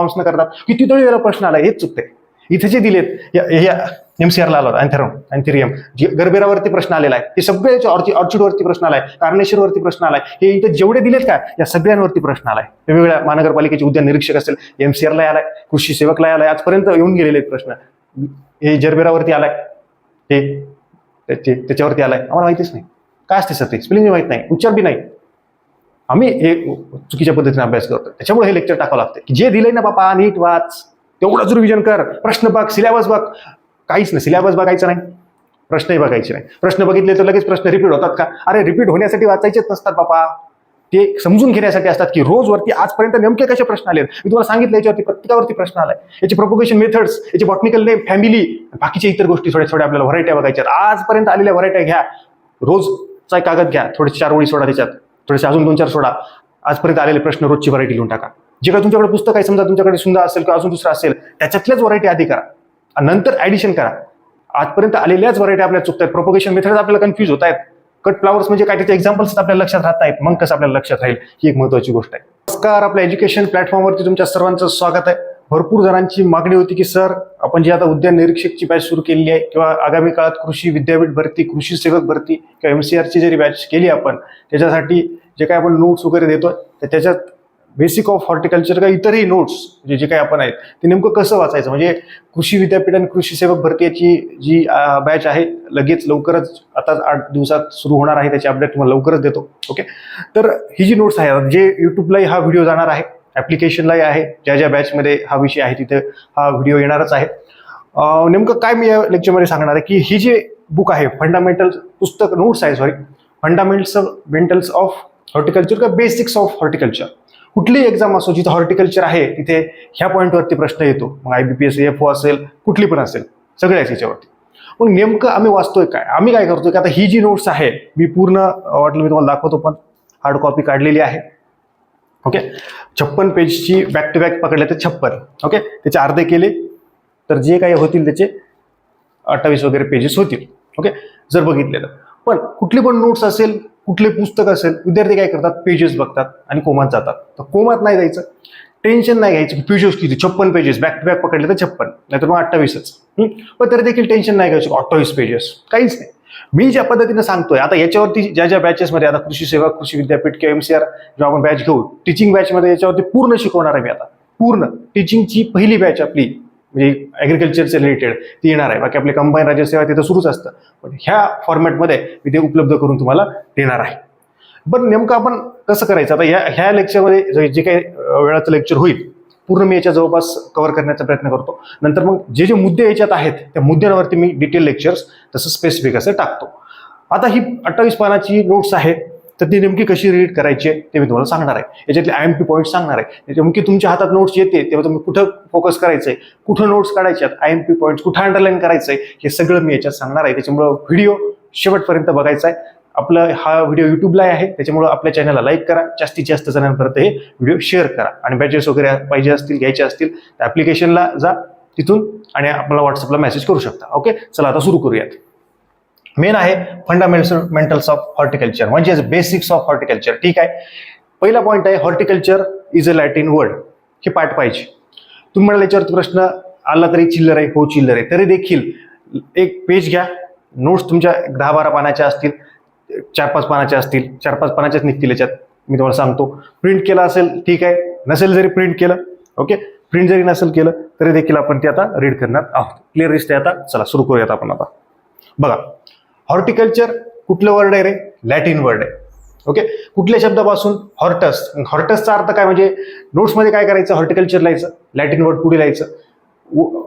Forms न करतात. कितीतरी वेळा प्रश्न आला, हेच चुकते. इथे जे दिलेत या MCRला आला होता अँथेरियम, गर्भेरावरती प्रश्न आलेला आहे. हे सगळ्याच्या ऑर्चिडवरती प्रश्न आलाय, कार्नेशियरवरती प्रश्न आलाय. हे इथे जेवढे दिलेत का या सगळ्यांवरती प्रश्न आलाय. वेगवेगळ्या महानगरपालिकेचे उद्यान निरीक्षक असेल, MCRला आलाय, कृषी सेवकला आलाय, आजपर्यंत येऊन गेलेले आहेत प्रश्न. हे जरबेरावरती आलाय, हे त्याच्यावरती आलाय. आम्हाला माहितीच नाही काय असते सर, ते स्पेलिंग माहित नाही, उच्चार बी नाही. आम्ही हे चुकीच्या पद्धतीने अभ्यास करतो, त्याच्यामुळे हे लेक्चर टाकावं लागतं की जे दिलंय ना बापा नीट वाच, तेवढंच रिव्हिजन कर, प्रश्न बघ, सिलेबस बघ. काहीच नाही, सिलेबस बघायचं नाही, प्रश्नही बघायचे नाही. प्रश्न बघितले तर लगेच प्रश्न रिपीट होतात का? अरे रिपीट होण्यासाठी वाचायचेच नसतात बापा, ते समजून घेण्यासाठी असतात की रोज वरती आजपर्यंत नेमके कसे प्रश्न आले. मी तुम्हाला सांगितलं याच्यावरती प्रत्येकावरती प्रश्न आलाय, याची प्रोपोगेशन मेथड्स, याची बॉटनिकल नेम, फॅमिली, बाकीच्या इतर गोष्टी थोड्या थोड्या आपल्याला व्हरायट्या बघायच्या. आजपर्यंत आलेल्या व्हरायट्या घ्या, रोजचा एक कागद घ्या, थोडेसे 4 ओळी सोडा, त्याच्यात थोडेसे अजून 2-4 सोडा. आजपर्यंत आलेले प्रश्न रोजची व्हरायटी लिहून टाका. जे काही तुमच्याकडे पुस्तक आहे, समजा तुमच्याकडे सुंदर असेल किंवा अजून दुसरं असेल, त्याच्यातल्याच व्हरायटी आधी करा आणि नंतर ऍडिशन करा. आजपर्यंत आलेल्याच व्हरायटी आपल्याला चुकतात, प्रोपोगेशन मेथड आपल्याला कन्फ्युज होत आहेत. कट फ्लावर्स म्हणजे काय, त्याचे एक्झाम्पल्स आपल्याला लक्षात राहत नाहीत, मग कसं आपल्याला लक्षात राहील, ही एक महत्वाची गोष्ट आहे. नमस्कार, आपल्या एज्युकेशन प्लॅटफॉर्मवरती तुमच्या सर्वांचं स्वागत आहे. भरपूर जणांची मागणी होती की सर आपण जी आता उद्यान निरीक्षकची बॅच सुरू केलेली आहे किंवा आगामी काळात कृषी विद्यापीठ भरती, कृषी सेवक भरती किंवा MCRची जरी बॅच केली आपण, त्याच्यासाठी जे काही आपण नोट्स वगैरे देतोय तर त्याच्यात बेसिक ऑफ हॉर्टिकल्चर का इतरही नोट्स जे काही आपण आहेत ते नेमकं कसं वाचायचं, म्हणजे कृषी विद्यापीठ आणि कृषी सेवक भरतीची जी बॅच आहे लगेच लवकरच आता 8 दिवसात सुरू होणार आहे, त्याची अपडेट तुम्हाला लवकरच देतो. ओके, तर ही जी नोट्स आहे, जे युट्यूबलाही हा व्हिडिओ जाणार आहे, ऍप्लिकेशनलाही आहे, ज्या ज्या बॅचमध्ये हा विषय आहे तिथे हा व्हिडिओ येणारच आहे. नेमकं काय मी या लेक्चरमध्ये सांगणार आहे की ही जी बुक आहे, फंडामेंटल पुस्तक नोट्स आहे, फंडामेंटल्स ऑफ हॉर्टिकल्चर का बेसिक्स ऑफ हॉर्टिकल्चर. कुठलीही एक्झाम असो जिथे हॉर्टिकल्चर आहे तिथे ह्या पॉईंटवरती प्रश्न येतो, मग IBPS FO असेल, कुठली पण असेल, सगळ्याच याच्यावरती. मग नेमकं आम्ही वाचतोय काय, आम्ही काय करतोय की आता ही जी नोट्स आहे मी पूर्ण वाटलं मी तुम्हाला दाखवतो, पण हार्ड कॉपी काढलेली आहे. ओके, 56 पेजची बॅक टू बॅक पकडले तर 56. ओके, त्याचे अर्धे केले तर जे काही होतील त्याचे 28 वगैरे पेजेस होतील. ओके, जर बघितले तर. पण कुठली पण नोट्स असेल, कुठले पुस्तक असेल, विद्यार्थी काय करतात, पेजेस बघतात आणि कोमात जातात. तर कोमात नाही जायचं, टेन्शन नाही घ्यायचं की पेजेस किती, 56 पेजेस बॅक टू बॅक पकडले तर 56, नाहीतर मग 28च. पण तरी देखील टेन्शन नाही घ्यायचं 28 पेजेस, काहीच नाही. मी ज्या पद्धतीने सांगतोय आता याच्यावरती ज्या बॅचेसमध्ये आता कृषी सेवा, कृषी विद्यापीठ किंवा MCR जेव्हा आपण बॅच घेऊ, टीचिंग बॅचमध्ये याच्यावरती पूर्ण शिकवणार आहे मी. आता पूर्ण टीचिंगची पहिली बॅच आपली म्हणजे ॲग्रिकल्चरचे रिलेटेड ती येणार आहे. बाकी आपले कंबाईन राज्यसेवा तिथं सुरूच असतं, पण ह्या फॉर्मॅटमध्ये मी ते उपलब्ध करून तुम्हाला देणार आहे. पण नेमकं आपण कसं करायचं, आता ह्या लेक्चरमध्ये जे काही वेळाचं लेक्चर होईल पूर्ण मी याच्या जवळपास कव्हर करण्याचा प्रयत्न करतो. नंतर मग जे मुद्दे याच्यात आहेत त्या मुद्द्यांवरती मी डिटेल लेक्चर्स तसं स्पेसिफिक असं टाकतो. आता ही 28 पानाची नोट्स आहे, तर ती नेमकी कशी रीड करायची ते मी तुम्हाला सांगणार आहे. याच्यातले IMP पॉईंट सांगणार आहे. नेमकी तुमच्या हातात नोट्स येते तेव्हा तुम्ही कुठं फोकस करायचंय, कुठं नोट्स काढायच्यात, IMP पॉईंट कुठं अंडरलाईन करायचंय, हे सगळं मी याच्यात सांगणार आहे. त्याच्यामुळं व्हिडिओ शेवटपर्यंत बघायचा आहे. आपला हा व्हिडिओ युट्यूबला आहे, त्याच्यामुळे आपल्या चॅनलला लाईक करा, जास्तीत जास्त जणांपर्यंत हे व्हिडिओ शेअर करा. आणि बॅचेस वगैरे पाहिजे असतील, घ्यायचे असतील तर ऍप्लिकेशनला जा तिथून आणि आपल्याला व्हॉट्सअपला मेसेज करू शकता. ओके, चला आता सुरू करूयात. मेन आहे फंडामेंटल्स ऑफ हॉर्टिकल्चर, म्हणजे बेसिक्स ऑफ हॉर्टिकल्चर. ठीक आहे, पहिला पॉईंट आहे horticulture is a Latin word. हे पाठ पाहिजे. तुम्ही म्हणाल याच्यावरती प्रश्न आला तरी चिल्लर आहे, हो चिल्लर आहे, तरी देखील एक पेज घ्या. नोट्स तुमच्या 10-12 पानाच्या असतील, 4-5 पानाच्या असतील, 4-5 पानाच्याच निघतील याच्यात, मी तुम्हाला सांगतो. प्रिंट केला असेल ठीक आहे, नसेल जरी प्रिंट केलं, ओके, प्रिंट जरी नसेल केलं तरी देखील आपण ते आता रीड करणार आहोत. क्लिअर दिसते आता. चला सुरू करूयात आपण. आता बघा, हॉर्टिकल्चर कुठलं वर्ड आहे रे, लॅटिन वर्ड आहे. ओके, कुठल्या शब्दापासून, हॉर्टस. हॉर्टसचा अर्थ काय, म्हणजे नोट्समध्ये काय करायचं, हॉर्टिकल्चर लिहायचं, लॅटिन वर्ड पुढे लिहायचं,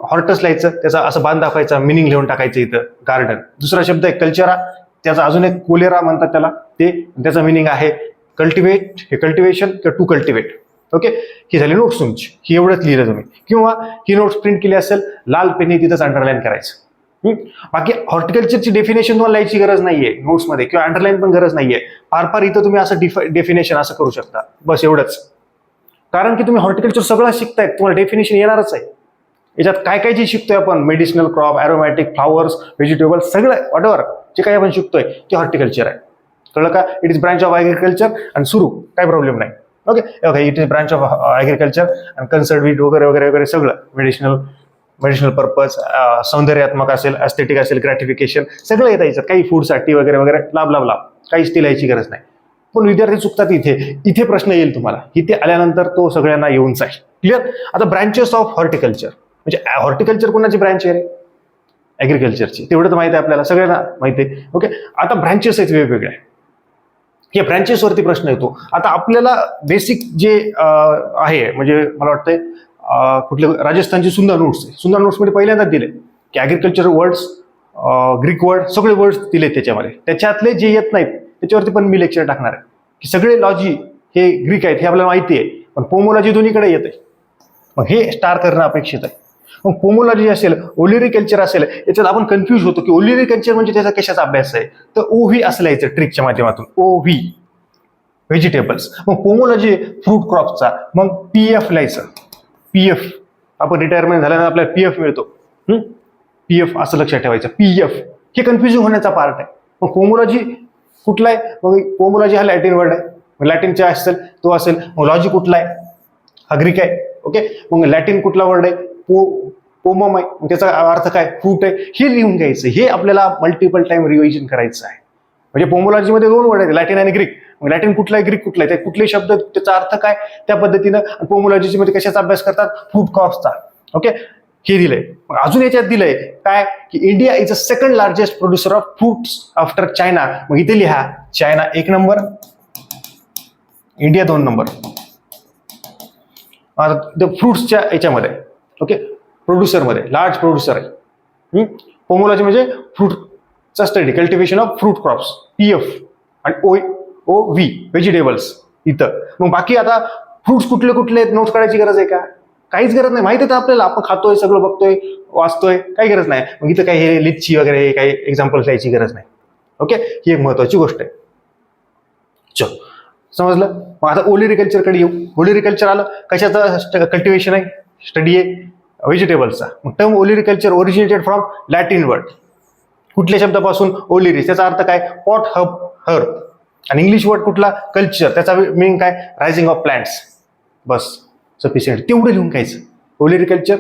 हॉर्टस लिहायचं, त्याचा असं बांध दाखवायचा, मिनिंग लिहून टाकायचं इथं, गार्डन. दुसरा शब्द आहे कल्चरा, त्याचा अजून एक कोलेरा म्हणतात त्याला, ते त्याचा मिनिंग आहे कल्टिवेट, हे कल्टिवेशन किंवा टू कल्टिवेट. ओके, ही झाली नोट्स तुमची, ही एवढंच लिहिलं तुम्ही. किंवा ही नोट्स प्रिंट केली असेल, लाल पेनने तिथंच अंडरलाईन करायचं. बाकी हॉर्टिकल्चरची डेफिनेशन तुम्हाला लिहायची गरज नाहीये नोट्समध्ये, किंवा अंडरलाईन पण गरज नाहीये. फार इथं तुम्ही असं डेफिनेशन असं करू शकता, बस एवढंच. कारण की तुम्ही हॉर्टिकल्चर सगळं शिकतायत, तुम्हाला डेफिनेशन येणारच आहे. याच्यात काय काय जे शिकतोय आपण, medicinal crop, aromatic, flowers, vegetable, सगळं वॉटएव्हर जे काही आपण शिकतोय ते हॉर्टिकल्चर आहे. कळलं का? It is branch of agriculture. आणि सुरू काय प्रॉब्लेम नाही. Okay, it is branch of agriculture and concern with वगैरे वगैरे वगैरे सगळं मेडिसिनल पर्पज, सौंदर्यात्मक असेल, एस्थेटिक असेल, ग्रॅटिफिकेशन सगळं येतं याच्यात. काही फूडसाठी वगैरे वगैरे लाभ लाभ लाभ काहीच ती लिहायची गरज नाही. पण विद्यार्थी चुकतात इथे प्रश्न येईल तुम्हाला. इथे आल्यानंतर तो सगळ्यांना येऊन जाईल. क्लिअर. आता ब्रांचेस ऑफ हॉर्टिकल्चर, म्हणजे हॉर्टिकल्चर कोणाची ब्रांच आहे? ॲग्रिकल्चरची. तेवढं तर माहिती आहे आपल्याला, सगळ्यांना माहिती आहे. ओके, आता ब्रांचेस आहेत वेगवेगळ्या. या ब्रांचेसवरती प्रश्न येतो. आता आपल्याला बेसिक जे आहे, म्हणजे मला वाटतंय कुठले राजस्थानची सुंदर नोट्स आहे. सुंदर नोट्समध्ये पहिल्यांदाच दिले की ॲग्रिकल्चर वर्ड्स, ग्रीक वर्ड सगळे वर्ड्स दिले त्याच्यामध्ये. त्याच्यातले जे येत नाहीत त्याच्यावरती पण मी लेक्चर टाकणार आहे की सगळे लॉजी हे ग्रीक आहेत हे आपल्याला माहिती आहे, पण पोमोलॉजी दोन्हीकडे येते. मग हे स्टार करणं अपेक्षित आहे. मग पोमोलॉजी असेल, ओलिरिकल्चर असेल, याच्यात आपण कन्फ्यूज होतो की ओलिरिकल्चर म्हणजे त्याचा कशाचा अभ्यास आहे. तर ओव्ही असं लिहायचं ट्रिकच्या माध्यमातून, ओव्ही व्हेजिटेबल्स. मग पोमोलॉजी फ्रूट क्रॉपचा, मग पीएफ लिहायचं. पीएफ आपण रिटायरमेंट झाल्यानंतर आपल्याला पीएफ मिळतो. पीएफ असं लक्षात ठेवायचं. पीएफ हे कन्फ्युजन होण्याचा पार्ट आहे. मग पोमोलॉजी कुठला आहे? मग पोमोलॉजी हा लॅटिन वर्ड आहे. लॅटिनचा असेल तो असेल. मग लॉजी कुठला आहे? हा ग्रीक आहे. ओके, मग लॅटिन कुठला वर्ड आहे? पोमम आहे. मग त्याचा अर्थ काय? फ्रूट आहे. हे लिहून घ्यायचं. हे आपल्याला मल्टिपल टाइम रिव्हिजन करायचं आहे. म्हणजे पोमोलॉजीमध्ये 2 वर्ड आहेत, लॅटिन आणि ग्रीक. मग लॅटिन कुठला आहे, ग्रीक कुठला आहे, कुठले शब्द त्याचा अर्थ काय त्या पद्धतीनं. पोमोलॉजी मध्ये कशाचा अभ्यास करतात? फ्रूट क्रॉप्सचा. ओके, हे दिलंय. अजून याच्यात दिलंय काय की India is a second largest producer of fruits after China. मग इथे लिहा चायना 1 नंबर, इंडिया 2 नंबर. फ्रुट्सच्या याच्यामध्ये ओके प्रोड्युसरमध्ये लार्ज प्रोड्युसर आहे. पोमोलॉजी म्हणजे फ्रूटचा study, cultivation of fruit crops, PF. आणि OV व्हेजिटेबल्स इथं. मग बाकी आता फ्रुट्स कुठले कुठले आहेत नोट्स काढायची गरज आहे का? काहीच गरज नाही. माहिती आहे आपल्याला, आपण खातोय, सगळं बघतोय, वाचतोय, काही गरज नाही. मग इथं काही हे लिच्ची वगैरे काही एक्झाम्पल द्यायची गरज नाही. ओके, ही एक महत्वाची गोष्ट आहे. चल समजलं. मग आता ओलिरिकल्चरकडे येऊ. ओलिरिकल्चर आलं, कशाचं कल्टिव्हेशन आहे, स्टडी आहे व्हेजिटेबल्सचा. मग term olericulture originated from Latin word. कुठल्या शब्दापासून? ओलिरिस. त्याचा अर्थ काय? Pot herb. आणि इंग्लिश वर्ड कुठला? कल्चर. त्याचा मिनिंग काय? Raising of plants. बस सफिशियंट. तेवढं लिहून घ्यायचं. ओलिरिकल्चर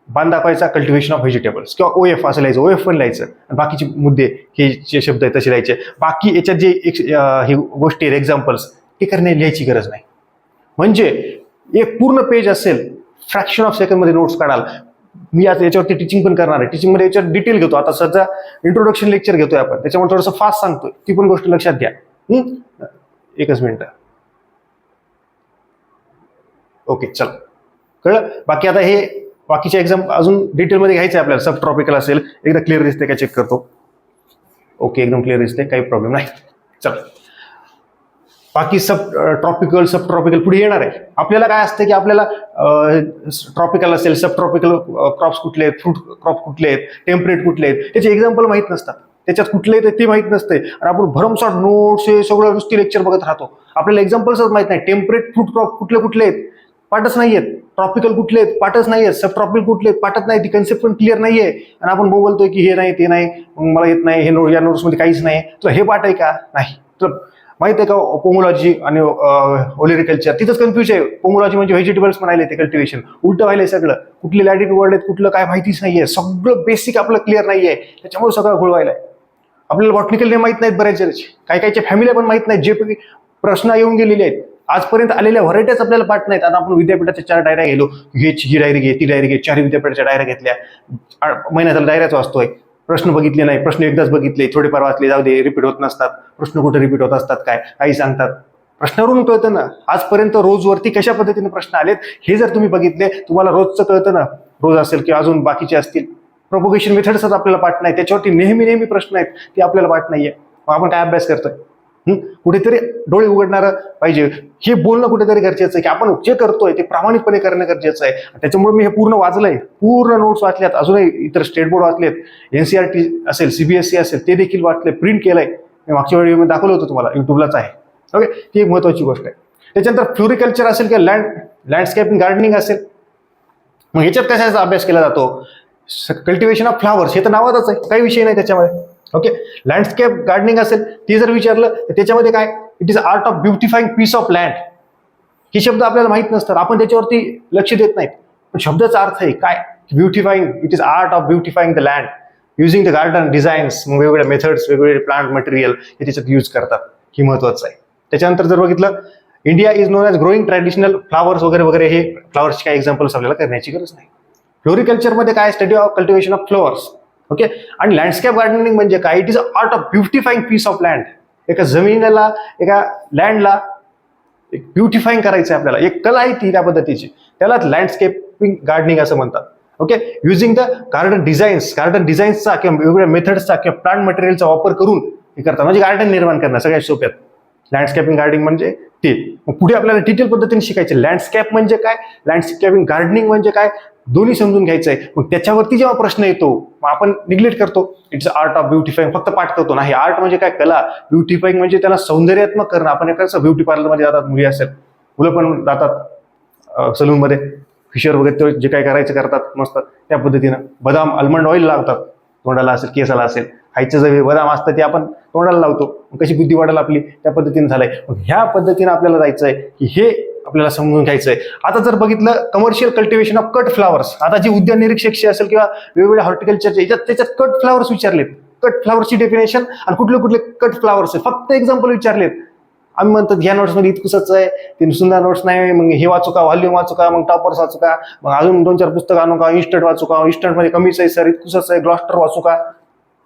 बांध दाखवायचा, कल्टिव्हेशन ऑफ व्हेजिटेबल्स किंवा OF असं लिहायचं. OF पण लिहायचं. आणि बाकीचे मुद्दे हे जे शब्द आहेत तसे लिहायचे. बाकी याच्यात जे हे गोष्टी आहेत एक्झाम्पल्स ते लिहायची गरज नाही. म्हणजे एक पूर्ण पेज असेल, फ्रॅक्शन ऑफ सेकंडमध्ये नोट्स काढाल. मी आता याच्यावरती टीचिंग पण करणार आहे. टीचिंगमध्ये याच्यावर डिटेल घेतो. आता सध्या इंट्रोडक्शन लेक्चर घेतोय आपण, त्याच्यामुळे थोडंसं फास्ट सांगतोय. ती पण गोष्ट लक्षात घ्या. एकच मिनिट. ओके चला, कळलं. बाकी आता हे बाकीचे एक्झाम अजून डिटेलमध्ये घ्यायचं आहे आपल्याला. सब ट्रॉपिकल असेल, एकदा क्लिअर दिसते का चेक करतो. ओके, एकदम क्लिअर दिसते, काही प्रॉब्लेम नाही. चला, बाकी सब ट्रॉपिकल पुढे येणार आहे. आपल्याला काय असतं की आपल्याला ट्रॉपिकल असेल, सब ट्रॉपिकल क्रॉप्स कुठले आहेत, फ्रूट क्रॉप कुठले आहेत, टेम्परेट कुठले आहेत, त्याचे एक्झाम्पल माहीत नसतात. त्याच्यात कुठले आहेत ते माहित नसते आणि आपण भरमसाठ नोट्स हे सगळं नुसती लेक्चर बघत राहतो. आपल्याला एक्झाम्पल्सच माहित नाही. टेम्परेट फ्रूट क्रॉप कुठले कुठले आहेत, पाठच नाहीयेत. ट्रॉपिकल कुठले आहेत, पाठच नाहीयेत. सब ट्रॉपिकल कुठले आहेत, पाठच नाही. ती कन्सेप्ट पण क्लिअर नाहीये आणि आपण बोलतोय की हे नाही ते नाही, मला येत नाही, हे या नोट्समध्ये काहीच नाही. तुला हे पाठ आहे का? नाही. तर माहित आहे का पोमोलॉजी आणि ओलिरिकल्चर तिथंच कन्फ्युज आहे. पोमोलॉजी म्हणजे व्हेजिटेबल्स म्हणाले, ते कल्टिव्हेशन उलट व्हायलंय सगळं. कुठले लॅटिन वर्ड आहेत, कुठलं काय माहितीच नाहीये. सगळं बेसिक आपलं क्लिअर नाहीये, त्याच्यामुळे सगळं घोळ व्हायलाय. आपल्याला बॉटनिकल नेम माहित नाहीत बऱ्याच जणांचे, काही काहीच्या फॅमिली पण माहित नाहीत. जे प्रश्न येऊन गेलेले आहेत आजपर्यंत आलेल्या व्हरायटीज आपल्याला पाठ नाहीत. आता आपण विद्यापीठाच्या 4 डायऱ्या गेलो, ही डायरी घे, ती डायरी घे, 4 विद्यापीठाच्या डायऱ्या घेतल्या, महिन्याला डायऱ्याच वाचतोय. प्रश्न बघितले नाही, प्रश्न एकदाच बघितले, थोडेफार वाचले, जाऊ दे, रिपीट होत नसतात. प्रश्न कुठे रिपीट होत असतात काय, काही सांगतात. प्रश्नावरून कळतं ना. आजपर्यंत रोजवरती कशा पद्धतीने प्रश्न आलेत हे जर तुम्ही बघितले, तुम्हाला रोजचं कळतं ना. रोज असेल किंवा अजून बाकीचे असतील. प्रोपोगेशन मेथड्सच आपल्याला पाठ नाही, त्याच्यावरती नेहमी प्रश्न आहेत, ते आपल्याला पाठ नाहीये. मग आपण काय अभ्यास करतोय? कुठेतरी डोळे उघडणारं पाहिजे. हे बोलणं कुठेतरी गरजेचं आहे की आपण जे करतोय ते प्रामाणिकपणे करणं गरजेचं आहे. त्याच्यामुळे मी हे पूर्ण वाचलंय, पूर्ण नोट्स वाचल्यात, अजूनही इतर स्टेट बोर्ड वाचलेत, NCERT असेल, CBSE असेल, ते देखील वाचले, प्रिंट केलंय. मी मागच्या वेळी मी दाखवलं होतं तुम्हाला, युट्यूबलाच आहे. ओके, ती एक महत्वाची गोष्ट आहे. त्याच्यानंतर फ्लोरिकल्चर असेल किंवा लँडस्केपिंग गार्डनिंग असेल, मग ह्याच्यात कशाचा अभ्यास केला जातो? कल्टिव्हेशन ऑफ फ्लावर्स, हे तर नावातच आहे, काही विषय नाही त्याच्यामध्ये. ओके, लँडस्केप गार्डनिंग असेल ते जर विचारलं तर त्याच्यामध्ये काय? It is art of beautifying piece of land. हे शब्द आपल्याला माहित नसतात, आपण त्याच्यावरती लक्ष देत नाहीत. पण शब्दाचा अर्थ आहे काय? Beautifying, it is art of beautifying the land using the garden designs. मग वेगवेगळ्या मेथड्स, वेगवेगळे प्लांट मटेरियल हे त्याच्यात यूज करतात. ही महत्वाचं आहे. त्याच्यानंतर जर बघितलं, India is non as growing traditional flowers वगैरे वगैरे, हे फ्लावर्सचे काही एक्झाम्पल्स आपल्याला करण्याची गरज नाही. फ्लोरिकल्चरमध्ये काय? Study of cultivation of flowers. Okay. आणि लँडस्केप गार्डनिंग म्हणजे काय? It is art of beautifying piece of land. एका जमिनीला, एका लँडला एक ब्युटिफाईंग करायचं आहे आपल्याला, एक कला आहे ती त्या पद्धतीची, त्याला लँडस्केपिंग गार्डनिंग असं म्हणतात. ओके. युझिंग द गार्डन डिझाईन्सचा किंवा वेगवेगळ्या मेथड्सचा किंवा प्लांट मटेरियलचा वापर करून हे करतात, म्हणजे गार्डन निर्माण करणं सगळ्यात सोप्यात. लँडस्केपिंग गार्डनिंग म्हणजे ते. मग पुढे आपल्याला डिटेल पद्धतीने शिकायचे लँडस्केप म्हणजे काय, लँडस्केपिंग गार्डनिंग म्हणजे काय, दोन्ही समजून घ्यायचं आहे. मग त्याच्यावरती जेव्हा प्रश्न येतो मग आपण निग्लेक्ट करतो, इट्स आर्ट ऑफ ब्युटिफाईंग, फक्त पाठ करतो. नाही, आर्ट म्हणजे काय? कला. ब्युटिफाईंग म्हणजे त्याला सौंदर्यात्मक करणं. आपण एखादं ब्युटी पार्लरमध्ये जातात, मुली असेल, मुलं पण जातात सलूनमध्ये, फिशर वगैरे जे काय करायचं करतात मस्त त्या पद्धतीनं. बदाम, आल्मंड ऑइल लावतात तोंडाला असेल, केसाला असेल. खायचं जे बदाम असतं ते आपण तोंडाला लावतो. कशी बुद्धी वाढेल आपली, त्या पद्धतीने झालंय. मग ह्या पद्धतीने आपल्याला जायचंय की हे आपल्याला समजून घ्यायचंय. आता जर बघितलं commercial cultivation of cut flowers, आता जी उद्यान निरीक्षकशी असेल किंवा वेगवेगळ्या हॉर्टिकल्चरच्या याच्यात त्याच्यात कट फ्लावर्स विचारलेत. कट फ्लावर्सची डेफिनेशन आणि कुठले कुठले कट फ्लावर्स आहे फक्त एक्झाम्पल विचारलेत. आम्ही म्हणतात ह्या नोट्समध्ये इतकुसच आहे, ते सुंदर नोट्स नाही, मग हे वाचू का, व्हॉल्यूम वाचू का, मग टॉपर्स वाचू का, मग अजून 2-4 पुस्तकं आणू का, इन्स्टंट वाचू का, इन्स्टंटमध्ये कमीच आहे सर, इतकुसच आहे, ग्लॉस्टर वाचू का.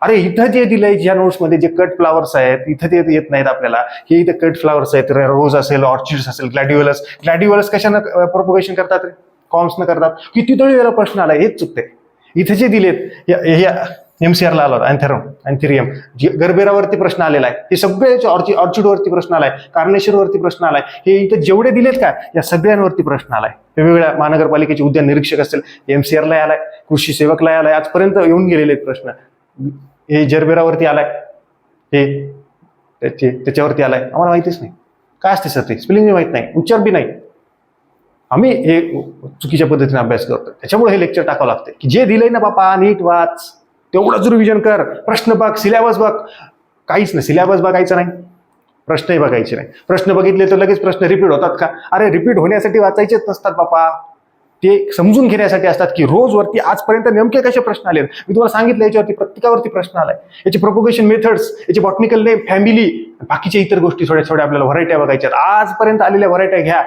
अरे इथं जे दिलंय ज्या नोट्समध्ये जे कट फ्लावर्स आहेत इथं ते येत नाहीत आपल्याला. हे इथे कट फ्लावर्स आहेत, रोज असेल, ऑर्चिड्स असेल, ग्लॅडिओलस कशानं प्रोपोगेशन करतात रे? कॉम्सनं करतात. कितीतरी वेळा प्रश्न आलाय, हेच चुकते. इथे जे दिलेत MCRला आला अँथेरियम, गरबेरावरती प्रश्न आलेला आहे. हे सगळे ऑर्चिडवरती प्रश्न आलाय, कार्नेशरवरती प्रश्न आलाय. हे इथे जेवढे दिलेत का या सगळ्यांवरती प्रश्न आलाय. वेगवेगळ्या महानगरपालिकेचे उद्यान निरीक्षक असेल, MCRला आलाय, कृषी सेवकला आलाय, आजपर्यंत येऊन गेलेले आहेत प्रश्न. हे जरबेरावरती आलाय, हे त्याच्यावरती आलाय. आम्हाला माहितीच नाही काय असते सर, ते स्पेलिंग माहित नाही, उच्चार बी नाही. आम्ही हे चुकीच्या पद्धतीने अभ्यास करतो. त्याच्यामुळे हे लेक्चर टाकावं लागते की जे दिलंय ना बापा नीट वाच, तेवढंच रिव्हिजन कर. प्रश्न बघ, सिलेबस बघ, काहीच नाही. सिलेबस बघायचं नाही, प्रश्नही बघायचे नाही. प्रश्न बघितले तर लगेच प्रश्न रिपीट होतात का? अरे रिपीट होण्यासाठी वाचायचेच नसतात बापा, ते समजून घेण्यासाठी असतात की रोज वरती आजपर्यंत नेमके कसे प्रश्न आले. मी तुम्हाला सांगितलं याच्यावरती प्रत्येकावरती प्रश्न आलाय. याचे प्रोपोगेशन मेथड्स, याचे बॉटनिकल नेम, फॅमिली, बाकीच्या इतर गोष्टी थोड्या थोड्या आपल्याला व्हरायट्या बघायच्यात. आजपर्यंत आलेल्या व्हरायट्या घ्या,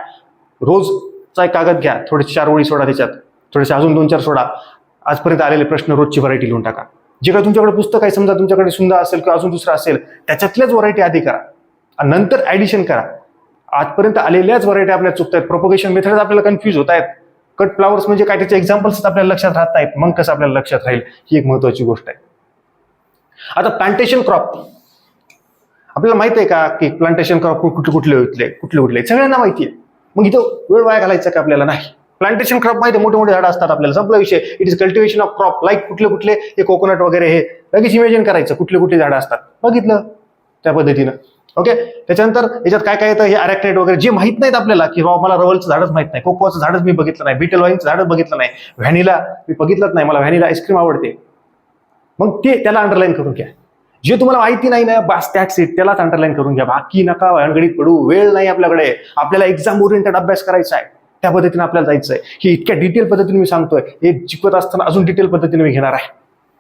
रोजचा एक कागद घ्या, थोडेसे 4 ओळी सोडा, त्याच्यात थोडेसे अजून 2-4 सोडा. आजपर्यंत आलेले प्रश्न रोजची व्हरायटी लिहून टाका. जे काही तुमच्याकडे पुस्तक आहे, समजा तुमच्याकडे सुंदर असेल किंवा अजून दुसरं असेल, त्याच्यातल्याच व्हरायटी आधी करा आणि नंतर ऍडिशन करा. आजपर्यंत आलेल्याच व्हरायटी आपल्याला चुकत आहेत. प्रोपोगेशन मेथड आपल्याला कन्फ्युज होत आहेत. कट फ्लावर्स म्हणजे काय, त्याचे एक्झाम्पल्स आपल्याला लक्षात राहत नाहीत. मग कसं आपल्याला लक्षात राहील, ही एक महत्वाची गोष्ट आहे. आता प्लांटेशन क्रॉप आपल्याला माहित आहे का की प्लांटेशन क्रॉप कुठले सगळ्यांना माहिती आहे. मग इथं वेळ वाया घालायचा का आपल्याला? नाही. प्लांटेशन क्रॉप माहिती आहे, मोठे मोठे झाडं असतात आपल्याला, संपला विषय. It is cultivation of crop, like कुठले हे कोकोनट वगैरे, हे लगेच इमेजिन करायचं कुठले झाडं असतात, बघितलं त्या पद्धतीनं. ओके. त्याच्यानंतर याच्यात काय काय येतं, हे अरॅक्नाइड वगैरे जे माहित नाहीत आपल्याला, की बाबा मला रवलचं झाडच माहित नाही, कोकोचं झाडच मी बघितलं नाही, बीटल वाईनचं झाडच बघितलं नाही, व्हॅनिला मी बघितलंच नाही, मला व्हॅनिला आईस्क्रीम आवडते. मग ते त्याला अंडरलाईन करून घ्या. जे तुम्हाला माहिती नाही ना, बास दॅट्स इट, त्यालाच अंडरलाईन करून घ्या. बाकी नका भानगडीत पडू, वेळ नाही आपल्याकडे. आपल्याला एक्झाम ओरिएंटेड अभ्यास करायचा आहे, त्या पद्धतीने आपल्याला जायचं आहे. हे इतक्या डिटेल पद्धतीने मी सांगतोय, हे शिकवत असताना अजून डिटेल पद्धतीने मी घेणार आहे.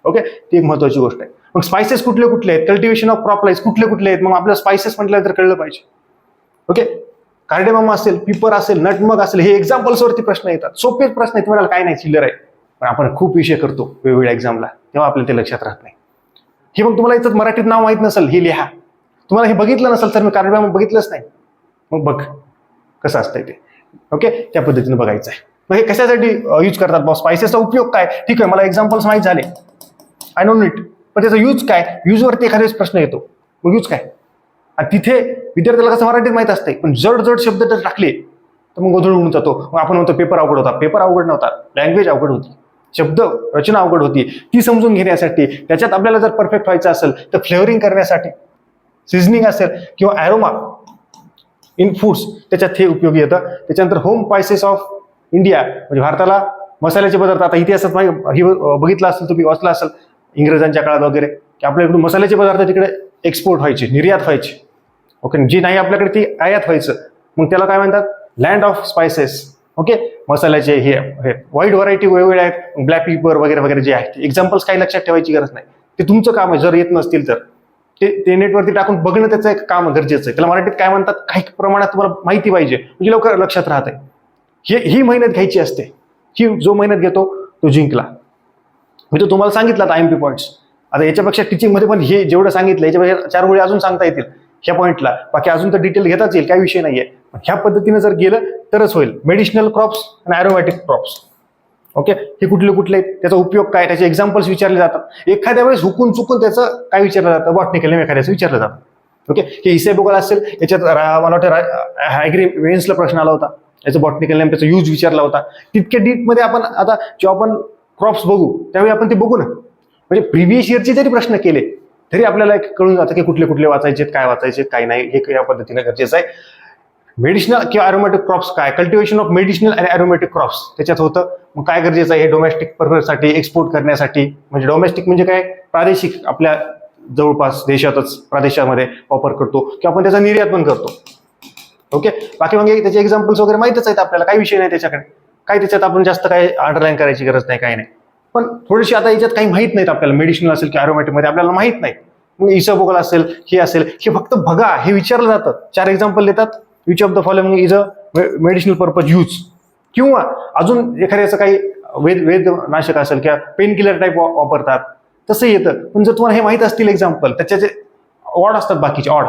ओके. ती एक महत्वाची गोष्ट आहे. मग स्पायसेस कुठले आहेत, कल्टिवेशन ऑफ क्रॉप लाईस कुठले आहेत, मग आपल्याला स्पायसेस म्हटलं तर कळलं पाहिजे. ओके. कार्डेमम असेल, पिपर असेल, नटमग असेल, हे एक्झाम्पल्स वरती प्रश्न येतात. सोपे प्रश्न आहेत, तुम्हाला काय नाही, चिल्लर आहे. पण आपण खूप विषय करतो वेगवेगळ्या एक्झामला, तेव्हा आपल्याला ते लक्षात राहत नाही. हे मग तुम्हाला इथं मराठीत नाव माहित नसेल, हे लिहा. तुम्हाला हे बघितलं नसेल तर मी कार्डेमम बघितलंच नाही, मग बघ कसं असतंय ते. ओके. त्या पद्धतीने बघायचं आहे. मग हे कशासाठी यूज करतात, स्पायसेसचा उपयोग काय? ठीक आहे, मला एक्झाम्पल्स माहित झाले, आय नो इट, पण त्याचा यूज काय? यूजवरती एखाद्या प्रश्न येतो, मग यूज काय? आणि तिथे विद्यार्थ्याला कसं मराठीत माहित असते, पण जड शब्द जर टाकले तर मग गोंधळ होऊन जातो. मग आपण म्हणतो पेपर अवघड होता. पेपर अवघड नव्हता, लँग्वेज अवघड होती, शब्द रचना अवघड होती. ती समजून घेण्यासाठी, त्याच्यात आपल्याला जर परफेक्ट व्हायचं असेल तर फ्लेवरिंग करण्यासाठी, सिझनिंग असेल किंवा ॲरोमा इन फूड्स, त्याच्यात हे उपयोगी येतं. त्याच्यानंतर होम स्पायसेस ऑफ इंडिया, म्हणजे भारताला मसाल्याचे पदार्थ. आता इतिहासात हे बघितलं असेल, तुम्ही वाचलं असेल इंग्रजांच्या काळात वगैरे, की आपल्या इकडून मसाल्याचे पदार्थ तिकडे एक्सपोर्ट व्हायचे, निर्यात व्हायचे. ओके. जी नाही आपल्याकडे ती आयात व्हायचं, मग त्याला काय म्हणतात, लँड ऑफ स्पायसेस. ओके, मसाल्याचे हे वाईड व्हरायटी वेगवेगळ्या आहेत, ब्लॅक पेपर वगैरे वगैरे जे आहेत. एक्झाम्पल्स काही लक्षात ठेवायची गरज नाही, ते तुमचं काम आहे. जर येत नसतील तर ते नेटवरती टाकून बघणं त्याचं एक काम गरजेचं आहे. त्याला मराठीत काय म्हणतात, काही प्रमाणात तुम्हाला माहिती पाहिजे म्हणजे लवकर लक्षात राहत आहे. ही मेहनत घ्यायची असते. ही जो मेहनत घेतो तो जिंकला. मी तो तुम्हाला सांगितलं आता IMP पॉईंट्स. आता याच्यापेक्षा टीचिंगमध्ये पण हे जेवढं सांगितलं याच्यापेक्षा 4 गोळी अजून सांगता येतील ह्या पॉईंटला. बाकी अजून तर डिटेल घेताच येईल, काही विषय नाहीये. ह्या पद्धतीने जर गेलं तरच होईल. मेडिसिनल क्रॉप्स आणि ॲरोमॅटिक क्रॉप्स. ओके, हे कुठले कुठले आहेत, त्याचा उपयोग काय, त्याचे एक्झाम्पल्स विचारले जातात. एखाद्या वेळेस हुकून चुकून त्याचं काय विचारलं जातं, बॉटनिकल नेम एखाद्याचं विचारलं जातं. ओके, हे इसेबोगल असेल, याच्यात मला वाटतं ॲग्री वेन्सला प्रश्न आला होता, याचं बॉटनिकल नेम, त्याचा यूज विचारला होता. तितके डीपमध्ये आपण आता जेव्हा आपण क्रॉप्स बघू त्यावेळी आपण ते बघू ना. म्हणजे प्रिव्हियस इयरचे जरी प्रश्न केले तरी आपल्याला कळून जातं की कुठले कुठले वाचायचे, काय वाचायचे, काय नाही. हे या पद्धतीने गरजेचं आहे. मेडिसिनल किंवा ॲरोमॅटिक क्रॉप्स काय, कल्टिव्हेशन ऑफ मेडिसिनल आणि ॲरोमॅटिक क्रॉप्स त्याच्यात होतं. मग काय गरजेचं आहे, हे डोमेस्टिक पर्पजसाठी एक्सपोर्ट करण्यासाठी. म्हणजे डोमेस्टिक म्हणजे काय, प्रादेशिक आपल्या जवळपास देशातच प्रादेशामध्ये वापर करतो किंवा आपण त्याचा निर्यात पण करतो. ओके, बाकी मग त्याचे एक्झाम्पल्स वगैरे माहितच आहेत आपल्याला, काही विषय नाही त्याच्याकडे. काय त्याच्यात आपण जास्त काय अंडरलाईन करायची गरज नाही, काही नाही. पण थोडीशी आता याच्यात काही माहित नाहीत आपल्याला, मेडिसिनल असेल किंवा ॲरोमॅटिक मध्ये आपल्याला माहित नाही. मग इसेबोगल असेल, हे असेल, हे फक्त बघा, हे विचारलं जातं. 4 एक्झाम्पल देतात. Which of the following is a medicinal purpose use. किंवा अजून एखाद्याचं काही वेदनाशक असेल किंवा पेन किलर टाईप वापरतात, तसं येतं. पण जर तुम्हाला हे माहित असतील एक्झाम्पल, त्याचे ऑड असतात, बाकीचे ऑड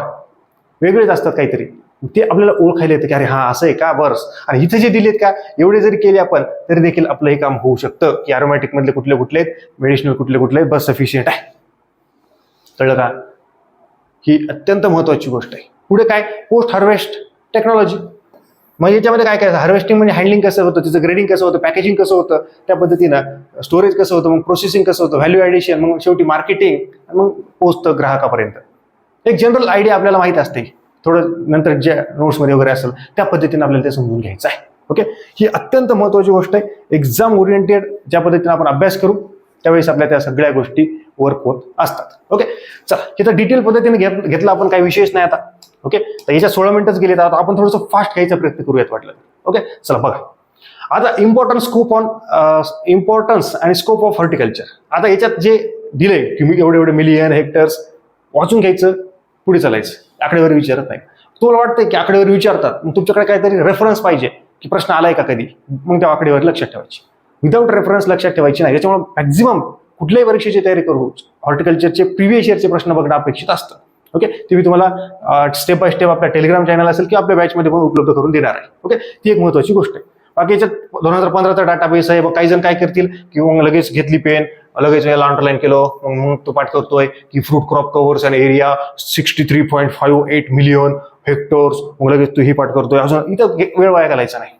वेगळेच असतात काहीतरी, ते आपल्याला ओळखायला येतं की अरे हा असं आहे का, बरं. आणि इथे जे दिलेत का, एवढे जरी केले आपण तरी देखील आपलं हे काम होऊ शकतं की ॲरोमॅटिक मधले कुठले कुठले आहेत, मेडिसिनल कुठले कुठले आहेत, बस सफिशियंट आहे. कळलं का? ही अत्यंत महत्वाची गोष्ट आहे. पुढे काय, पोस्ट हार्वेस्ट टेक्नॉलॉजी. मग याच्यामध्ये काय काय, हार्वेस्टिंग म्हणजे हँडलिंग कसं होतं, तिचं ग्रेडिंग कसं होतं, पॅकेजिंग कसं होतं, त्या पद्धतीनं स्टोरेज कसं होतं, मग प्रोसेसिंग कसं होतं, व्हॅल्यू ॲडिशन, मग शेवटी मार्केटिंग, मग पोस्ट ग्राहकापर्यंत. एक जनरल आयडिया आपल्याला माहित असते. थोडं नंतर ज्या नोट्समध्ये वगैरे असेल त्या पद्धतीने आपल्याला ते समजून घ्यायचं आहे. ओके, ही अत्यंत महत्वाची गोष्ट आहे. एक्झाम ओरिएंटेड ज्या पद्धतीने आपण अभ्यास करू त्यावेळेस आपल्या त्या सगळ्या गोष्टी वर्क होत असतात. ओके, चला, हे तर डिटेल पद्धतीने घेतलं आपण, काही विशेष नाही आता. ओके, तर याच्या 16 मिनिटच गेले, तर आपण थोडंसं फास्ट घ्यायचा प्रयत्न करूयात वाटलं. ओके, चला बघा आता इम्पॉर्टन्स आणि स्कोप ऑफ हॉर्टिकल्चर. आता याच्यात जे दिले की एवढे मिलियन हेक्टर्स वाचून घ्यायचं, पुढे चालायचं. आकडेवारी विचारत नाही. तुम्हाला वाटतंय की आकडेवारी विचारतात, मग तुमच्याकडे काहीतरी रेफरन्स पाहिजे की प्रश्न आलाय का कधी, मग त्या आकडेवारी लक्षात ठेवायची. विदाऊट रेफरन्स लक्षात ठेवायची नाही. त्याच्यामुळे मॅक्झिमम कुठल्याही परीक्षेची तयारी करू हॉर्टिकल्चरचे प्रिव्हियस इयरचे प्रश्न बघणं अपेक्षित असतं. ओके, ते मी तुम्हाला स्टेप बाय स्टेप आपल्या टेलिग्राम चॅनल असेल किंवा आपल्या बॅचमध्ये पण उपलब्ध करून देणार आहे. ओके, ती एक महत्वाची गोष्ट आहे. बाकी याच्यात 2015चा डाटाबेस आहे. काही जण काय करतील की मग लगेच घेतली पेन, लगेच याला अंडरलाईन केलं, मग तो पाठ करतोय की fruit crop covers and area 63.58 million hectares, मग लगेच तू ही पाठ करतोय. अजून इथं वेळ वाया घालायचा नाही.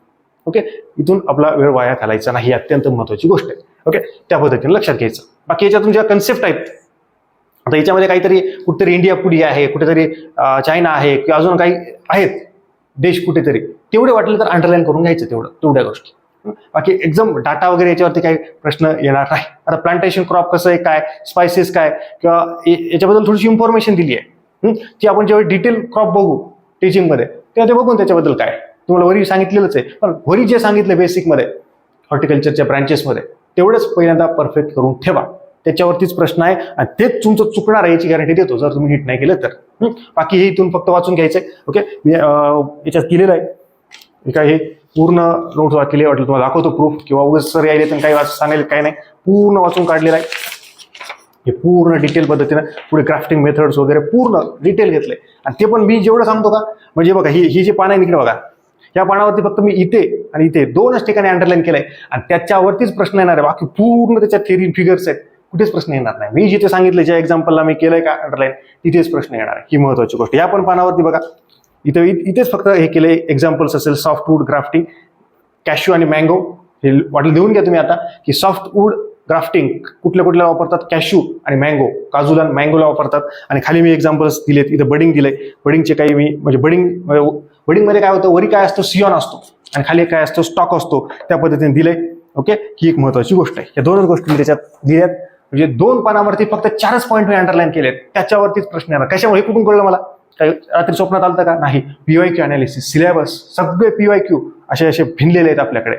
ओके, इथून आपला वेळ वाया घालायचा नाही, ही अत्यंत महत्वाची गोष्ट आहे. ओके, त्या पद्धतीने लक्षात घ्यायचं. बाकी याच्यातून ज्या कन्सेप्ट आहेत, आता याच्यामध्ये काहीतरी कुठेतरी इंडिया पुढे आहे, कुठेतरी चायना आहे किंवा अजून काही आहेत देश कुठेतरी, तेवढे वाटले तर अंडरलाईन करून घ्यायचं तेवढ्या गोष्टी. बाकी एकदम डाटा वगैरे याच्यावरती काही प्रश्न येणार नाही. आता प्लांटेशन क्रॉप कसं आहे, काय स्पायसेस काय, किंवा याच्याबद्दल थोडीशी इन्फॉर्मेशन दिली आहे, ती आपण जेव्हा डिटेल क्रॉप बघू टीचिंगमध्ये तेव्हा ते बघून त्याच्याबद्दल काय तुम्हाला वरी सांगितलेलंच आहे. पण वरी जे सांगितलं बेसिकमध्ये हॉर्टिकल्चरच्या ब्रांचेसमध्ये तेवढंच पहिल्यांदा परफेक्ट करून ठेवा. त्याच्यावरतीच प्रश्न आहे आणि तेच तुमचं चुकणार आहे याची गॅरंटी देतो जर तुम्ही नीट नाही केलं तर. बाकी हे इथून फक्त वाचून घ्यायचंय. ओके, मी याच्यात केलेलं आहे, काय हे पूर्ण नोट्स वाचलेली वाटलं तुम्हाला दाखवतो प्रूफ, किंवा उगाच सर यायले तर काही सांगायला काय नाही, पूर्ण वाचून काढलेलं आहे. हे पूर्ण डिटेल पद्धतीनं पुढे क्राफ्टिंग मेथड्स वगैरे पूर्ण डिटेल घेतले. आणि ते पण मी जेवढं सांगतो का, म्हणजे बघा ही जे पान आहे इकडे बघा, या पानावरती फक्त मी इथे आणि इथे 2च ठिकाणी अंडरलाईन केलंय आणि त्याच्यावरतीच प्रश्न येणार आहे. बाकी पूर्ण त्याच्यात थेरी फिगर्स आहेत, कुठेच प्रश्न येणार नाही. मी जिथे सांगितलं ज्या एक्झाम्पलला मी केलंय का अंडरलाईन तिथेच प्रश्न येणार आहे. ही महत्वाची गोष्ट. या पण पानावरती बघा इथेच फक्त हे केले एक्झाम्पल्स असेल सॉफ्टवूड ग्राफ्टिंग, कॅश्यू आणि मँगो. हे वाटलं देऊन घ्या तुम्ही आता की सॉफ्टवूड ग्राफ्टिंग कुठल्या वापरतात, कॅश्यू आणि मँगो, काजूला आणि मँगोला वापरतात. आणि खाली मी एक्झाम्पल्स दिलेत, इथे बडिंग दिलंय. बडिंगचे काही मी म्हणजे बडिंगमध्ये काय होतं, वरी काय असतो, सियॉन असतो आणि खाली काय असतो, स्टॉक असतो, त्या पद्धतीने दिलंय. ओके, ही एक महत्वाची गोष्ट आहे. या 2च गोष्टी त्याच्यात दिल्यात. म्हणजे 2 पानावरती फक्त 4च पॉईंट मी अंडरलाईन केलेत, त्याच्यावरतीच प्रश्न येणार. कशामुळे कुठून कळलं मला, काही रात्री स्वप्नात आलं का? नाही. PYQ अनालिसिस, सिलेबस, सगळे PYQ असे भिनलेले आहेत आपल्याकडे.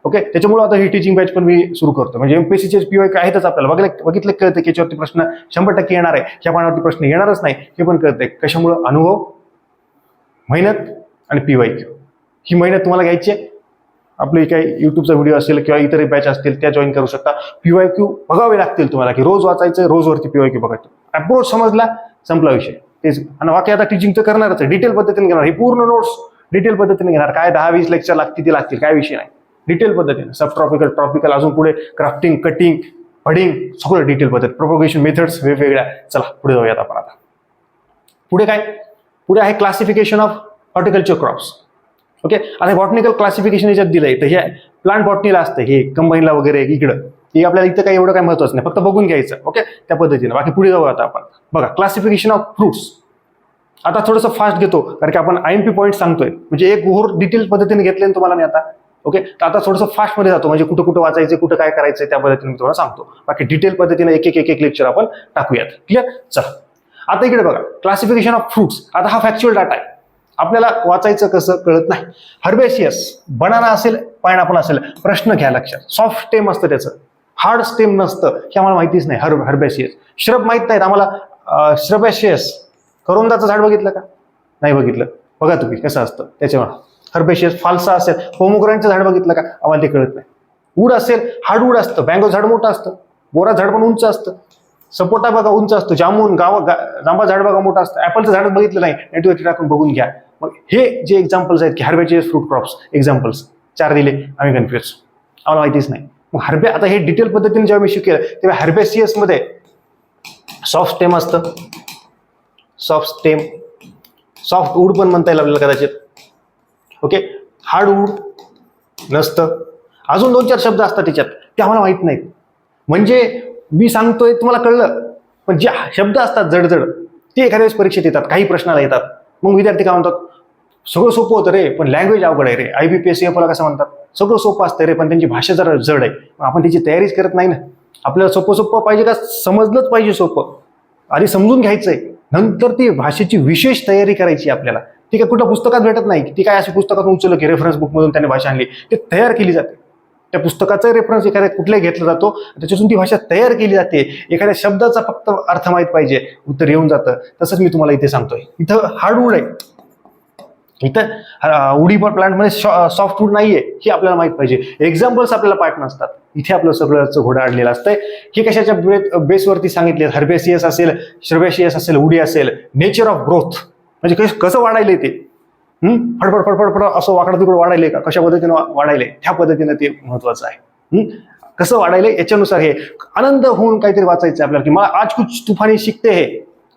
ओके, त्याच्यामुळे आता ही टीचिंग बॅच पण मी सुरू करतो. म्हणजे MPSCचे PYQ आहेतच आपल्याला, बघितलं कळतं की याच्यावरती प्रश्न 100% येणार आहे, ह्या पानावरती प्रश्न येणारच नाही हे पण कळतंय. कशामुळे? अनुभव, मेहनत आणि PYQ. ही मेहनत तुम्हाला घ्यायची आहे. आपली काही युट्यूबचा व्हिडिओ असेल किंवा इतर बॅच असतील त्या जॉईन करू शकता. PYQ बघावे लागतील तुम्हाला, की रोज वाचायचं, रोजवरती PYQ बघायचं. अप्रोच समजला, संपला विषय. तेच. आणि बाकी आता टीचिंग तर करणारच आहे, डिटेल पद्धतीने घेणार. ही पूर्ण नोट्स डिटेल पद्धतीने घेणार. काय 10-20 लेक्चर लागतील ते लागतील, काय विषय नाही. डिटेल पद्धतीने सब ट्रॉपिकल, ट्रॉपिकल, अजून पुढे क्राफ्टिंग, कटिंग, फडिंग, सगळं डिटेल पद्धत, प्रोपगेशन मेथड्स वेगवेगळ्या. चला पुढे जाऊयात आपण आता. पुढे काय? पुढे आहे classification of horticulture crops. Okay, आता बॉटनिकल क्लासिफिकेशन याच्यात दिलंय. तर हे प्लांट बॉटनीला असतं, हे कंबाईनला वगैरे इकडं. हे आपल्याला इथं काही एवढं काही महत्वाचं नाही, फक्त बघून घ्यायचं. ओके, त्या पद्धतीने. बाकी पुढे जाऊ आता आपण. बघा, क्लासिफिकेशन ऑफ फ्रुट्स. आता थोडंसं फास्ट घेतो कारण की आपण IMP पॉईंट सांगतोय, म्हणजे एक ओव्हर डिटेल पद्धतीने घेतले तुम्हाला मी आता. ओके, तर आता थोडंसं फास्ट मध्ये जातो, म्हणजे कुठं कुठं वाचायचं, कुठं काय करायचं त्या पद्धतीने मी तुम्हाला सांगतो. बाकी डिटेल पद्धतीने एक एक लेक्चर आपण टाकूयात. क्लिअर? चला आता इकडे बघा, क्लासिफिकेशन ऑफ फ्रुट्स. आता हा फॅक्च्युअल डाटा आहे, आपल्याला वाचायचं कसं कळत नाही. हर्बेशियस, बनाना असेल, पायनॅपल असेल, प्रश्न घ्या लक्षात. सॉफ्ट स्टेम असतं त्याचं, हार्ड स्टेम नसतं, हे आम्हाला माहितीच नाही. हर्बेशियस. श्रब माहित नाहीत आम्हाला. श्रबेशियस, करोंदाचं झाड बघितलं का? नाही बघितलं. बघा तुम्ही कसं असतं त्याच्यावर. हर्बेशियस. फाल्सा असेल, पोमोग्रॅनेटचं झाड बघितलं का? आम्हाला ते कळत नाही. वूड असेल, हार्ड वूड असतं. बँगो झाड मोठं असतं, बोरा झाड पण उंच असतं. सपोटा बघा उंच असतो, जांबा झाड बघा मोठं असतं. ऍपलचं झाड बघितलं नाही, नेटवरती टाकून बघून घ्या. मग हे जे एक्झाम्पल्स आहेत की हर्बेशियस फ्रूट क्रॉप्स, एक्झाम्पल्स 4 दिले, आम्ही कन्फ्युज, आम्हाला माहितीच नाही. मग आता हे डिटेल पद्धतीने जेव्हा मी शिकेल तेव्हा हर्बेशियस मध्ये सॉफ्ट स्टेम असतं, सॉफ्ट स्टेम, सॉफ्ट वूड पण म्हणता येईल आपल्याला कदाचित. ओके, हार्ड वूड नसतं. अजून 2-4 शब्द असतात त्याच्यात, ते आम्हाला माहित नाहीत. म्हणजे मी सांगतोय तुम्हाला कळलं, पण जे शब्द असतात जडजड ते एखाद्या वेळेस परीक्षेत येतात, काही प्रश्नाला येतात. मग विद्यार्थी काय म्हणतात, सगळं सोपं होतं रे पण लँग्वेज अवघड आहे रे. IBPSC आपल्याला कसं म्हणतात, सगळं सोपं असतं रे पण त्यांची भाषा जरा जड आहे. आपण त्याची तयारीच करत नाही ना. आपल्याला सोपं पाहिजे का? समजलंच पाहिजे सोपं, आधी समजून घ्यायचंय, नंतर ती भाषेची विशेष तयारी करायची आपल्याला. ती काय कुठं पुस्तकात भेटत नाही. ती काय अशी पुस्तकातून उचललं की रेफरन्स बुकमधून त्याने भाषा आणली, ते तयार केली जाते. त्या पुस्तकाचा रेफरन्स एखाद्या कुठल्याही घेतला जातो, त्याच्यातून ती भाषा तयार केली जाते. एखाद्या शब्दाचा फक्त अर्थ माहित पाहिजे, उत्तर येऊन जातं. तसंच मी तुम्हाला इथे सांगतोय. इथं हार्डवूड आहे, इथं उडी प्लांटमध्ये सॉफ्ट वूड नाहीये, हे आपल्याला माहित पाहिजे. एक्झाम्पल्स आपल्याला पाठ नसतात, इथे आपलं सगळं घोडा अडलेलं असतंय. हे कशाच्या बेसवरती सांगितले? हर्बेशियस असेल, श्रबेशियस असेल, उडी असेल. नेचर ऑफ ग्रोथ म्हणजे कसं वाढायलंय ते, फडफड फडफड फड असं वाकडं तिकडं वाढायलंय का, कशा पद्धतीने वाढायलंय, त्या पद्धतीने ते महत्वाचं आहे. कसं वाढायलंय याच्यानुसार हे आनंद होऊन काहीतरी वाचायचं आपल्याला, की मला आज कुछ तुफानी शिकते हे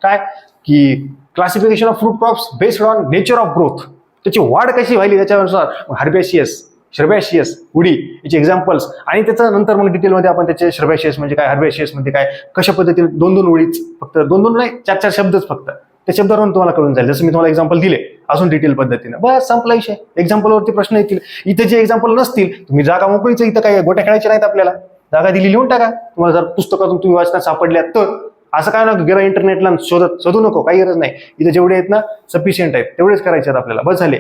काय, की classification of fruit crops based on nature of growth. त्याची वाढ कशी व्हायली त्याच्यानुसार हर्बेशियस, श्रबेशियस, उडी याचे एक्झाम्पल्स. आणि त्याचं नंतर मग डिटेलमध्ये आपण त्याचे श्रबेशियस म्हणजे काय, हर्बेशियस म्हणजे काय, कशा पद्धतीने 2-2 ओळीच, फक्त 2-2 नाही 4-4 शब्दच फक्त, त्या शब्दावरून तुम्हाला कळून जाईल. जसं मी तुम्हाला एक्झाम्पल दिले, अजून डिटेल पद्धतीने बस संपला विषय. एक्झाम्पलवरती प्रश्न येतील. इथे जे एक्झाम्पल नसतील, तुम्ही जागा मोकळीच, इथं काय गोट्या खेळायच्या नाहीत आपल्याला. जागा दिली लिहून टाका. तुम्हाला जर पुस्तकातून तुम्ही वाचण्यात सापडल्या तर, असं काय ना गेला इंटरनेटला शोधू नको, काही गरज नाही. इथे जेवढे आहेत ना सफिशियंट आहेत, तेवढेच करायचे आहेत आपल्याला, बस झाले.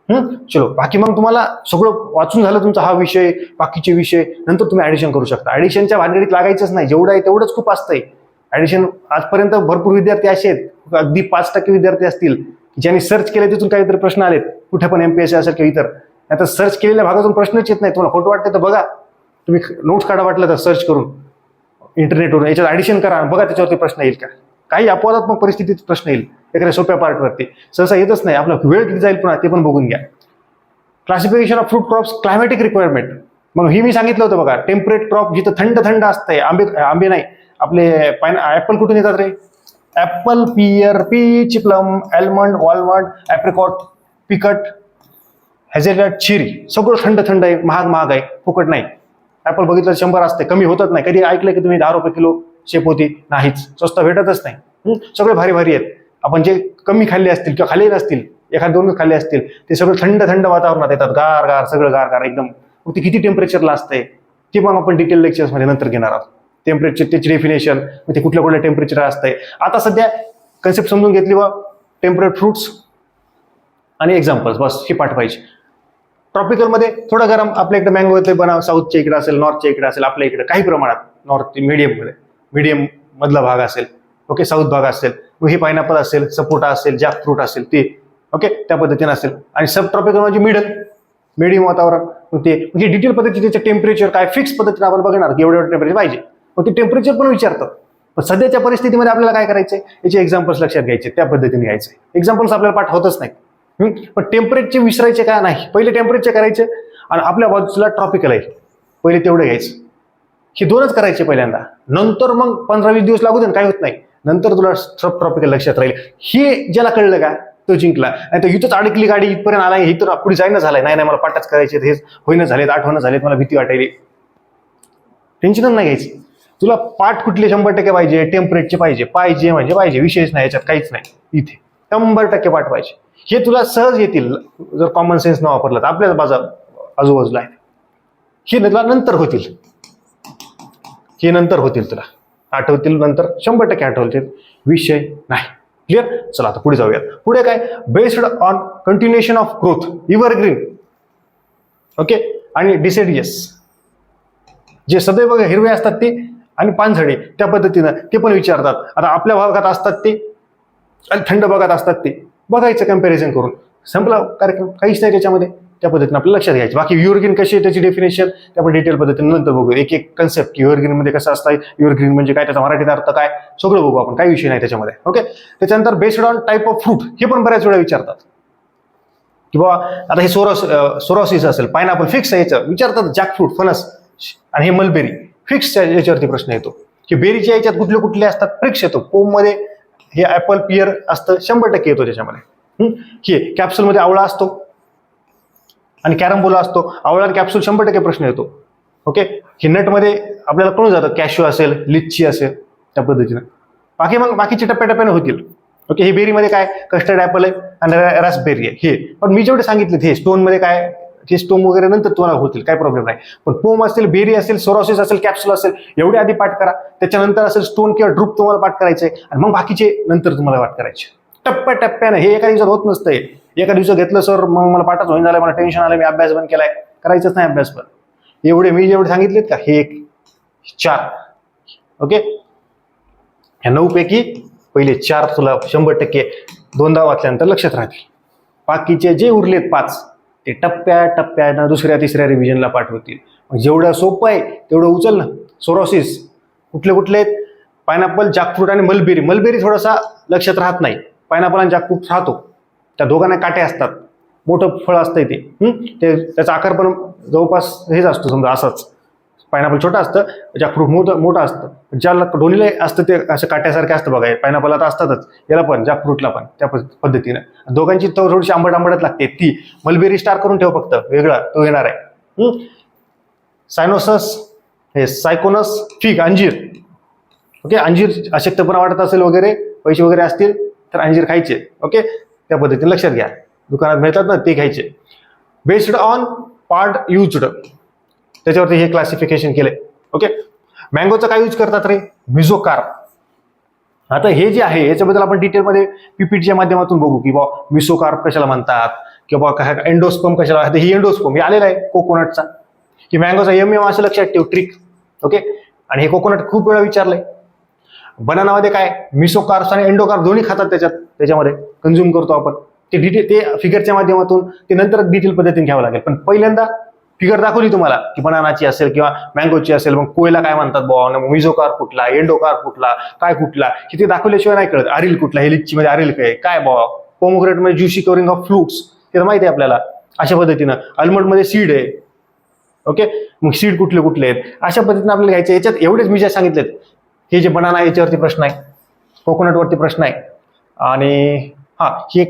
चलो, बाकी मग तुम्हाला सगळं वाचून झालं तुमचा हा विषय, बाकीचे विषय, नंतर तुम्ही ऍडिशन करू शकता. ऍडिशनच्या भानगडीत लागायचंच नाही, जेवढं आहे तेवढंच खूप असतंय. ऍडिशन आजपर्यंत भरपूर विद्यार्थी असे आहेत, अगदी 5% विद्यार्थी असतील ज्यांनी सर्च केले, तिथून काहीतरी प्रश्न आलेत, कुठे पण MPSC असेल किंवा इतर. आता सर्च केलेल्या भागातून प्रश्नच येत नाही. तुम्हाला खोटं वाटतं तर बघा, तुम्ही नोट्स काढा वाटलं तर सर्च करून इंटरनेटवरून, याच्यात ऍडिशन करा, बघा त्याच्यावरती प्रश्न येईल का. काही अपवादात्मक परिस्थितीत प्रश्न येईल एखाद्या सोप्या पार्टवरती, सहसा येतच नाही. आपला वेळ किती जाईल पुन्हा ते पण बघून घ्या. Classification of fruit crops, climatic requirement. मग ही मी सांगितलं होतं बघा, टेम्परेट क्रॉप जिथं थंड असतंय. आंबे नाही, आपले ऍपल कुठून येतात रे? Apple, pear, peach, plum, almond, walnut, apricot, pecan, hazelnut, cherry, सगळं थंड आहे, महाग आहे, फुकट नाही. ऍपल बघितलं 100 असते, कमी होतच नाही. कधी ऐकलं की तुम्ही 10 रुपये किलो शेप होती? नाहीच, स्वस्त भेटतच नाही. सगळे भारी आहेत. आपण जे कमी खाल्ले असतील किंवा खाल्ले नसतील, एखाद 2 खाल्ले असतील, ते सगळं थंड वातावरणात येतात, गार सगळं गार एकदम. मग ते किती टेम्परेचरला असतंय ते मग आपण डिटेल लेक्चर्स मध्ये नंतर घेणार आहोत. टेम्परेचर, त्याची डेफिनेशन, ते कुठल्या टेम्परेचर असतंय. आता सध्या कन्सेप्ट समजून घेतली व टेम्परेट फ्रुट्स आणि एक्झाम्पल्स, बस ही पाठ पाहिजे. ट्रॉपिकलमध्ये थोडं गरम, आपल्या इकडे मँगो ते बनव, साऊथच्या इकडे असेल, नॉर्थच्या इकडे असेल, आपल्या इकडे काही प्रमाणात नॉर्थ मीडियम मधला भाग असेल, ओके, साऊथ भाग असेल, हे पायनॅपल असेल, सपोटा असेल, जॅक फ्रूट असेल ते, ओके, त्या पद्धतीने असेल. आणि सब ट्रॉपिकल म्हणजे मिडियम वातावरण, ते म्हणजे डिटेल पद्धतीने त्याचं टेम्परेचर काय फिक्स पद्धतीने आपण बघणार की एवढं टेम्परेचर पाहिजे, मग ते टेम्परेचर पण विचारतात. पण सध्याच्या परिस्थितीमध्ये आपल्याला काय करायचंय, याचे एक्झाम्पल्स लक्षात घ्यायचे, त्या पद्धतीने घ्यायचे. एक्झाम्पल्स आपल्याला पाठ होतच नाही, पण टेम्परेचर विसरायचे का नाही, पहिले टेम्परेचर करायचे आणि आपल्या बाजूला ट्रॉपिकल आहे पहिले तेवढं घ्यायचं. हे दोनच करायचे पहिल्यांदा, नंतर मग 15-20 दिवस लागू दे, काय होत नाही, नंतर तुला सब ट्रॉपिकल लक्षात राहील. हे ज्याला कळलं का तो जिंकला. नाही तर इथंच अडकली गाडी, इथपर्यंत आलाय, हे तर पुढे जाईना झालाय, नाही मला पाठच करायचे, हे होईना झालेत, आठवणं झालेत, मला भीती वाटायली, टेन्शनच नाही घ्यायचं. तुला पाठ कुठले 100% पाहिजे, टेम्परेचरचे पाहिजे म्हणजे पाहिजे, विषयच नाही, याच्यात काहीच नाही. इथे 100% पाठ पाहिजे. हे तुला सहज येतील जर कॉमन सेन्स न वापरलं तर, आपल्याच आजूबाजूला आहे. हे तुला नंतर होतील, तुला आठवतील, नंतर 100% आठवतील, विषय नाही. क्लिअर. चला आता पुढे जाऊयात. पुढे काय, based on continuation of growth, evergreen, okay, आणि डिसेडियस, जे सदैव हिरवे असतात ते आणि पानझडे, त्या पद्धतीनं ते पण विचारतात. आता आपल्या भागात असतात ते आणि थंड भागात असतात ते, बघायचं कम्पॅरिझन करून, संपला कार्यक्रम, काहीच नाही त्याच्यामध्ये. त्या पद्धतीने आपल्याला लक्षात घ्यायचं. बाकी एव्हरग्रीन कशी आहे त्याची डेफिनेशन ते आपण डिटेल पद्धतीने नंतर बघू. एक एक कन्सेप्ट की एव्हरग्रीन मध्ये कसं असतं, एव्हरग्रीन म्हणजे काय, त्याचा मराठीत अर्थ काय, सगळं बघू आपण, काही विषय नाही त्याच्यामध्ये. ओके. त्याच्यानंतर based on type of fruit, हे पण बऱ्याच वेळा विचारतात की बाबा आता हे सोरोसिस असेल, पायनॅपल फिक्स आहे याचं विचारतात, जॅकफ्रूट, फणस आणि हे मलबेरी फिक्स याच्यावरती प्रश्न येतो की बेरीच्या याच्यात कुठले कुठले असतात, फिक्स येतो. पोम मध्ये हे ऍपल पियर असतं, 100% येतो त्याच्यामध्ये. हे कॅप्सूल मध्ये आवळा असतो आणि कॅरम्बोला असतो, आवळा आणि कॅप्सूल 100% प्रश्न येतो. ओके. हे नट मध्ये आपल्याला कळून जातं, कॅश्यू असेल, लिच्ची असेल, त्या पद्धतीनं. बाकी मग बाकीचे टप्प्याटप्प्याने होतील. ओके. हे बेरीमध्ये काय, कस्टर्ड ऍपल आहे आणि रास्पबेरी आहे हे. पण मी जेवढे सांगितले हे स्टोन मध्ये काय, हे स्टोन वगैरे नंतर तुम्हाला होतील, काय प्रॉब्लेम नाही. पण पोम असेल, बेरी असेल, सोरोसिस असेल, कॅप्सूल असेल, एवढे आधी पाठ करा. त्याच्यानंतर असेल स्टोन किंवा ड्रूप तुम्हाला पाठ करायचंय आणि मग बाकीचे नंतर तुम्हाला पाठ करायचे टप्प्याटप्प्याने. हे एका दिवसात होत नसतंय. एका दिवसात घेतलं सर मग मला पाठच होईन झालं, मला टेन्शन आलं, मी अभ्यास बंद केलाय, करायचंच नाही अभ्यास. पण एवढे मी जेवढे सांगितलेत का, हे 4, ओके, ह्या 9 पैकी पहिले 4 तुला 100% दोनदा वाचल्यानंतर लक्षात राहतील. बाकीचे जे उरलेत 5 ते टप्प्याटप्प्यानं दुसऱ्या तिसऱ्या रिव्हिजनला पाठवतील. जेवढं सोपं आहे तेवढं उचल ना. सोरोसिस कुठले कुठले आहेत, पायनॅपल, जॅकफ्रूट आणि मलबेरी. मलबेरी थोडासा लक्षात राहत नाही, पायनॅपल आणि जॅकफ्रूट राहतो. त्या दोघांना काटे असतात, मोठं फळ असतंय ते, त्याचा आकार पण जवळपास हेच असतो, समजा असाच. पायनॅपल छोटा असतं, जॅकफ्रूट मोठं असतं. ज्याला दोन्हीला असतं ते असं काट्यासारखं असतं बघा. पायनॅपलला तर असतातच, याला पण जॅकफ्रूटला पण त्या पद्धतीनं. दोघांची थोडीशी आंबट लागते ती. मलबेरी स्टार करून ठेव फक्त, वेगळा तो येणार आहे. सायनोसस, हे सायकोनस, फिग, अंजीर. ओके. अंजीर अशक्तपणा वाटत असेल वगैरे, पैसे वगैरे असतील तर अंजीर खायचे. ओके. त्या पद्धतीने लक्षात घ्या, दुकानात मिळतात ना ते घ्यायचे. बेस्ड ऑन पार्ट युज्ड, त्याच्यावरती हे क्लासिफिकेशन केले. ओके. मँगोचा काय यूज करतात रे, मिझोकार्प. आता हे जे आहे याच्याबद्दल आपण डिटेलमध्ये पीपीटीच्या माध्यमातून बघू की बा मिझोकार्प कशाला म्हणतात किंवा काय एंडोस्पर्म कशाला. ही एंडोस्पर्म हे आलेला आहे कोकोनटचा, की मँगोचा एम असं लक्षात ठेव, ट्रिक. ओके. आणि हे कोकोनट खूप वेळा विचारलंय. बनानामध्ये काय, मिसोकार्प्स आणि एंडोकार्प दोन्ही खातात त्याच्यामध्ये कन्झ्युम करतो आपण. ते फिगरच्या माध्यमातून ते नंतर डिटेल पद्धतीने घ्यावं लागेल. पण पहिल्यांदा फिगर दाखवली तुम्हाला की बनानाची असेल किंवा मँगोची असेल, मग कोयला काय म्हणतात बुवा, मिझोकार्प कुठला, एंडोकार्प कुठला, काय कुठला, की ते दाखवल्याशिवाय नाही कळत. अरिल कुठला, हे लिच्ची मध्ये अरिल काय बुवा, पोमोग्रेनेट मध्ये ज्युसी कवरिंग ऑफ फ्रुट्स, ते तर माहिती आहे आपल्याला. अशा पद्धतीनं आल्मंड मध्ये सीड आहे. ओके. मग सीड कुठले कुठले आहेत, अशा पद्धतीने आपल्याला घ्यायचे. याच्यात एवढेच मी जे सांगितलेत, हे जे बनाना आहे याच्यावरती प्रश्न आहे, कोकोनट वरती प्रश्न आहे, आणि हे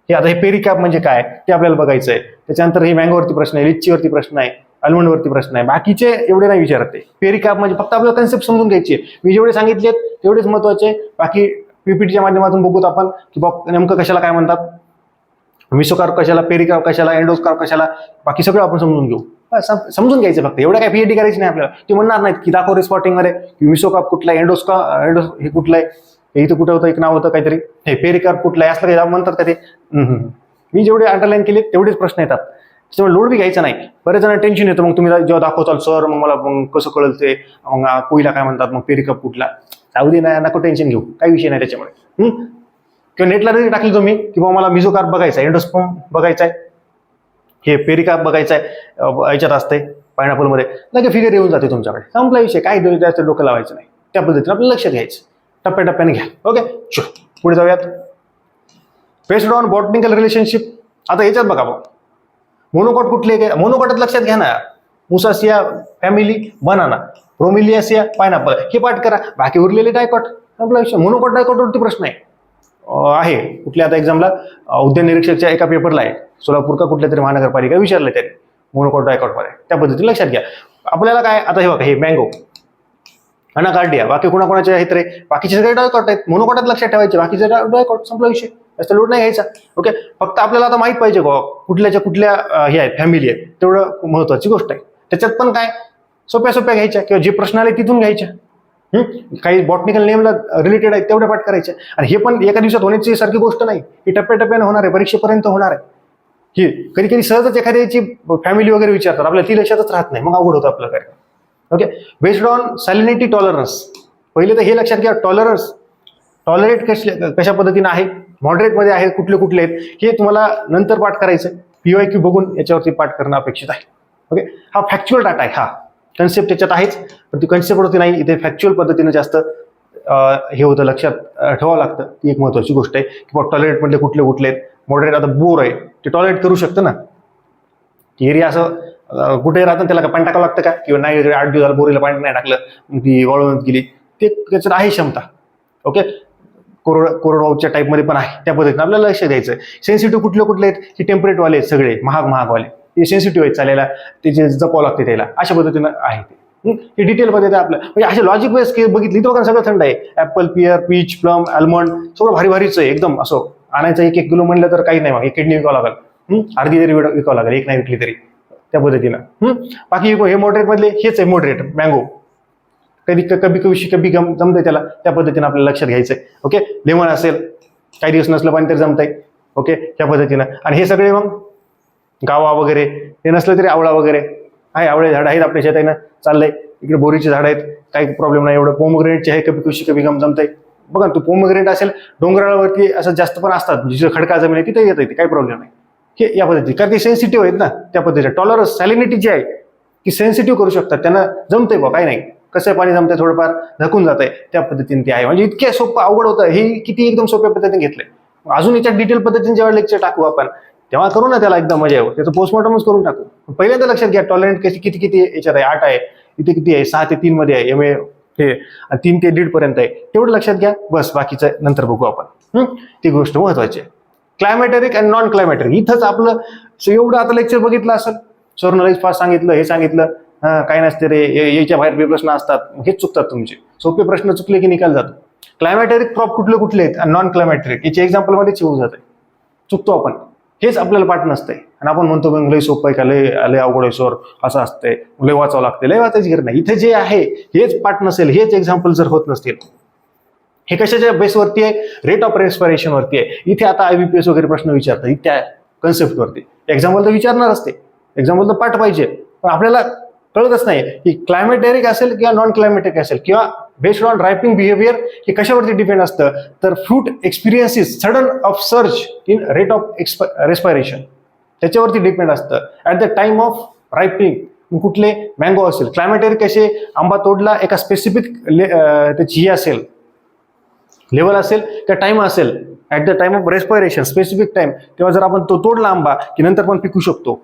आता हे पेरिकॅप म्हणजे काय ते आपल्याला बघायचं आहे. त्याच्यानंतर हे मँगोवरती प्रश्न आहे, लिच्चीवरती प्रश्न आहे, आल्मंड वरती प्रश्न आहे. बाकीचे एवढे नाही विचारत. ते पेरिकॅप म्हणजे फक्त आपल्याला कन्सेप्ट समजून घ्यायची. मी जेवढे सांगितलेत तेवढेच महत्वाचे. बाकी पीपीटीच्या माध्यमातून बघूत आपण की बाबा नेमकं कशाला काय म्हणतात, मिसोकार्प कशाला, पेरिकॅप कशाला, एंडोस्कार्प कशाला, बाकी सगळं आपण समजून घेऊ. समजून घ्यायचं फक्त, एवढं काय पीएचडी करायची नाही आपल्याला. ते म्हणणार नाहीत की दाखव रे स्पॉटिंग मध्ये मिसोकार्प कुठला आहे, हे कुठलं आहे, इथं कुठं होतं एक नाव होतं काहीतरी, हे पेरिकार्प कुठलं आहे असलं काही म्हणतात का ते. मी जेवढे अंडरलाईन केले तेवढेच प्रश्न येतात, त्याच्यामुळे लोड बी घ्यायचा नाही. बरेच जण टेन्शन येतं, मग तुम्ही जेव्हा दाखवताल सर मग मला मग कसं कळलं ते, मग कोईला काय म्हणतात, मग पेरिकार्प कुठला, जाऊ दे ना, नको टेन्शन घेऊ, काही विषय नाही त्याच्यामुळे. किंवा नेटला जरी टाकली तुम्ही की बाबा मला मिझोकार्प बघायचा आहे, एंडोस्पर्म बघायचा आहे, हे पेरिकार्प बघायचा आहे, याच्यात असते पायनॅपलमध्ये, लगे फिगर येऊन जाते तुमच्याकडे, संपला विषय, काही जास्त डोकं लावायचं नाही. त्या पद्धतीने आपलं लक्षात घ्यायचं, टप्प्याटप्प्याने घ्या. ओके, पुढे जाऊयात. Based on botanical relationship. आता याच्यात बघा मोनोकॉट कुठले, मोनोकॉटात लक्षात घ्या ना, मुसासिया फॅमिली, बनाना, ब्रोमिलियासिया, पायनॅपल, हे पाठ करा. बाकी उरलेले डायकॉट, आपला विषय. मोनोकॉट डायकॉटवरती प्रश्न आहे कुठल्या आता एक्झामला उद्यान निरीक्षकच्या एका पेपरला आहे, सोलापूर का कुठल्या तरी महानगरपालिका विचारलं त्याने मोनोकॉट डायकॉटमध्ये, त्या पद्धतीने लक्षात घ्या. आपल्याला काय आता हे बघा, हे मँगो, अनाकार्डिया, बाकी कोणाकोणाचे आहेत रे, बाकीचे सगळे डायकॉट आहेत, मोनोकॉटात लक्षात ठेवायचे, बाकीचे डायकॉट, संपला विषय, जास्त लोड नाही घ्यायचा. ओके, फक्त आपल्याला आता माहित पाहिजे कुठल्याच्या कुठल्या हे आहेत, फॅमिली आहेत, तेवढं महत्वाची गोष्ट आहे. त्याच्यात पण काय सोप्या घ्यायच्या, किंवा जे प्रश्न आले तिथून घ्यायच्या. काही बॉटनिकल नेमला रिलेटेड आहेत तेवढ्या पाठ करायच्या. आणि हे पण एका दिवसात होण्याची सारखी गोष्ट नाही, ही टप्प्याटप्प्याने होणार आहे, परीक्षेपर्यंत होणार आहे. ही कधी कधी सहजच एखाद्याची फॅमिली वगैरे विचारतात, आपल्याला ती लक्षातच राहत नाही, मग अवघड होतं आपलं काय. Okay, based on salinity tolerance. पहिले तर हे लक्षात घ्या, टॉलरेट कशा पद्धतीने आहे, मॉडरेटमध्ये आहे, कुठले आहेत, हे तुम्हाला नंतर पाठ करायचं. PYQ बघून याच्यावरती पाठ करणं अपेक्षित आहे. ओके, हा फॅक्च्युअल डाटा आहे, हा कन्सेप्ट त्याच्यात आहेच, पण ती कन्सेप्टवरती नाही, इथे फॅक्च्युअल पद्धतीने जास्त हे होतं, लक्षात ठेवावं लागतं. ती एक महत्वाची गोष्ट आहे की टॉलरेट मधले कुठले आहेत. मॉडरेट आता बोर आहे, ते टॉलरेट करू शकतं ना, एरिया असं कुठे राहतं, त्याला पाणी टाकावं लागतं का, किंवा नाही 8 दिवस झाला बोरीला पाणी नाही टाकलं, ती वाळून गेली, ते त्याच्यात आहे क्षमता. ओके, कोरडवाऊच्या टाईपमध्ये पण आहे, त्या पद्धतीने आपल्याला लक्ष द्यायचं. सेन्सिटिव्ह कुठले आहेत, की टेम्परेटवाले आहेत सगळे, महागवाले, ते सेन्सिटिव्ह आहेत, चालायला त्याचे जपावं लागते त्याला, अशा पद्धतीनं आहे ते. हे डिटेलमध्ये आपलं म्हणजे असे लॉजिक बेस बघितली तर बघा सगळं थंड आहे. Apple, pear, peach, plum, almond सगळं भारीच आहे एकदम. असं आणायचं 1-1 किलो म्हणलं तर काही नाही, मग 1 किडनी विकावं लागेल, अर्धी तरी विकावं लागेल, एक नाही विकली तरी, त्या पद्धतीनं. बाकी हे मॉडरेट मधले हेच आहे, मॉडरेट मँगो कभी जमतंय त्याला, त्या पद्धतीने आपल्याला लक्षात घ्यायचंय. ओके, लेमन असेल, काही दिवस नसलं पाणी तरी जमतंय. ओके, त्या पद्धतीनं. आणि हे सगळे मग गावा वगैरे, हे नसलं तरी आवळा वगैरे आहे, आवळे झाड आहेत आपल्या शेतानं, चाललंय. इकडे बोरीचे झाड आहेत, काही प्रॉब्लेम नाही एवढं. पोमग्रेनेटचे आहे, कभी गम जमतंय. बघा, तू पोमग्रेनेट असेल डोंगरावरती असं जास्त पण असतात, जिथे खडका जमीन आहे तिथे येतं, काही प्रॉब्लेम नाही. हे या पद्धतीने, कारण ते सेन्सिटिव्ह आहेत ना, त्या पद्धतीने. टॉलरन्स सॅलिनिटी जी आहे की सेन्सिटिव्ह करू शकतात, त्यांना जमतंय बा, काही नाही, कसं पाणी जमतंय, थोडंफार झाकून जात आहे, त्या पद्धतीने ते आहे. म्हणजे इतक्या सोपं अवघड होतं हे, किती एकदम सोप्या पद्धतीने घेतलंय. अजून याच्यात डिटेल पद्धतीने जेव्हा लेक्चर टाकू आपण तेव्हा करू ना, त्याला एकदम मजा येऊ, त्याचं पोस्टमॉर्टमच करून टाकू. पहिल्यांदा लक्षात घ्या, टॉलरंट किती याच्यात आहे, 8 आहे, इथे किती आहे, 6 ते 3 मध्ये आहे, MA हे 3 ते 1.5 पर्यंत आहे, तेवढं लक्षात घ्या बस. बाकीचं नंतर बघू आपण, ती गोष्ट महत्वाची आहे. क्लायमॅटेरिक अँड नॉन क्लायमॅटेरिक, इथंच आपलं एवढं आता लेक्चर बघितलं असेल, सरनं फास्ट सांगितलं, हे सांगितलं, काय नसते रे, याच्या बाहेर प्रश्न असतात, हेच चुकतात तुमचे. सोपे प्रश्न चुकले की निकाल जातो. क्लायमॅटेरिक क्रॉप कुठले आहेत आणि नॉन क्लायमॅटेरिक, याचे एक्झाम्पल मध्येच येऊन जाते, चुकतो आपण. हेच आपल्याला पाठ नसतंय आणि आपण म्हणतो मग लय सोपं आहे का, लय अवघड आहे सर, असं असतंय, लय वाचावं लागते, लय वाचायची गरज नाही. इथे जे आहे हेच पाठ नसेल, हेच एक्झाम्पल जर होत नसतील, हे कशाच्या बेसवरती आहे, रेट ऑफ रेस्पिरेशन वरती आहे. इथे आता IBPS वगैरे प्रश्न विचारतात त्या कन्सेप्टवरती. एक्झाम्पल तर विचारणार असते, एक्झाम्पल तर पाठ पाहिजे, पण आपल्याला कळतच नाही की क्लायमॅटेरिक असेल किंवा नॉन क्लायमॅटिक असेल, किंवा बेस्ड ऑन रायपिंग बिहेवियर हे कशावरती डिपेंड असतं, तर fruit experiences sudden of surge in rate of respiration, त्याच्यावरती डिपेंड असतं. ऍट द टाइम ऑफ रायपिंग कुठले मँगो असेल, क्लायमॅटेरिक कसे, आंबा तोडला एका स्पेसिफिक त्याची ही असेल, लेवल असेल किंवा टाइम असेल, at the time of respiration specific time, तेव्हा जर आपण तो तोडला आंबा की नंतर पण पिकू शकतो.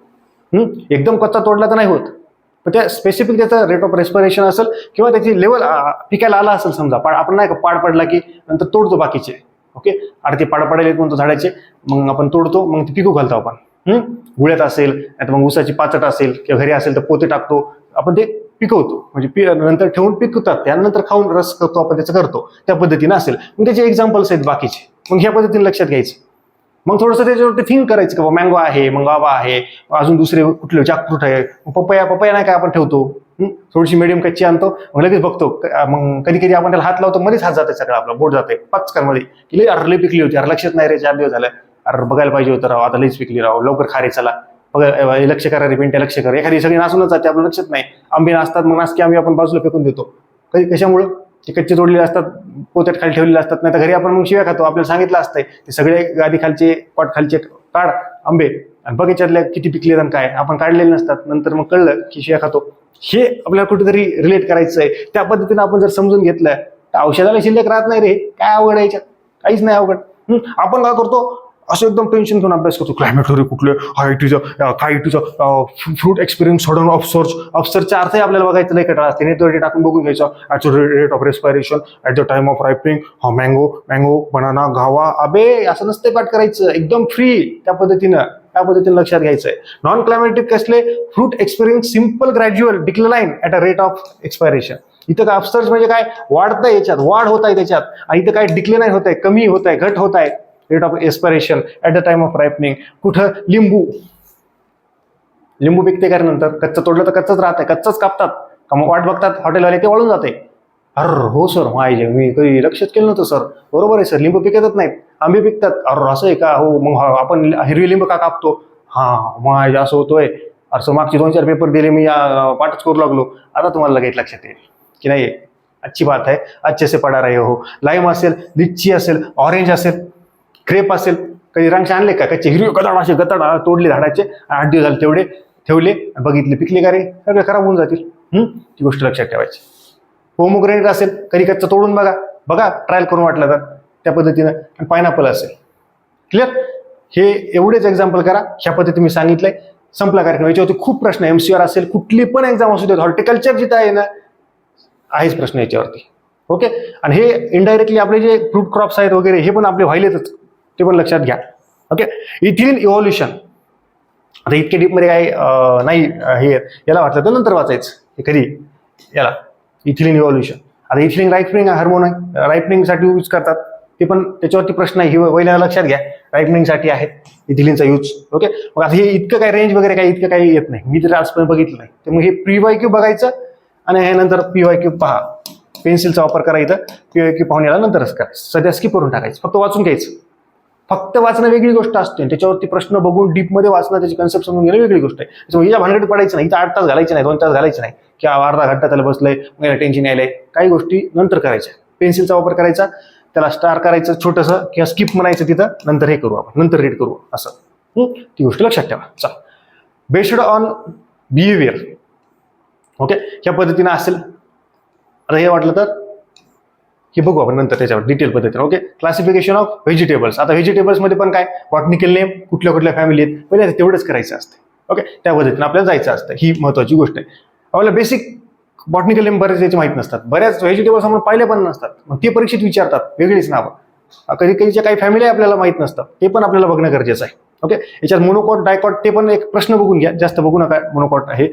एकदम कच्चा तोडला तर नाही होत, पण त्या स्पेसिफिक त्याचं रेट ऑफ रेस्पिरेशन असेल किंवा त्याची लेवल पिकायला आला असेल, समजा आपण नाही का पाड पडला की नंतर तोडतो बाकीचे. ओके, आता ते पाड पडायला म्हणतो झाडाचे, मग आपण तोडतो, मग ते पिकू घालतो आपण. गुळ्यात असेल, नाही मग ऊसाची पाचट असेल किंवा घरी असेल तर पोते टाकतो आपण, ते पिकवतो, म्हणजे नंतर ठेवून पिकवतात, त्यानंतर खाऊन रस करतो आपण, त्याचं करतो, त्या पद्धतीने असेल. मग त्याचे एक्झाम्पल्स आहेत बाकीचे, मग ह्या पद्धतीने लक्षात घ्यायचं. मग थोडंसं त्याच्यावरती थिंक करायचं की मँगो आहे, मग आवा आहे, अजून दुसरे कुठले जॅकफ्रूट आहे, पपया नाही काय आपण ठेवतो, थोडीशी मिडियम कच्ची आणतो, मग लगेच बघतो. मग कधी कधी आपण त्याला हात लावतो, मध्येच हात जाते सगळं, आपला बोट जाते पचकन मध्ये, की अरे पिकली होती, अरे लक्षात नाही रे, 4 दिवस झालं, अरे बघायला पाहिजे होतं राव, आता लईच पिकली राव, लवकर खा रे, चला बघा, लक्ष करा रे पिंट्या, लक्ष करा. एखादी सगळी नासूनच जाते, आपलं लक्षात नाही. आंबे नाचतात, मग नासकी आंबे आपण बाजूला फेकून देतो. कशामुळं? ते कच्चे तोडलेले असतात, पोत्यात खाली ठेवलेले असतात, नाही तर घरी आपण मग शिव्या खातो. आपल्याला सांगितलं असतंय ते सगळे गादी खालचे, पाट खालचे काढ आंबे, आणि बघ याच्यातल्या किती पिकले आणि काय, आपण काढलेले नसतात. नंतर मग कळलं की शिव्या खातो. हे आपल्याला कुठेतरी रिलेट करायचं आहे. त्या पद्धतीने आपण जर समजून घेतलं तर औषधाला शिल्लक राहत नाही रे. काय अवघड आहे याच्यात? काहीच नाही अवघड. आपण काय करतो, असं एकदम टेन्शन घेऊन अभ्यास करतो. क्लायमेटरी कुठले, IITचं फ्रूट एक्सपिरियन्स सडन ऑफसरचा अर्थही आपल्याला बघायचं नाही, कटाळा असते. नेटवरती टाकून बघून घ्यायचं. Rate of respiration at the time of ripening, mango banana घावा. अबे असं नसते पाठ करायचं, एकदम फ्री त्या पद्धतीनं लक्षात घ्यायचं आहे. नॉन क्लायमेटिक कसले, fruit experience simple gradual decline at a rate of expiration. इथं काय अपसर्ज म्हणजे काय, वाढतंय याच्यात, वाढ होत आहे त्याच्यात. आणि इथं काय डिक्लाइन होत आहे, कमी होत आहे, घट होत आहे. Rate of expiration at the time of ripening. कुठं लिंबू पिकते का नंतर, कच्चं तोडलं तर कच्चंच राहतंय, कच्चंच कापतात का मग वाट बघतात हॉटेलवाले, ते वाळून जाते. अरे हो सर, माहिती मी कधी लक्षात केलं नव्हतं सर. बरोबर आहे सर, लिंबू पिकतच नाहीत, आंबे पिकतात. अरे असं आहे का? हो, मग आपण हिरवी लिंबू का कापतो? मग असं होतोय. असं मागचे 2-4 पेपर दिले मी, पाठच करू लागलो. आता तुम्हाला लगेच लक्षात येईल की नाही, अच्छी बात आहे, अच्छे से पडा रहे हो. लाईम असेल, लिच्ची असेल, ऑरेंज असेल, क्रेप असेल, कधी रांगचे आणले का कच्चे, हिरवे गताड तोडले झाडाचे, 8 दिवस झाले तेवढे ठेवले, बघितले पिकले का रे, सगळे खराब होऊन जातील. ती गोष्ट लक्षात ठेवायची. पोमोग्रेनेट असेल, कधी कच्चं तोडून बघा ट्रायल करून वाटलं तर त्या पद्धतीनं. आणि पायनॅपल असेल. क्लिअर? हे एवढेच एक्झाम्पल करा. ह्या पद्धती मी सांगितलंय, संपला कार्यक्रम. याच्यावरती खूप प्रश्न, MCR असेल, कुठली पण एक्झाम असू देत, हॉर्टिकल्चर जिथं आहे ना, आहेच प्रश्न याच्यावरती. ओके. आणि हे इनडायरेक्टली आपले जे फ्रूट क्रॉप्स आहेत वगैरे, हे पण आपले व्हायलेतच, ते पण लक्षात घ्या. ओके. इथिलीन इव्हॉल्युशन, आता इतके डीपमध्ये काय नाही, हे याला वाटलं तर नंतर वाचायचं. हे कधी याला इथिलीन इव्हॉल्युशन. आता इथिलीन रायपनिंग हार्मोन आहे, रायपनिंगसाठी यूज करतात, ते पण त्याच्यावरती प्रश्न आहे, हे पहिल्या लक्षात घ्या. रायपनिंगसाठी आहे इथिलीनचा यूज. ओके. मग आता हे इतकं काय रेंज वगैरे काय इतकं काही येत नाही, मी तर आजपर्यंत बघितलं नाही. त्यामुळे हे PYQ बघायचं आणि हे नंतर PYQ पहा. पेन्सिलचा वापर करायचा, PYQ पाहून याला नंतरच करायचं, सध्या स्किप करून टाकायचं, फक्त वाचून घ्यायचं. फक्त वाचणं वेगळी गोष्ट असते, त्याच्यावरती प्रश्न बघून डीपमध्ये वाचणं, त्याची कन्सेप्ट समजून घेणं वेगळी गोष्ट आहे. त्याच्यामुळे हिच्या भानगडीत पडायचं नाही. इथं 8 तास घालायचे नाही, 2 तास घालायचे नाही, की अर्धा घंटा त्याला बसलंय, मग टेन्शन यायलंय. काही गोष्टी नंतर करायच्या. पेन्सिलचा वापर करायचा, त्याला स्टार करायचं छोटंसं, किंवा स्किप म्हणायचं तिथं, नंतर हे करू आपण, नंतर रीड करू, असं. ती गोष्ट लक्षात ठेवा. चला, बेस्ड ऑन बिहेवियर. ओके. ह्या पद्धतीनं असेल. आता हे वाटलं तर हे बघू आपण नंतर त्याच्यावर डिटेल पद्धतीने. ओके. Classification of vegetables. आता व्हेजिटेबल्समध्ये पण काय, बॉटनिकल नेम, कुठल्या फॅमिली आहेत, पहिले तेवढंच करायचं असतं. ओके. त्या पद्धतीने आपल्याला जायचं असतं. ही महत्वाची गोष्ट आहे. आपल्याला बेसिक बॉटनिकल नेम बरेच याचे माहीत नसतात, बऱ्याच व्हेजिटेबल्स आपण पाहिले पण नसतात, मग ते परीक्षेत विचारतात, वेगळीच नावं. कधीच्या काही फॅमिली आपल्याला माहीत नसतात, ते पण आपल्याला बघणं गरजेचं आहे. ओके. याच्यात मोनोकॉट, डायकॉट, ते पण एक प्रश्न बघून घ्या, जास्त बघू नका. मोनोकॉट हे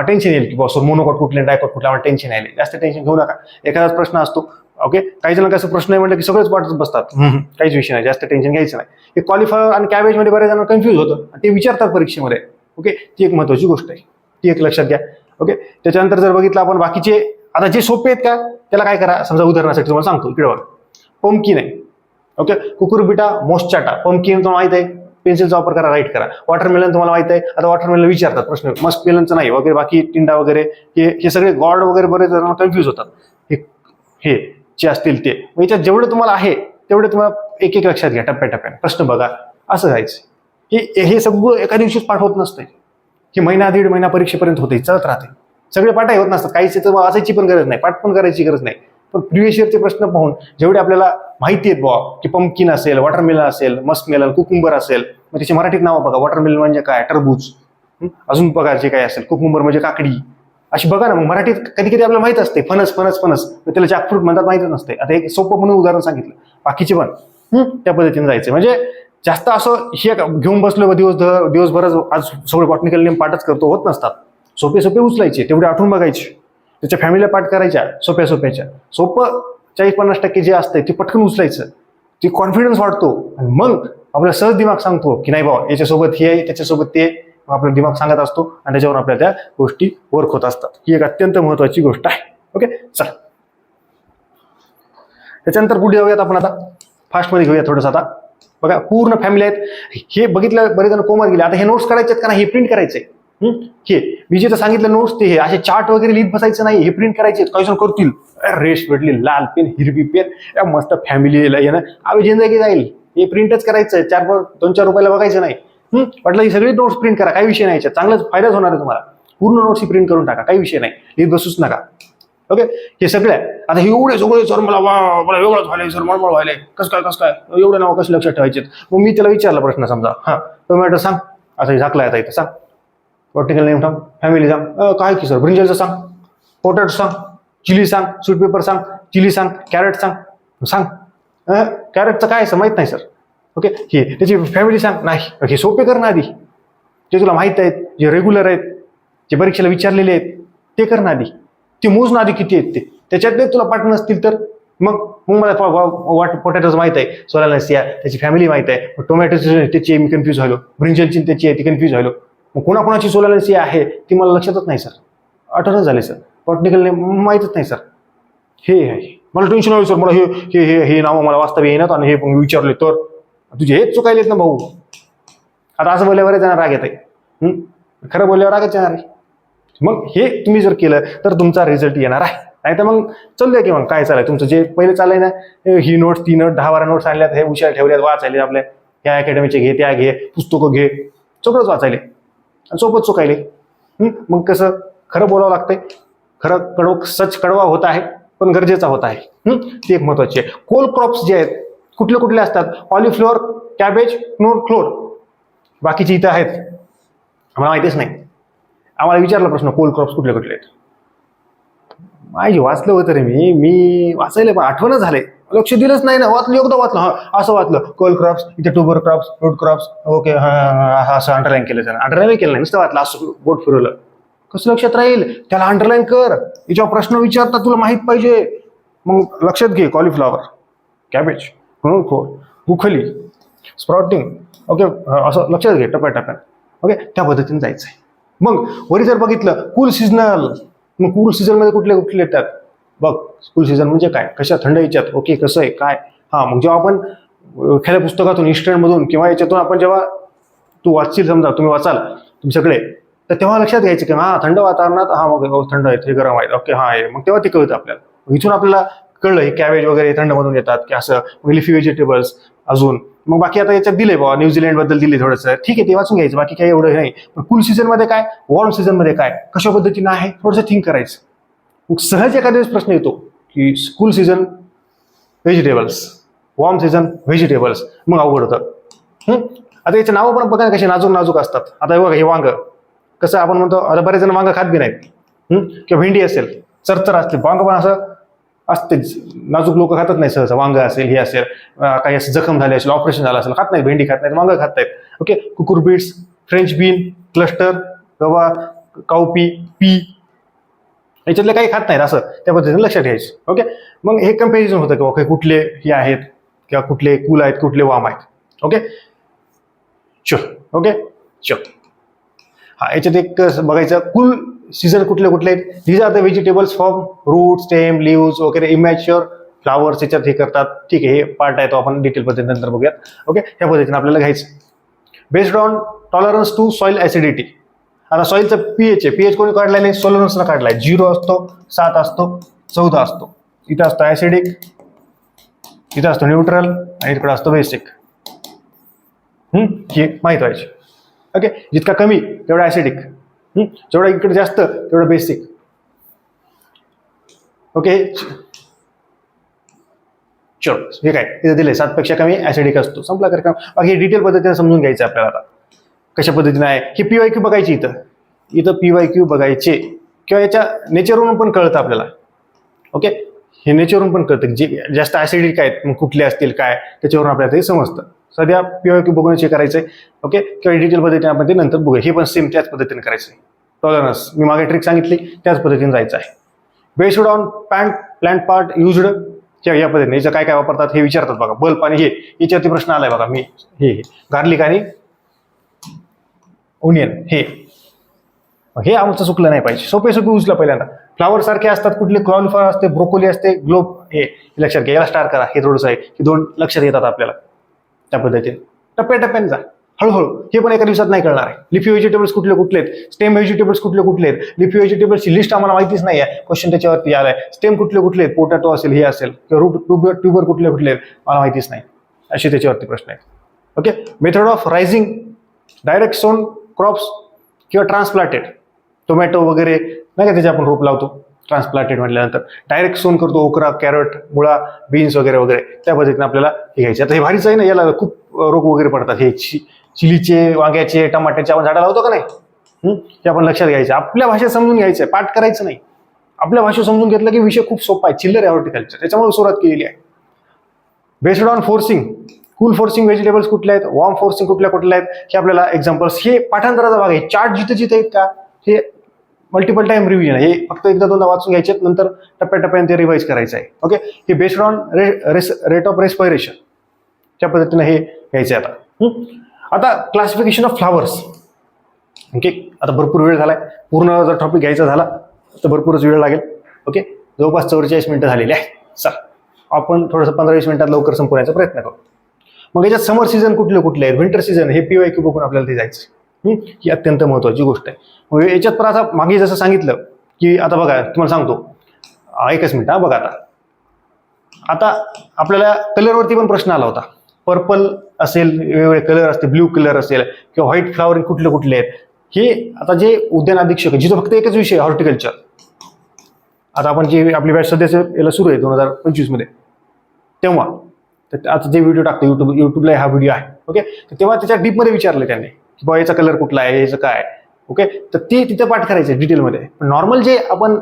टेन्शन येईल की बॉस मोनोकॉट कुठले, डायकॉट कुठले, आम्हाला टेन्शन येईल, जास्त टेन्शन घेऊ नका. एखादाच प्रश्न असतो. ओके. काही जणांना कसं प्रश्न आहे म्हटलं की सगळंच वाटत बसतात, काहीच विषय नाही, जास्त टेन्शन घ्यायचं नाही. हे क्वालिफायर आणि कॅबेजमध्ये बऱ्याच जणांना कन्फ्यूज होतं, ते विचारतात परीक्षेमध्ये. ओके. ती एक महत्वाची गोष्ट आहे, ती एक लक्षात घ्या. ओके. त्याच्यानंतर जर बघितलं आपण बाकीचे, आता जे सोपे आहेत का, त्याला काय करा, समजा उदाहरणासाठी तुम्हाला सांगतो, इकडे बघा, पंपकिन आहे. ओके. कुकुरबिटा मोस्चाटा, पंपकिन तुम्हाला माहित आहे, पेन्सिलचा वापर करा, राईट करा. वॉटरमेलन तुम्हाला माहित आहे, आता वॉटरमेलन विचारतात प्रश्न, मस्क मेलनचं नाही वगैरे, बाकी टिंडा वगैरे, हे सगळे गॉड वगैरे बरेच जण कन्फ्यूज होतात. हे जे असतील ते, याच्यात जेवढं तुम्हाला आहे तेवढे तुम्हाला एक एक लक्षात घ्या, टप्प्याटप्प्याने प्रश्न बघा, असं जायचं. हे सगळं एका दिवशीच पाठ होत नसते, हे महिना 1.5 महिना परीक्षेपर्यंत होते, चालत राहते. सगळे पाठही होत नसतात, काहीच वाचायची पण गरज नाही, पाठ पण करायची गरज नाही. पण प्रिव्हियस इयरचे प्रश्न पाहून जेवढे आपल्याला माहिती आहेत बुवा, की पंपकिन असेल, वॉटरमेलन असेल, मस्कमेलन, कुकुंबर असेल, मग त्याची मराठीत नावं बघा. वॉटरमेलन म्हणजे काय, टरबूज. अजून बघा जे काय असेल, कुकुंबर म्हणजे काकडी, अशी बघा ना. मग मराठीत कधी कधी आपल्याला माहित असते, फणस, त्याला जॅकफ्रूट म्हणतात, माहितच नसते. आता एक सोपं म्हणून उदाहरण सांगितलं, बाकीचे पण त्या पद्धतीने जायचं. म्हणजे जास्त असं हे घेऊन बसलो दिवसभरच आज सगळे बॉटनिकल नेम पाठच करतो, होत नसतात. सोपे उचलायचे, तेवढे आठवून बघायचे, त्याच्या फॅमिलीला पाठ करायच्या, सोप्याच्या. सोपं 40-50% जे असतंय ते पटकन उचलायचं, ते कॉन्फिडन्स वाढतो, आणि मग आपला सहज दिमाग सांगतो की नाही बाबा, याच्यासोबत हे आहे, त्याच्यासोबत ते, आपला दिमाग सांगत असतो आणि त्याच्यावर आपल्याला त्या गोष्टी वर्क होत असतात. ही एक अत्यंत महत्वाची गोष्ट आहे. ओके, चला त्याच्यानंतर पुढे जाऊयात आपण. आता फास्टमध्ये घेऊया थोडंसं. आता बघा, पूर्ण फॅमिली आहेत. हे बघितलं, बरेच जण कोमात गेले. आता हे नोट्स काढायचे आहेत का नाही, हे प्रिंट करायचे. हे विजेचं सांगितलं नोट्स, ते हे असे चार्ट वगैरे लिहित बसायचं नाही, हे प्रिंट करायचे. काही जण करतील, रेश भेटली, लाल पेन, हिरवी पेन, या मस्त फॅमिलीला येणं आम्ही जिंदगी जाईल. हे प्रिंटच करायचं, 2-4 रुपयाला बघायचं नाही. म्हटलं ही सगळी नोट्स प्रिंट करा, काही विषय नाही, चांगलाच फायदाच होणार आहे तुम्हाला. पूर्ण नोट्स प्रिंट करून टाका, काही विषय नाही, लिहित बसूच नका. ओके, हे सगळं आहे. आता हे एवढे सगळे सर मला वेगळंच व्हायलंय सर, मळमळ व्हायलंय, कसं काय एवढं नाव कसं लक्षात ठेवायचे. मग मी त्याला विचारला प्रश्न, समजा टोमॅटो सांग, असं झाकला आता इथं, सांग वर्टिकल नेम सांग, फॅमिली सांग, काय की सर ब्रिंजलचं सांग, पोटॅटो सांग, चिली सांग, स्वीट पेपर सांग, चिली सांग, कॅरेट सांग. कॅरेटचं काय असं माहित नाही सर. ओके, हे त्याची फॅमिली सांग. नाही, हे सोपे कर ना आधी, जे तुला माहित आहेत, जे रेग्युलर आहेत, जे परीक्षेला विचारलेले आहेत ते कर ना आधी. ते मोज ना आधी किती आहेत ते. त्याच्यातले तुला पाठ नसतील तर मग मला पोटॅटोच माहित आहे, सोलानेसिया त्याची फॅमिली माहित आहे, टोमॅटोची त्याची मी कन्फ्यूज झालो, ब्रिंजलची त्याची आहे ती कन्फ्यूज झालो. मग कोणाकोणाची सोलानेसिया आहे ती मला लक्षातच नाही सर, आठवणच झाले सर, बॉटनिकल नेम माहीतच नाही सर. हे आहे मला टेन्शन आलं सर, मला हे हे हे नावं मला वास्तव येईनात आणि हे विचारले तर तुझे हेच चुकायलेत ना भाऊ. आता असं बोलल्यावर जाणार राग येत आहे, खरं बोलल्यावर रागच येणार आहे. मग हे तुम्ही जर केलं तर तुमचा रिझल्ट येणार आहे. नाही तर मग चाललंय की मग काय चाललंय तुमचं जे पहिले चाललंय ना, ही नोट्स, ती नोट, 10-12 नोट्स आणल्यात, हे हुशार ठेवल्यात, वाचायले आपल्या ह्या अकॅडमीचे घे, त्या घे, पुस्तकं घे, सगळंच वाचायले आणि सोबत चुकायले. मग कसं खरं बोलावं लागतंय. खरं सच कडवा होत आहे पण गरजेचा होत आहे. ती एक महत्वाची आहे. कोल क्रॉप्स जे आहेत कुठले कुठले असतात, कॉलीफ्लॉवर, कॅबेज, क्लोर. बाकीचे इथं आहेत, आम्हाला माहितीच नाही. आम्हाला विचारला प्रश्न, कोल क्रॉप्स कुठले कुठले आहेत. माझी वाचलं होतं रे, मी वाचायला पण आठवण झालंय, लक्ष दिलंच नाही ना. वाचलं एकदा वाचलं, असं वाचलं कोल क्रॉप्स, इथे tuber crops, fruit crops. Okay, असं अंडरलाईन केलं त्यानं. अंडरलाईन केलं नाही, नुसतं वाचलं, असं बोट फिरवलं. कसं लक्षात राहील, त्याला अंडरलाईन कर. याच्यावर प्रश्न विचारता तुला माहित पाहिजे, मग लक्षात घे. कॉलीफ्लॉवर, कॅबेज, गुखली, स्प्राउटिंग. ओके, असं लक्षात घे टप्प्याटप्प्यात. ओके, त्या पद्धतीने जायचं आहे. मग वरी जर बघितलं कूल सीझनल, मग कूल सीझन मध्ये कुठले कुठले येतात बघ. कूल सीझन म्हणजे काय, कशा थंड याच्यात. ओके, कसं आहे काय. मग जेव्हा आपण एखाद्या पुस्तकातून, इन्स्टंटमधून किंवा याच्यातून आपण जेव्हा तू वाचशील, समजा तुम्ही वाचाल तुम्ही सगळे, तर तेव्हा लक्षात घ्यायचं की थंड वातावरणात मग थंड आहेत, हे गरम आहेत. ओके, आहे. मग तेव्हा ते कळतं आपल्याला. इथून आपल्याला कळलं हे कॅबेज वगैरे थंड मधून येतात की असं. लिफी व्हेजिटेबल्स अजून मग बाकी आता याच्यात दिले बाबा, न्यूझीलंड बद्दल दिले थोडंसं, ठीक आहे, ते वाचून घ्यायचं, बाकी काही एवढं नाही. पण कूल सीझन मध्ये काय, वॉर्म सीझन मध्ये काय, कशा पद्धतीनं आहे, थोडंसं थिंक करायचं. मग सहज एखाद्या वेळेस प्रश्न येतो की cool season vegetables, warm season vegetables, मग अवघड होतं. आता याचे नावं पण बघा कसे नाजूक नाजूक असतात. आता बघा, हे वांग कसं आपण म्हणतो, आता बरेच जण वांग खात बी नाहीत, किंवा भेंडी असेल चरचर असते, वांग पण असं असते, नाजूक लोक खातात नाही सहसा. वांग असेल, हे असेल, काही असं जखम झाली असेल, ऑपरेशन झालं असेल, खात नाही, भेंडी खात नाहीत, वांग खात नाहीत. Okay, cucurbits, French bean, cluster, गवा, काउपी, पी, याच्यातले काही खात नाहीत, असं त्या पद्धतीने लक्षात घ्यायचं. ओके, मग हे कम्पॅरिझन होतं की ओके कुठले हे आहेत किंवा कुठले कूल आहेत, कुठले वाम आहेत. ओके, ओके, याच्यात एक बघायचं, कूल सीझन कुठले कुठले आहेत. These are the vegetables from root, stem, leaves वगैरे, इमॅच्युअर फ्लावर्स याच्यात हे करतात. ठीक आहे, हे पार्ट आहे तो आपण डिटेल पद्धतीने नंतर बघूयात. ओके, ह्या पद्धतीने आपल्याला घ्यायचं. Based on tolerance to soil acidity. आता सॉइलचं पीएच आहे, पीएच कोणी काढलाय नाही, सोलरन्सला काढलाय. 0 असतो, 7 असतो, 14 असतो. इथं असतो ऍसिडिक, इथं असतो न्यूट्रल आणि इकडे असतो बेसिक. हे माहित व्हायचे. ओके, जितका कमी तेवढा ऍसिडिक, जेवढा इकडे जास्त तेवढं बेसिक. ओके, चलो हे काय इथं दिले, 7 पेक्षा कमी ऍसिडिक असतो, संपला कार्यक्रम. बाकी डिटेल पद्धतीने समजून घ्यायचं आपल्याला. आता कशा पद्धतीने आहे ही PYQ बघायची, इथं PYQ बघायचे, किंवा याच्या नेचरवरून पण कळतं आपल्याला. ओके, हे नेचरवरून पण कळतं जे जास्त ऍसिडिक आहेत मग कुठले असतील काय, त्याच्यावरून आपल्याला ते समजतं. सध्या PYQ बघून हे करायचंय. ओके, किंवा डिटेल पद्धतीने आपण ते नंतर बघूया. हे पण सेम त्याच पद्धतीने करायचंय. टॉलरन्स मी मागे ट्रिक सांगितली त्याच पद्धतीने जायचं आहे. Based on plant part used, किंवा या पद्धतीने याचं काय काय वापरतात हे विचारतात बघा. बल्ब आणि हे याच्यावरती प्रश्न आलाय बघा. मी हे गार्लिक आणि ओनियन हे आमचं चुकलं नाही पाहिजे. सोपे उचला पहिल्यांदा. फ्लावर सारखे असतात कुठले, कॉलिफ्लॉवर असते, ब्रोकोली असते, ग्लोब, हे लक्षात घ्या. याला स्टार करा, हे थोडंसं आहे, हे दोन लक्षात येतात आपल्याला. त्या पद्धतीने टप्प्याटप्प्याने जा, हळूहळू. हे पण एका दिवसात नाही कळणार आहे. लिफी व्हेजिटेबल्स कुठले कुठले आहेत, स्टेम व्हेजिटेबल्स कुठले कुठले आहेत. लिफी व्हेजिटेबल्सची लिस्ट आम्हाला माहितीच नाही आहे, क्वेश्चन त्याच्यावरती आलाय. स्टेम कुठले कुठले आहेत, पोटॅटो असेल, हे असेल, किंवा ट्यूबर कुठले कुठले आहेत मला माहितीच नाही, असे त्याच्यावरती प्रश्न आहेत. Okay. Method of rising, direct सोन क्रॉप्स किंवा ट्रान्सप्लांटेड. टोमॅटो वगैरे नाही का, त्याचे आपण रोप लावतो ट्रान्सप्लांटेड म्हटल्यानंतर. डायरेक्ट सोन करतो, ओकरा, कॅरट, मुळा, बीन्स वगैरे वगैरे. त्या पद्धतीने आपल्याला हे घ्यायचे. आता हे भारीच आहे ना, याला खूप रोग वगैरे पडतात. हे चिलीचे, वांग्याचे, टमाट्याचे आपण झाडं लावतो का नाही, ते आपण लक्षात घ्यायचं. आपल्या भाषेत समजून घ्यायचं, पाठ करायचं नाही. आपल्या भाषेत समजून घेतलं की विषय खूप सोपा आहे. चिल्लर आहे हॉर्टिकल्चर, त्याच्यामुळे सुरुवात केलेली आहे. Based on forcing, cool forcing vegetables कुठले आहेत, वॉर्म फोर्सिंग कुठल्या आहेत, हे आपल्याला एक्झाम्पल्स. हे पाठांतराचा भाग आहे. चार्ट जिथे जिथे आहेत का, हे मल्टिपल टाइम रिव्हिजन आहे. हे फक्त एकदा दोनदा वाचून घ्यायचे, नंतर टप्प्याटप्प्याने ते रिवाइज करायचं आहे. ओके. हे based on rate of respiration, त्या पद्धतीने हे घ्यायचं आहे. आता क्लासिफिकेशन ऑफ फ्लावर्स. ओके. आता भरपूर वेळ झालाय, पूर्ण जर टॉपिक घ्यायचा झाला तर भरपूरच वेळ लागेल. ओके. जवळपास 44 मिनिटं झालेली आहे. चल आपण थोडंसं 15-20 मिनिटात लवकर संपवण्याचा प्रयत्न करू. मग याच्यात समर सीझन कुठले कुठले आहेत, विंटर सीझन, हे PYQ बघून आपल्याला ते जायचं. ही अत्यंत महत्वाची गोष्ट आहे. मग याच्यात पण आता मागे जसं सांगितलं की आता बघा, तुम्हाला सांगतो, एकच मिनिट. बघा आता आपल्याला कलरवरती पण प्रश्न आला होता. पर्पल असेल, वेगवेगळे कलर असते, ब्ल्यू कलर असेल, किंवा व्हाईट फ्लावर कुठले कुठले आहेत. हे आता जे उद्यान अधीक्षक, जिथं फक्त एकच विषय हॉर्टिकल्चर. आता आपण जे आपली बॅच सध्याचं याला सुरू आहे 2025 मध्ये, तेव्हा आता जे व्हिडिओ टाकतो युट्यूबला हा व्हिडिओ आहे. ओके. तेव्हा त्याच्या डीपमध्ये विचारलं त्यांनी की बाबा याचा कलर कुठला आहे, याचं काय. ओके. तर ते तिथं पाठ करायचं डिटेलमध्ये. पण नॉर्मल जे आपण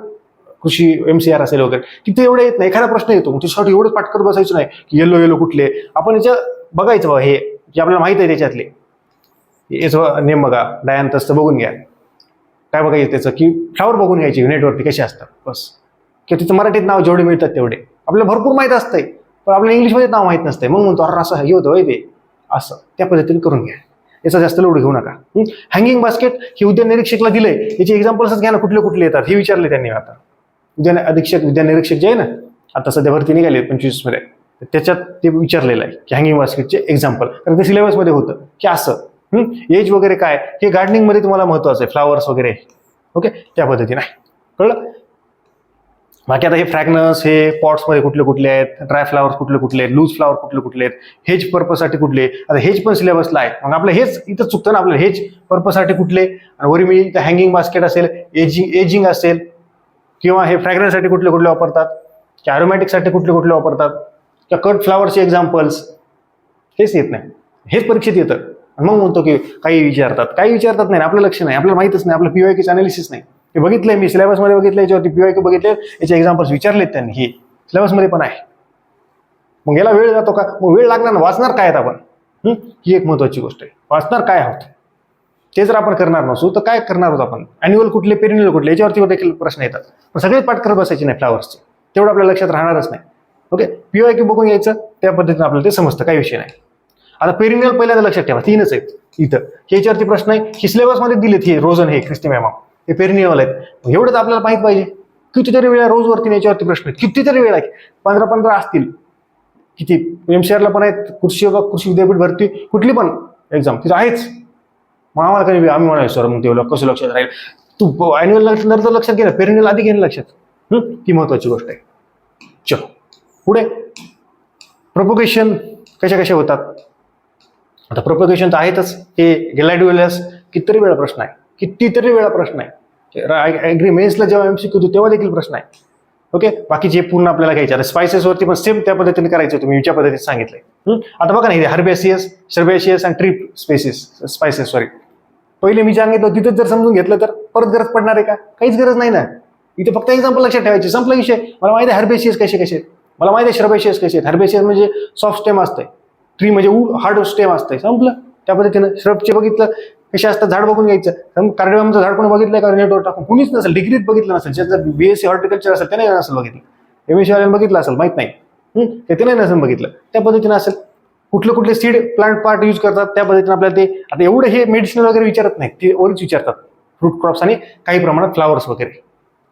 कृषी MCR असेल वगैरे, तिथे एवढं येत नाही. एखादा प्रश्न येतो, त्याच्यासाठी एवढंच पाठ करत बसायचं नाही की येलो कुठले. आपण याच्या बघायचं बाबा, हे जे आपल्याला माहित आहे त्याच्यातले, याचं नेम बघा, डायंथस बघून घ्या. काय बघायचं त्याचं की फ्लावर बघून घ्यायची नेटवरती कसे असतात बस. किंवा तिचं मराठीत नाव जेवढे मिळतात तेवढे आपल्याला भरपूर माहित असतंय, पण आपल्याला इंग्लिशमध्ये नाव माहित नसतंय. मग म्हणतो अरे असं हे होतं ते, असं त्या पद्धतीने करून घ्या. याचा जास्त लोड घेऊ नका. हँगिंग बास्केट हे उद्यान निरीक्षकला दिलंय, याचे एक्झाम्पल्सच घ्या ना, कुठले कुठले येतात हे विचारले त्यांनी. आता उद्यान अधीक्षक, उद्यान निरीक्षक जे आहे ना, आता सध्या भरती निघाली 25 मध्ये, त्याच्यात ते विचारलेलं आहे की हँगिंग बास्केटचे एक्झाम्पल. कारण ते सिलेबसमध्ये होतं की असं एज वगैरे काय, हे गार्डनिंग मध्ये तुम्हाला महत्वाचं आहे, फ्लावर्स वगैरे. ओके. त्या पद्धतीने कळलं. बाकी आता हे फ्रॅग्रन्स, हे पॉट्समध्ये कुठले कुठले आहेत, ड्राय फ्लावर्स कुठले कुठले आहेत, लूज फ्लावर कुठले कुठले आहेत, हेज पर्पजसाठी कुठले. आता हेज पण सिलेबसला आहे. मग आपलं हेच इथं चुकतं ना, आपल्याला हेज पर्पजसाठी कुठले, आणि वरी मी इथं हँगिंग बास्केट असेल, एजिंग असेल, किंवा हे फ्रॅग्रन्ससाठी कुठले कुठले वापरतात, की अरोमॅटिकसाठी कुठले कुठले वापरतात, किंवा कट फ्लावरचे एक्झाम्पल्स, हेच येत नाही. हेच परीक्षेत येतं. मग म्हणतो की काही विचारतात नाही, आपलं लक्ष नाही, आपल्याला माहितच नाही, आपलं PYQ अनालिसिस नाही. ते बघितलंय मी, सिलेबसमध्ये बघितलं, याच्यावरती PYQ बघितले, याचे एक्झाम्पल्स विचारलेत त्यांनी, हे सिलेबसमध्ये पण आहे. मग याला वेळ जातो का, मग वेळ लागणार ना. वाचणार काय आपण, ही एक महत्वाची गोष्ट आहे. वाचणार काय आहोत ते जर आपण करणार नसू तर काय करणार आहोत आपण. अॅन्युअल कुठले, पेरिनियल कुठले, याच्यावरती देखील प्रश्न येतात. पण सगळेच पाठ करत बसायचे नाही फ्लावर्सचे, तेवढं आपल्या लक्षात राहणारच नाही. ओके. PYQ बघून यायचं, त्या पद्धतीने आपल्याला ते समजतं, काही विषय नाही. आता पेरिनियल पहिल्यांदा लक्षात ठेवा, 3च आहेत इथं. याच्यावरती प्रश्न आहे, ही सिलेबसमध्ये दिलेत, हे रोझन, हे क्रिस्टीमॅमा, हे पेरिनियल आहेत. एवढंच आपल्याला माहित पाहिजे. कितीतरी वेळा रोजवरती याच्यावरती प्रश्न आहेत, कितीतरी वेळा, 15 असतील. किती MCRला पण आहेत, कृषी विद्यापीठ भरती कुठली पण एक्झाम तिथं आहेच. मग आम्हाला काही आम्ही म्हणायचं सर मग तेवढं कसं लक्षात राहील. तू अॅन्युअल नंतर लक्षात घे ना, पेरिनियल आधी घेणं लक्षात. ती महत्वाची गोष्ट आहे. चलो पुढे. प्रोपोगेशन कशा होतात. आता प्रोपोगेशन तर आहेतच. हे ग्लॅडिओलस कितीतरी वेळा प्रश्न आहे. ऍग्री मेन्सला जेव्हा MCQ होतो तेव्हा देखील प्रश्न आहे. ओके. बाकीचे पूर्ण आपल्याला घ्यायचे. आता स्पायसेसवरती पण सेम त्या पद्धतीने करायचं, तुम्ही ज्या पद्धतीने सांगितलंय. आता बघा ना, हे हर्बेशियस आणि ट्रिप स्पायसेस सॉरी, पहिले मी सांगितलं तिथं जर समजून घेतलं तर परत गरज पडणार आहे का, काहीच गरज नाही ना. इथे फक्त एक्झाम्पल लक्षात ठेवायचे, संपला विषय. मला माहिती आहे हर्बेशियस कसे आहेत, मला माहिती आहे श्रबेशियस कसे आहेत. हर्बेशियस म्हणजे सॉफ्ट स्टेम असते, ट्री म्हणजे हार्ड स्टेम असते, संपलं. त्या पद्धतीनं श्रबचे बघितलं कसे असतात, झाड बघून घ्यायचं. कार्डियमचं झाड कोणी बघितलंय का नेटवर टाकून, कुणीच नसेल, डिग्रीत बघितलं नसेल. ज्याचं BSc हॉर्टिकल्चर असेल त्याने नसेल बघितलं, MSc वाल्यानं बघितलं असेल, माहित नाही, ते त्याने नसेल बघितलं. त्या पद्धतीनं असेल. कुठले कुठले सीड प्लांट पार्ट यूज करतात त्या पद्धतीने आपल्याला ते, आता एवढं हे मेडिसिनल वगैरे विचारत नाही, ते वरच विचारतात फ्रूट क्रॉप्स आणि काही प्रमाणात फ्लावर्स वगैरे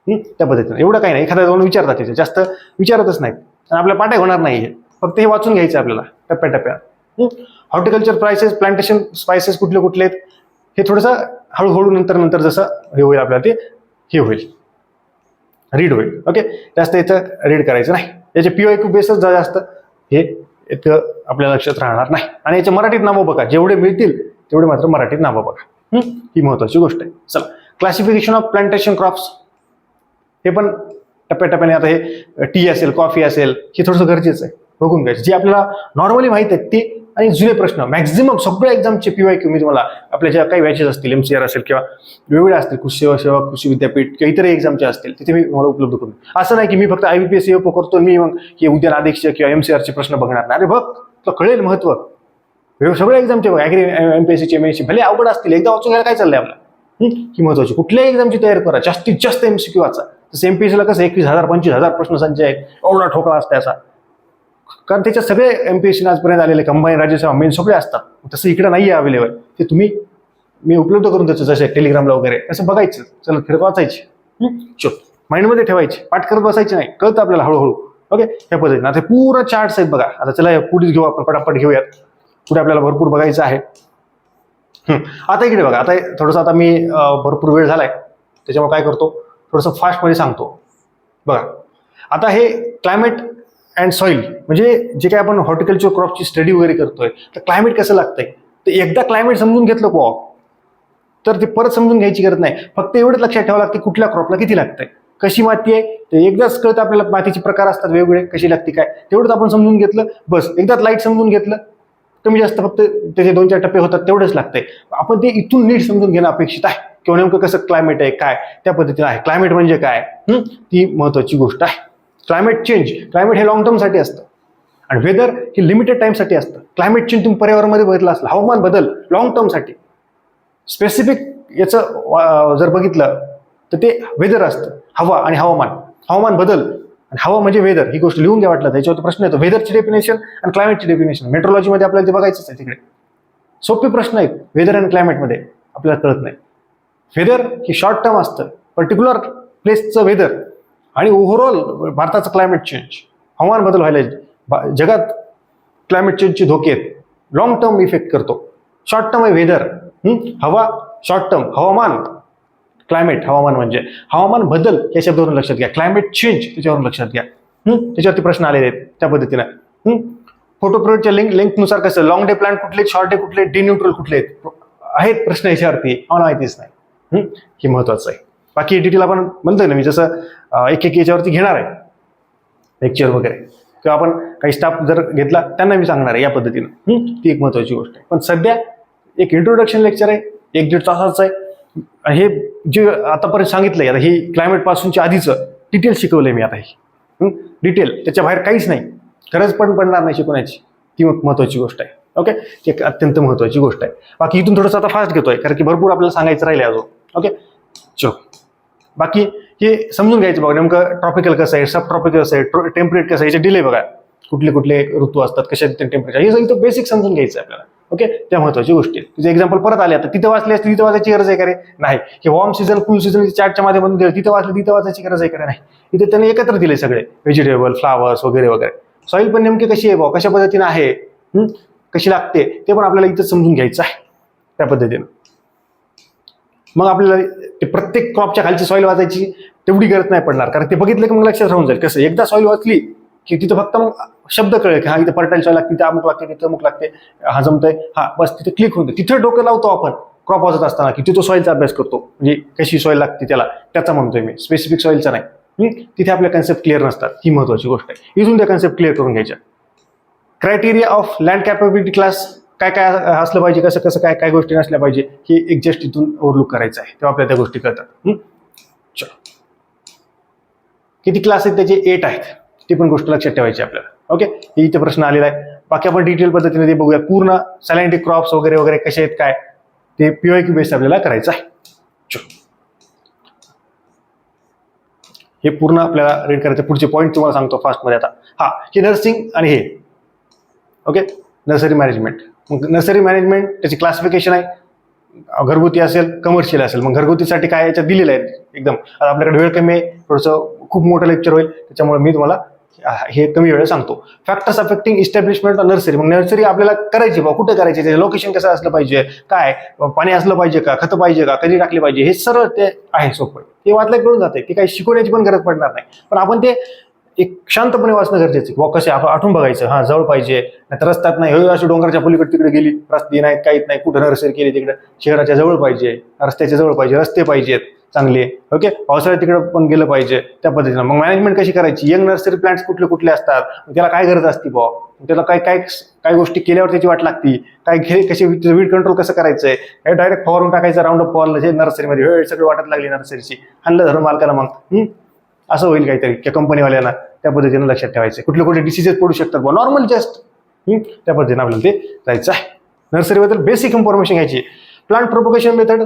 त्या पद्धतीने. एवढं काही नाही, एखाद्या दोन विचारतात, तिथे जास्त विचारतच नाहीत आणि आपल्या पाठ्या होणार नाही हे, फक्त हे वाचून घ्यायचं आपल्याला टप्प्याटप्प्यात. हॉर्टिकल्चर प्राइसेस, प्लांटेशन स्पायसेस कुठले कुठले आहेत हे थोडंसं हळूहळू नंतर जसं हे होईल आपल्याला ते हे होईल, रीड होईल. ओके, जास्त याचं रीड करायचं नाही, याचे PYQ बेसच जास्त हे इतकं आपल्या लक्षात राहणार नाही. आणि याचे मराठीत नावं बघा, जेवढे मिळतील तेवढे मात्र मराठीत नावं बघा, ही महत्वाची गोष्ट आहे. चला, क्लासिफिकेशन ऑफ प्लांटेशन क्रॉप्स हे पण टप्प्याटप्प्याने, आता हे टी असेल, कॉफी असेल, हे थोडंसं गरजेचं आहे, बघून घ्यायचं. जे आपल्याला नॉर्मली माहित आहेत ते आणि जुने प्रश्न मॅक्झिमम सगळ्या एक्झामचे PYQ मी तुम्हाला आपल्या ज्या काही बॅचेस असतील, MCR असेल किंवा वेगवेगळ्या असतील, कृषी सेवा, कृषी विद्यापीठ किंवा इतर एक्झामचे असतील, तिथे मी तुम्हाला उपलब्ध करून. असं नाही की मी फक्त IBPS EOP करतो, मी मग हे उद्यान अध्यक्ष किंवा MCRचे प्रश्न बघणार नाही. अरे बघ, तुला कळेल महत्व सगळ्या एक्झामचे बघ, ॲग्री, MPSCचे, MSc भले अवघड असतील, एकदा वाचून घ्यायला काय चाललंय आपलं, ही महत्वाची. कुठल्याही एक्झामची तयारी करा, जास्तीत जास्त MCQ वाचा. तसं MPSCला कसं 21,000 25,000 प्रश्नसंच आहेत, एवढा ठोकळा असते असा, कारण त्याच्यात सगळे MPSC आजपर्यंत आलेले कंबाईन, राज्यसेवा, मेन सगळे असतात. तसं इकडे नाही आहे अवेलेबल, ते तुम्ही मी उपलब्ध करून त्याचं, जसे टेलिग्रामला वगैरे असं बघायचं, चला फिरत वाचायचे, माइंडमध्ये ठेवायचे, पाठ करत बसायचे नाही, कळतं आपल्याला हळूहळू. ओके, ह्या पद्धतीने. आता पूर्ण चार्ट्स आहेत बघा. आता चला पुढेच घेऊ आपण, पटापट घेऊयात, पुढे आपल्याला भरपूर बघायचं आहे. आता इकडे बघा, आता थोडंसं, आता मी भरपूर वेळ झालाय त्याच्यामुळे काय करतो, थोडंसं फास्टमध्ये सांगतो बघा. आता हे क्लायमेट अँड सॉइल, म्हणजे जे काय आपण हॉर्टिकल्चर क्रॉपची स्टडी वगैरे करतोय, तर क्लायमेट कसं लागतंय, तर एकदा क्लायमेट समजून घेतलं को तर ते परत समजून घ्यायची गरज नाही. फक्त एवढंच लक्षात ठेवावं लागतं कुठल्या क्रॉपला किती लागतंय, कशी माती आहे ते एकदाच कळतं आपल्याला. मातीचे प्रकार असतात वेगवेगळे, कशी लागते काय, तेवढंच आपण समजून घेतलं बस. एकदाच लाईट समजून घेतलं, कमी जास्त फक्त त्याचे 2-4 टप्पे होतात, तेवढंच लागतंय. आपण ते इथून नीट समजून घेणं अपेक्षित आहे, किंवा नेमकं कसं क्लायमेट आहे काय त्या पद्धतीने आहे. क्लायमेट म्हणजे काय, ती महत्वाची गोष्ट आहे. क्लायमेट चेंज, क्लायमेट हे लॉंग टर्मसाठी असतं आणि वेदर हे लिमिटेड टाइमसाठी असतं. क्लायमेट चेंज तुम्ही पर्यावरणामध्ये बघितलं असलं, हवामान बदल लॉंग टर्मसाठी. स्पेसिफिक याचं जर बघितलं तर ते वेदर असतं, हवा आणि हवामान. हवामान बदल आणि हवा म्हणजे वेदर, ही गोष्ट लिहून घ्या वाटलं, त्याच्यावरती प्रश्न येतो. वेदरची डेफिनेशन आणि क्लायमेटची डेफिनेशन मेट्रोलॉजीमध्ये आपल्याला ते बघायचंच आहे. तिकडे सोपे प्रश्न आहेत वेदर आणि क्लायमेटमध्ये, आपल्याला कळत नाही. वेदर ही शॉर्ट टर्म असतं, पर्टिक्युलर प्लेसचं वेदर, आणि ओव्हरऑल भारताचं क्लायमेट चेंज, हवामान बदल व्हायला जगात क्लायमेट चेंजचे धोके आहेत, लॉंग टर्म इफेक्ट करतो. शॉर्ट टर्म आहे वेदर, हवा शॉर्ट टर्म, हवामान क्लायमेट, हवामान म्हणजे हवामान बदल या शब्दावरून लक्षात घ्या. क्लायमेट चेंज त्याच्यावरून लक्षात घ्या, त्याच्यावरती प्रश्न आलेले आहेत त्या पद्धतीनं. फोटो पिरियडच्या लेंथनुसार कसं, लॉंग डे प्लांट कुठले, शॉर्ट डे कुठले, डे न्यूट्रल कुठले आहेत प्रश्न याच्यावरती, आम्हाला माहितीच नाही. हे महत्वाचं आहे. बाकी डिटेल आपण म्हणतोय ना मी, जसं एक याच्यावरती घेणार आहे लेक्चर वगैरे, किंवा आपण काही स्टाफ जर घेतला त्यांना मी सांगणार आहे या पद्धतीनं. ती एक महत्वाची गोष्ट आहे. पण सध्या एक इंट्रोडक्शन लेक्चर आहे, 1-1.5 तासाचं आहे. हे जे आतापर्यंत सांगितलंय, आता ही क्लायमेट पासूनच्या आधीचं डिटेल शिकवलंय मी. आता हे डिटेल, त्याच्या बाहेर काहीच नाही, गरज पण पडणार नाही शिकवण्याची. ती महत्वाची गोष्ट आहे. ओके, एक अत्यंत महत्वाची गोष्ट आहे. बाकी इथून थोडंसं आता फास्ट घेतोय, कारण की भरपूर आपल्याला सांगायचं राहिले अजून. ओके, चलो बाकी हे समजून घ्यायचं बघा, नेमकं ट्रॉपिकल कसं आहे, सब ट्रॉपिकल कसं आहे, टेम्परेट कसं आहे, याचे डिले बघा, कुठले कुठले ऋतू असतात, कशा टेम्परेचर, हे सगळं बेसिक समजून घ्यायचं आपल्याला. ओके, त्या महत्वाची गोष्टी. तिचे एक्झाम्पल परत आले, आता तिथे वाचले असते, तिथे वाचायची गरज आहे का रे? नाही. हे वॉर्म सीझन, कूल सीझन चार्टच्या माध्यमातून दिलं, तिथे वाचलं, तिथे वाचायची गरज आहे का? नाही. इथे त्यांनी एकत्र दिले सगळे, व्हेजिटेबल, फ्लावर्स वगैरे वगैरे. सॉईल पण नेमकी कशी आहे, कशा पद्धतीने आहे, कशी लागते, ते पण आपल्याला इथं समजून घ्यायचं आहे त्या पद्धतीनं. मग आपल्याला ते प्रत्येक क्रॉपच्या खालची सॉईल वाचायची तेवढी गरज नाही पडणार, कारण ते बघितलं की मग लक्षात राहून जाईल. कसं एकदा सॉईल वाचली की तिथं फक्त मग शब्द कळेल की हा इथं फर्टाईल सॉईल लागते, तिथे अमुक लागते, तिथं अमुक लागते, हा जमतंय, हा बस तिथे क्लिक होऊन तिथं डोकं लावतो आपण क्रॉप वाचत असताना, की तिथं सॉईलचा अभ्यास करतो, म्हणजे कशी सॉईल लागते त्याचा म्हणतोय मी, स्पेसिफिक सॉईलचा नाही. तिथे आपल्या कन्सेप्ट क्लिअर नसतात, ही महत्वाची गोष्ट आहे. इथून त्या कन्सेप्ट क्लिअर करून घ्यायच्या. Criteria of land capability class, काय काय असलं पाहिजे, कसं कसं काय काय गोष्टी नसल्या पाहिजे, हे एक जस्ट इथून ओव्हरलुक करायचं आहे, तेव्हा आपल्याला त्या गोष्टी कळतात. चलो, किती क्लास आहेत त्याचे? 8 आहेत. ती पण गोष्ट लक्षात ठेवायची आपल्याला. ओके, इथे प्रश्न आलेला आहे. बाकी आपण डिटेल पद्धतीने ते बघूया. पूर्ण सॅलिनिटी क्रॉप्स वगैरे वगैरे कसे आहेत काय ते PYQ बेस आपल्याला करायचं आहे. चलो, हे पूर्ण आपल्याला रीड करायचं. पुढचे पॉईंट तुम्हाला सांगतो फास्ट मध्ये आता. हा, हे नर्सिंग आणि हे ओके, नर्सरी मॅनेजमेंट. मग नर्सरी मॅनेजमेंट त्याची क्लासिफिकेशन आहे, घरगुती असेल, कमर्शियल असेल. मग घरगुतीसाठी काय याच्यात दिलेलं आहे एकदम. आता आपल्याकडे वेळ कमी आहे, थोडंसं खूप मोठं लेक्चर होईल, त्याच्यामुळे मी तुम्हाला हे कमी वेळ सांगतो. Factors affecting establishment of nursery. मग नर्सरी आपल्याला करायची बा, कुठं करायची, त्याचं लोकेशन कसं असलं पाहिजे, काय पाणी असलं पाहिजे का, खतं पाहिजे का, कधी टाकली पाहिजे, हे सरळ ते आहे सोपं. ते वाचलं कळून जाते, ते काही शिकवण्याची पण गरज पडणार नाही. पण आपण ते एक शांतपणे वाचणं गरजेचं आहे. कसे आपण आठवून बघायचं, हा जवळ पाहिजे, नाही तर रस्त्यात नाही, अशी डोंगराच्या पलीकडे तिकडे गेली, रस्ते नाहीत, काहीच नाही, कुठं नर्सरी केली तिकडे, शहराच्या जवळ पाहिजे, रस्त्याच्या जवळ पाहिजे, रस्ते पाहिजेत चांगले. ओके, पावसाळ्यात तिकडे पण गेलं पाहिजे त्या पद्धतीनं. मग मॅनेजमेंट कशी करायची, यंग नर्सरी प्लांट्स कुठले कुठले असतात, त्याला काय गरज असती बॉ, त्याला काय काय काय गोष्टी केल्यावर त्याची वाट लागती, काय कशी वीड कंट्रोल कसं करायचंय, हे डायरेक्ट फवारून टाकायचं, राऊंड अप फवारलं जे नर्सरीमध्ये, वेळ सगळं वाटत लागली नर्सरीची, आणलं धरून मालकाला, मग असं होईल काहीतरी त्या कंपनीवाल्यांना. त्या पद्धतीनं लक्षात ठेवायचं, कुठले कुठले डिसीजेस पडू शकतात बॉ, नॉर्मल जस्ट त्या पद्धतीनं आपल्याला ते जायचं आहे. नर्सरीबद्दल बेसिक इन्फॉर्मेशन घ्यायची. प्लांट प्रोपगेशन मेथड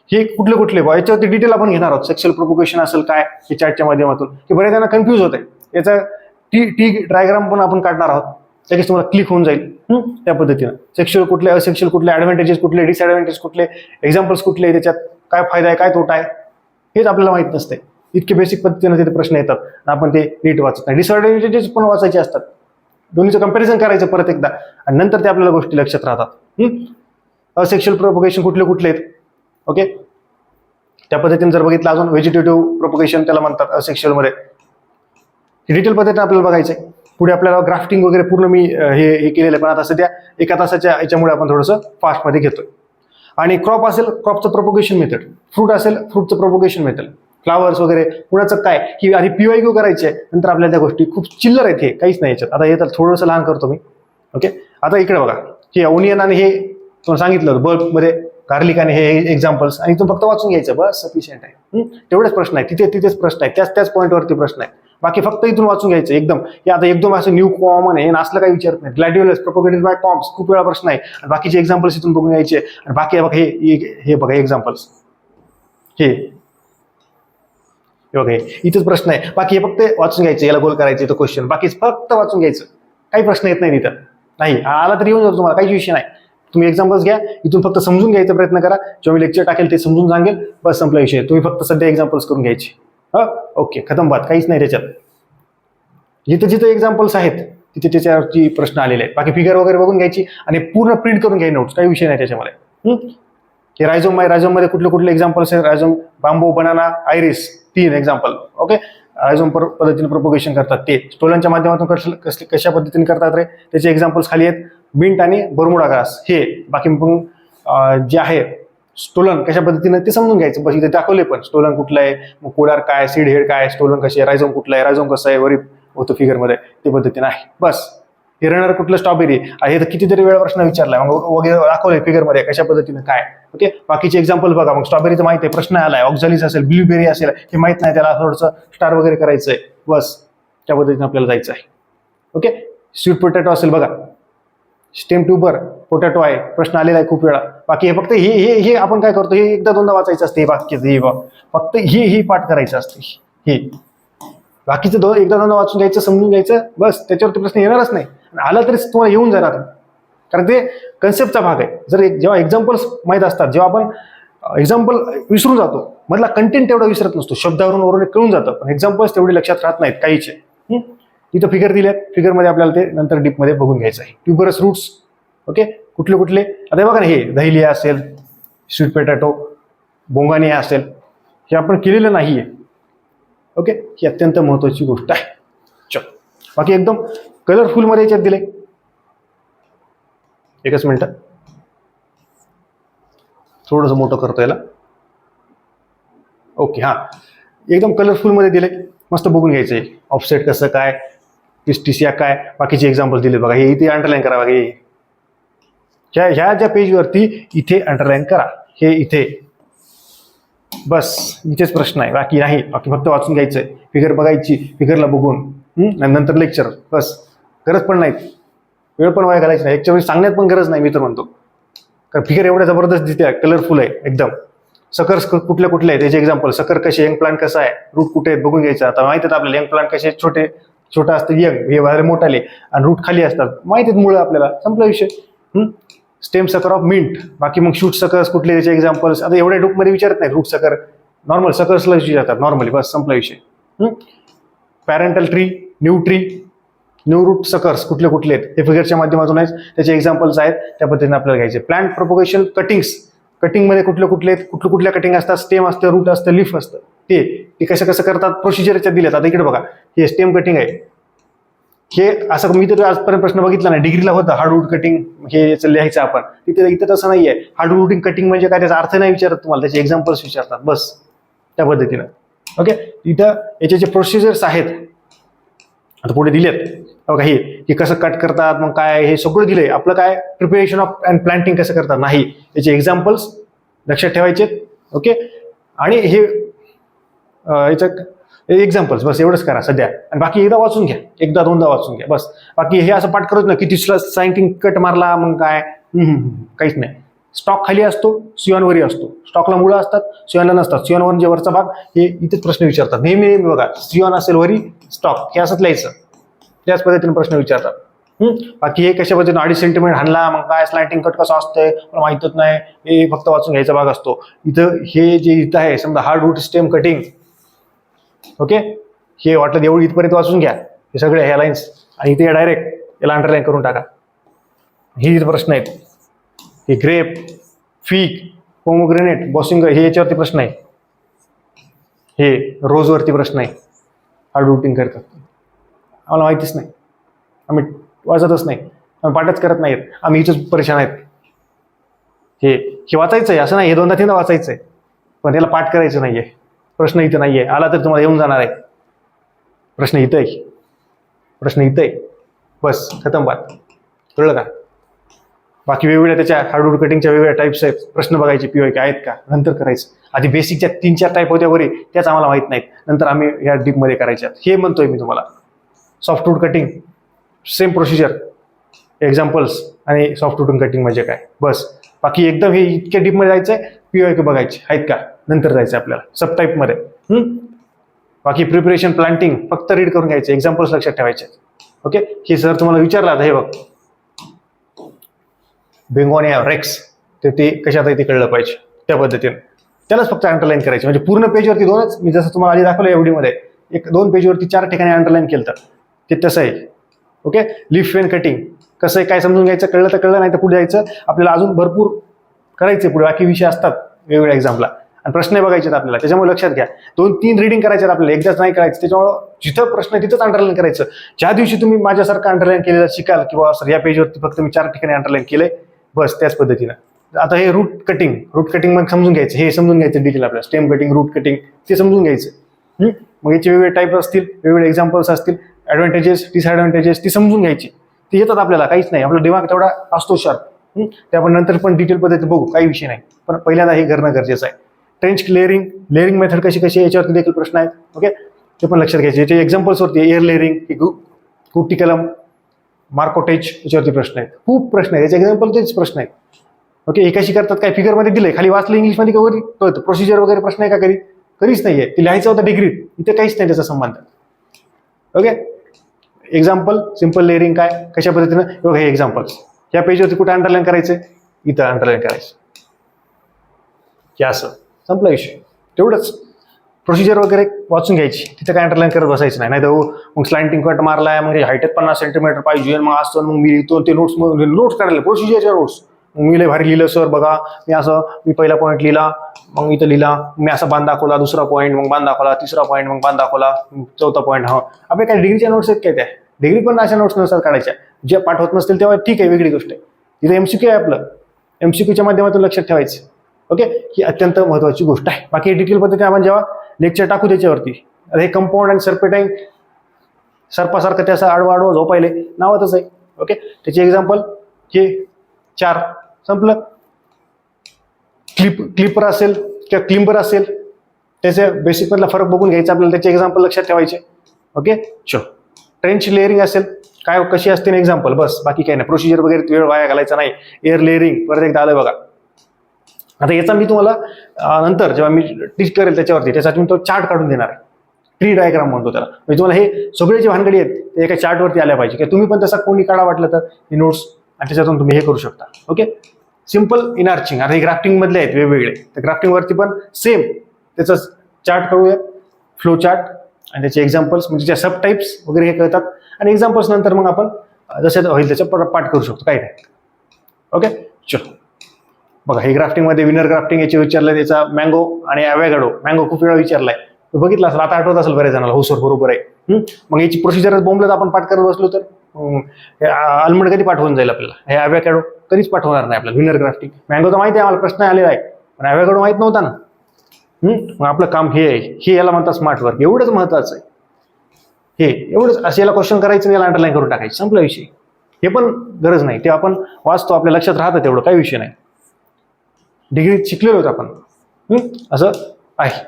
हे कुठले कुठले बा, याच्यावरती डिटेल आपण घेणार आहोत. सेक्शुअल प्रोपगेशन असेल काय, हे चार्टच्या माध्यमातून, की बऱ्याच जणांना कन्फ्यूज होत आहे. याचा टी डायग्राम पण आपण काढणार आहोत, त्याच्याच तुम्हाला क्लिक होऊन जाईल. त्या पद्धतीनं सेक्शुअल कुठले, असेक्शुअल कुठले, ऍडव्हान्टेजेस कुठले, डिसएडव्हान्टेज कुठले, एक्झाम्पल्स कुठले, त्याच्यात काय फायदा आहे, काय तोटा आहे, हेच आपल्याला माहित नसते. इतके बेसिक पद्धतीने तिथे प्रश्न येतात, आपण ते नीट वाचत नाही. डिसएडव्हान्टेजेस पण वाचायचे असतात, दोन्हीचं कंपॅरिझन करायचं परत एकदा, आणि नंतर ते आपल्याला गोष्टी लक्षात राहतात. असेक्शुअल प्रोपगेशन कुठले कुठले आहेत, ओके, त्या पद्धतीने जर बघितलं. अजून व्हेजिटेटिव्ह प्रोपगेशन त्याला म्हणतात असेक्शुअल मध्ये, डिटेल पद्धतीने आपल्याला बघायचं आहे. पुढे आपल्याला ग्राफ्टिंग वगैरे पूर्ण मी हे केलेलं आहे, पण आता सध्या 1 तासाच्या याच्यामुळे आपण थोडंसं फास्टमध्ये घेतोय. आणि क्रॉप असेल, क्रॉपचं प्रोपगेशन मेथड, फ्रूट असेल, फ्रूटचं प्रोपगेशन मेथड, फ्लावर्स वगैरे कुणाचं काय, की आधी PYQ करायचे, नंतर आपल्याला त्या गोष्टी खूप चिल्लर आहेत, हे काहीच नाही याच्यात. आता हे तर थोडंसं लहान करतो मी, ओके. आता इकडे बघा, हे ओनियन आणि हे तुम्हाला सांगितलं बल्बमध्ये गार्लिक आणि हे एक्झाम्पल्स, आणि तुम्ही फक्त वाचून घ्यायचं, बस सफिशियंट आहे. तेवढेच प्रश्न आहेत, तिथेच प्रश्न आहेत, त्याच पॉईंटवरती प्रश्न आहेत. बाकी फक्त इथून वाचून घ्यायचं एकदम. हे आता एकदम असं न्यू कॉमन आहे, असलं काही विचारत नाही. ग्लॅडिओलस प्रोपगेटेड बाय कॉम्स, खूप वेळा प्रश्न आहे, आणि बाकीचे एक्झाम्पल्स इथून बघून घ्यायचे. आणि बाकी बघा हे बघा एक्झाम्पल्स, हे बघा इथेच प्रश्न आहे. बाकी हे फक्त वाचून घ्यायचे, याला गोल करायचे तो क्वेश्चन, बाकी फक्त वाचून घ्यायचं, काही प्रश्न येत नाही तिथं. नाही आला तरी येऊन जातो तुम्हाला, काही विषय नाही. तुम्ही एक्झाम्पल्स घ्या, इथून फक्त समजून घ्यायचा प्रयत्न करा. जेव्हा मी लेक्चर टाकेल ते समजून सांगेल, बस संपला विषय. तुम्ही फक्त सध्या एक्झाम्पल्स करून घ्यायचे. ओके, खतम बात, काहीच नाही त्याच्यात. जिथे जिथे एक्झाम्पल्स आहेत तिथे त्याच्यावरती प्रश्न आलेले आहेत. बाकी फिगर वगैरे बघून घ्यायची आणि पूर्ण प्रिंट करून घ्यायची नोट्स, काही विषय नाही त्याच्यामध्ये. हे रायझोम आहे, रायझोममध्ये कुठले कुठले एक्झाम्पल्स आहेत, rhizome, bamboo, banana, iris, 3 example. Okay, rhizome पद्धतीने प्रोपगेशन करतात ते. स्टोलनच्या माध्यमातून कशा पद्धतीने करतात रे, त्याचे एक्झाम्पल्स खाली आहेत. मिंट आणि बर्मुडा ग्रास हे. बाकी मग जे आहे स्टोलन कशा पद्धतीने ते समजून घ्यायचं, बस इथे दाखवले. पण स्टोलन कुठलं आहे, मग कोलार काय, सीड हेड काय, स्टोलन कसे आहे, रायझोम कुठलं आहे, रायझोम कसं आहे, वरी होतं फिगरमध्ये, ते पद्धतीने आहे. बस हे रनर कुठलं, स्ट्रॉबेरी आहे, तर कितीतरी वेळा प्रश्न विचारलाय, मग वगैरे दाखवलंय फिगरमध्ये कशा पद्धतीने काय. ओके, बाकीचे एक्झाम्पल बघा. मग स्ट्रॉबेरीचं माहिती आहे, प्रश्न आलाय. ऑक्झॅलिस असेल, ब्लूबेरी असेल, हे माहित नाही, त्याला थोडंसं स्टार वगैरे करायचंय, बस त्या पद्धतीने आपल्याला जायचं आहे. ओके, स्वीट पोटॅटो असेल बघा, स्टेम ट्यूबर पोटॅटो आहे, प्रश्न आलेला आहे खूप वेळा. बाकी हे फक्त हे आपण काय करतो, हे एकदा दोनदा वाचायचं असते, हे वाक्याचं हे फक्त हे पाठ करायचं असते. हे बाकीचं एकदा दोनदा वाचून घ्यायचं, समजून घ्यायचं, बस. त्याच्यावरती प्रश्न येणारच नाही. आला तरी तुम्हाला येऊन जाणार, कारण ते कन्सेप्टचा भाग आहे. जेव्हा एक्झाम्पल्स माहीत असतात, जेव्हा आपण एक्झाम्पल विसरून जातो, मधला कंटेंट तेवढा विसरत नसतो, शब्दावरून वरून कळून जातं, पण एक्झाम्पल्स तेवढे लक्षात राहत नाहीत काहीचे. इथं फिगर दिले आहेत, फिगरमध्ये आपल्याला ते नंतर डीपमध्ये बघून घ्यायचं आहे. ट्युबरस रूट्स, ओके, कुठले कुठले, आता बघा ना, हे दहिलिया असेल, स्वीट पोटॅटो, बोंगानिया असेल, हे आपण केलेलं नाहीये. ओके, ही अत्यंत महत्वाची गोष्ट आहे. चल, बाकी एकदम कलरफुल मध्ये याच्यात दिले. एकच मिनिट, थोडंसं मोठं करतो याला. ओके, हा, एकदम कलरफुल मध्ये दिले, मस्त बघून घ्यायचंय. ऑफसेट कसं काय, पिस्टिसिया काय, बाकीचे एक्झाम्पल दिले बघा. हे इथे अंडरलाईन करा बघा, ह्या ज्या पेजवरती इथे अंडरलाईन करा, हे इथे, बस इथेच प्रश्न आहे, बाकी नाही. बाकी फक्त वाचून घ्यायचंय, फिगर बघायची, फिगरला बघून नंतर लेक्चर, बस. गरज पण नाही, वेळ पण वाया घालायची नाही, याच्यावर सांगण्यात पण गरज नाही, मी तर म्हणतो. कारण फिगर एवढ्या जबरदस्त दिसते, कलरफुल आहे एकदम. सकर्स कुठले कुठले आहे त्याचे एक्झाम्पल, सकर कसे, यंग प्लांट कसा आहे, रूट कुठे आहेत बघून घ्यायचं. आता माहिती आहे आपल्याला यंग प्लांट कसे छोटे छोटा असतं यंग, हे बाहेर मोठाले, आणि रूट खाली असतात, माहिती आहेत मुळं आपल्याला, संपला विषय. स्टेम सकर ऑफ मिंट. बाकी मग शूट सकर्स कुठले त्याचे एक्झाम्पल्स, आता एवढ्या डूपमध्ये विचारत नाही. रूट सकर नॉर्मल सकर्सला विचारतात नॉर्मली, बस संपला विषय. Parental tree, new tree, new root suckers कुठले कुठले आहेत हे फिगरच्या माध्यमातून आहेत, त्याचे एक्झाम्पल्स आहेत, त्या पद्धतीने आपल्याला घ्यायचे. प्लांट प्रोपोगेशन कटिंग्स, कटिंगमध्ये कुठले कुठले आहेत, कुठल्या कटिंग असतात, स्टेम असतं, रूट असतं, लीफ असतं, ते कसं कसं करतात प्रोसिजरच्या दिल्यात. आता इकडे बघा, हे स्टेम कटिंग आहे. हे असं मी तर आजपर्यंत प्रश्न बघितला नाही, डिग्रीला होता हार्डवूड कटिंग, हे लिहायचं आपण, इथं तसं नाहीये. हार्डवूड कटिंग म्हणजे काय, त्याचा अर्थ नाही विचारत तुम्हाला, त्याचे एक्झाम्पल्स विचारतात, बस त्या पद्धतीनं. ओके, इथं याचे जे प्रोसिजर्स आहेत आता पुढे दिलेत बघा, हे कसं कट करतात, मग काय हे सगळं दिलंय. आपलं काय प्रिपरेशन ऑफ अँड प्लांटिंग कसं करतात नाही, याचे एक्झाम्पल्स लक्षात ठेवायचे. ओके, आणि हे याचं एक्झाम्पल्स बस एवढंच करा सध्या, आणि बाकी एकदा वाचून घ्या, एकदा दोनदा वाचून घ्या बस. बाकी हे असं पाठ करत ना की तिसरा सायंटिंग कट मारला मग काय, काहीच नाही. स्टॉक खाली असतो, सियॉनवरी असतो. स्टॉकला मुळं असतात, सियॉनला नसतात. सियॉनवर जे वरचा भाग, हे इथेच प्रश्न विचारतात नेहमी बघा, सियॉन असेल वरी स्टॉक, हे असंच लिहायचं, त्याच पद्धतीने प्रश्न विचारतात. बाकी हे कशा पद्धतीने 2.5 सेंटीमीटर हाणला मग काय, स्लायटिंग कट कसं असतंय मला माहितच नाही, हे फक्त वाचून घ्यायचा भाग असतो. इथं हे जे इथं आहे समजा हार्डवूड स्टेम कटिंग, ओके, हे वाटलं एवढं इथपर्यंत वाचून घ्या, हे सगळे ह्या लाईन्स, आणि इथे डायरेक्ट याला अंडरलाईन करून टाका. हे इथे प्रश्न आहेत, हे ग्रेप, फिग, पोमोग्रेनेट, बॉसिंगर, हे याच्यावरती प्रश्न आहे. हे रोजवरती प्रश्न आहे, हार्डवूडिंग करतात, आम्हाला माहितीच नाही, आम्ही वाचतच नाही, आम्ही पाठच करत नाहीत, आम्ही इथंच परेशान आहेत. हे वाचायचं आहे असं नाही, हे 2दा 3दा वाचायचं आहे, पण त्याला पाठ करायचं नाहीये. प्रश्न इथं नाहीये, आला तर तुम्हाला येऊन जाणार आहे. प्रश्न इथं आहे, प्रश्न इथं आहे, बस खतम बात. कळलं का? बाकी वेगवेगळ्या त्याच्या हार्डवूड कटिंगच्या वेगवेगळ्या टाईप्स आहेत, प्रश्न बघायचे PYQ आहेत का, नंतर करायचं. आधी बेसिकच्या 3-4 टाईप होत्या वरी, त्याच आम्हाला माहित नाहीत, नंतर आम्ही ह्या डीपमध्ये करायच्या. हे म्हणतोय मी तुम्हाला. सॉफ्टवूड कटिंग सेम प्रोसिजर, एक्झाम्पल्स आणि सॉफ्टवूड कटिंग म्हणजे काय, बस. बाकी एकदम हे इतक्या डीपमध्ये जायचंय, PYQ बघायचे आहेत का, नंतर जायचं आपल्याला सब टाईपमध्ये. बाकी प्रिपरेशन प्लांटिंग फक्त रीड करून घ्यायचे, एक्झाम्पल्स लक्षात ठेवायचे. ओके, हे सर तुम्हाला विचारलं आता, हे बघ बेंगोनिया रेक्स, तर ते कशात आहे ते कळलं पाहिजे त्या पद्धतीने, त्यालाच फक्त अंडरलाईन करायचे. म्हणजे पूर्ण पेजवरती 2च, मी जसं तुम्हाला आधी दाखवलं एवढीमध्ये 1-2 पेजवरती 4 ठिकाणी अंडरलाईन केलं ते तसं आहे. ओके, लीफ वेन कटिंग कसं आहे काय समजून घ्यायचं, कळलं तर कळलं, नाही तर पुढे जायचं. आपल्याला अजून भरपूर करायचे, पुढे बाकी विषय असतात वेगवेगळ्या एक्झामला, आणि प्रश्न बघायचे आपल्याला, त्याच्यामुळे लक्षात घ्या 2-3 रीडिंग करायचे आपल्याला, एकदाच नाही करायचं. त्याच्यामुळे जिथं प्रश्न तिथंच अंडरलाईन करायचं. ज्या दिवशी तुम्ही माझ्यासारखं अंडरलाईन केलेलं शिकाल, किंवा सर या पेजवरती फक्त मी 4 ठिकाणी अंडरलाईन केलंय, बस त्याच पद्धतीनं. आता हे रूट कटिंग मग समजून घ्यायचं, हे समजून घ्यायचं डिटेल आपल्याला, स्टेम कटिंग, रूट कटिंग ते समजून घ्यायचं. मग याचे वेगवेगळे टाईप असतील, वेगवेगळे एक्झाम्पल्स असतील, ॲडव्हान्टेजेस डिसएडव्हान्टेजेस ती समजून घ्यायची, ते येतात आपल्याला, काहीच नाही, आपला दिमाग तेवढा असतो शार्प. ते आपण नंतर पण डिटेल पद्धती बघू, काही विषय नाही, पण पहिल्यांदा हे करणं गरजेचं आहे. ट्रेंच लेअरिंग मेथड कशी याच्यावरती देखील प्रश्न आहेत. ओके, ते पण लक्षात घ्यायचे. याचे एक्झाम्पल्सवरती एअर लेअरिंग, कुटिकलम, मार्कोटेज, याच्यावरती प्रश्न आहेत, खूप प्रश्न आहेत, याचे एक्झाम्पल तेच प्रश्न आहेत. ओके, हे कशी करतात काय फिगरमध्ये दिलंय, खाली वाचलं इंग्लिशमध्ये कधी कळतं. प्रोसिजर वगैरे प्रश्न आहे का कधीच नाहीये, ते लिहायचं होतं डिग्रीत, इथे काहीच नाही त्याचा संबंध. ओके, एक्झाम्पल सिम्पल लेअरिंग काय कशा पद्धतीनं, बघा हे एक्झाम्पल्स या पेजवरती कुठे अंडरलाईन करायचे, इथं अंडरलाईन करायचं, की असं संपला विषय. तेवढंच प्रोसिजर वगैरे वाचून घ्यायची, तिथं काय अंडरलाईन करत बसायचं नाही. तर मग स्लाइंटिंग कट मारलाय, मग हाईटेत 50 सेंटीमीटर पाहिजे, मग असं मग मी लिहितो ते नोट्स काढले, प्रोसिजरच्या नोट्स. मी लय भारी लिहिलं सर, बघा मी पहिला पॉईंट लिहिला, मग इथं लिहिला, मी असा बांध दाखवला, दुसरा पॉईंट मग बांध दाखवला, तिसरा पॉईंट मग बांध दाखवला, चौथा पॉईंट. हा आपल्या काय डिग्रीच्या नोट्स आहेत काय, त्या डिग्री पण अशा नोट्स नसतात काढायच्या, जे पाठवत नसतील तेव्हा ठीक आहे, वेगळी गोष्ट आहे. तिथे MCQ आहे आपलं, MCQच्या माध्यमातून लक्षात ठेवायचं. ओके, ही अत्यंत महत्वाची गोष्ट आहे. बाकी डिटेल पद्धतीने आपण जेव्हा लेक्चर टाकू त्याच्यावरती, हे कंपाऊंड आणि सर्पेटाईन सर्पासारखं त्याचं आडवा झोपायले नावातच आहे. ओके, त्याचे एक्झाम्पल हे 4 संपलं. क्लिपर असेल किंवा क्लिंबर असेल, त्याच्या बेसिक मधला फरक बघून घ्यायचा आपल्याला, त्याचे एक्झाम्पल लक्षात ठेवायचे. ओके, ट्रेंच लेअरिंग असेल काय कशी असते ना एक्झाम्पल, बस बाकी काही नाही. प्रोसिजर वगैरे वेळ वाया घालायचा नाही. एअर लेअरिंग परत एकदा आलं बघा. आता याचा मी तुम्हाला नंतर जेव्हा मी टीच करेल त्याच्यावरती, त्यासाठी मी तो चार्ट काढून देणार आहे. ट्री डायग्राम म्हणतो त्याला. म्हणजे तुम्हाला हे सगळे जे भानगडी आहेत ते एका चार्टवरती आल्या पाहिजे, की तुम्ही पण तसा कोणी काढा वाटलं तर ही नोट्स आणि त्याच्यातून तुम्ही हे करू शकता. Okay, simple inarching. आता हे ग्राफ्टिंग मधले आहेत वेगवेगळे, तर ग्राफ्टिंग वरती पण सेम त्याचं चार्ट करूयात, फ्लो चार्ट आणि त्याचे एक्झाम्पल्स, म्हणजे त्या सब टाइप्स वगैरे हे कळतात. आणि एक्झाम्पल्स नंतर मग आपण जसं होईल त्याच्या पाठ करू शकतो, काय नाही. ओके, चलो बघा, हे ग्राफ्टिंग मध्ये विनर ग्राफ्टिंग याचे विचारलंय, त्याचा मँगो आणि ॲव्होकाडो. मँगो खूप वेळा विचारलाय, बघितलं असेल, आता आठवत असेल बऱ्याच जणांना. हो सर बरोबर आहे. मग याची प्रोसिजर बोंबलत आपण पाठ करत बसलो तर आल्मंड कधी पाठवून जाईल आपल्याला, हे ॲव्होकाडो कधीच पाठवणार नाही आपल्याला. विनर ग्राफ्टिंग, मँगो तर माहिती आहे आम्हाला, प्रश्न आलेला आहे, पण ॲव्होकाडो माहित नव्हता ना. मग आपलं काम हे आहे, हे याला म्हणतात स्मार्ट वर्क. एवढंच महत्वाचं आहे, हे एवढंच. असं याला क्वेश्चन करायचं, याला अंडरलाईन करून टाकायचं, संपला विषय. हे पण गरज नाही, ते आपण वाचतो, आपल्या लक्षात राहतं तेवढं, काही विषय नाही. डिग्रीत शिकलेलो होतो आपण. असं आहे.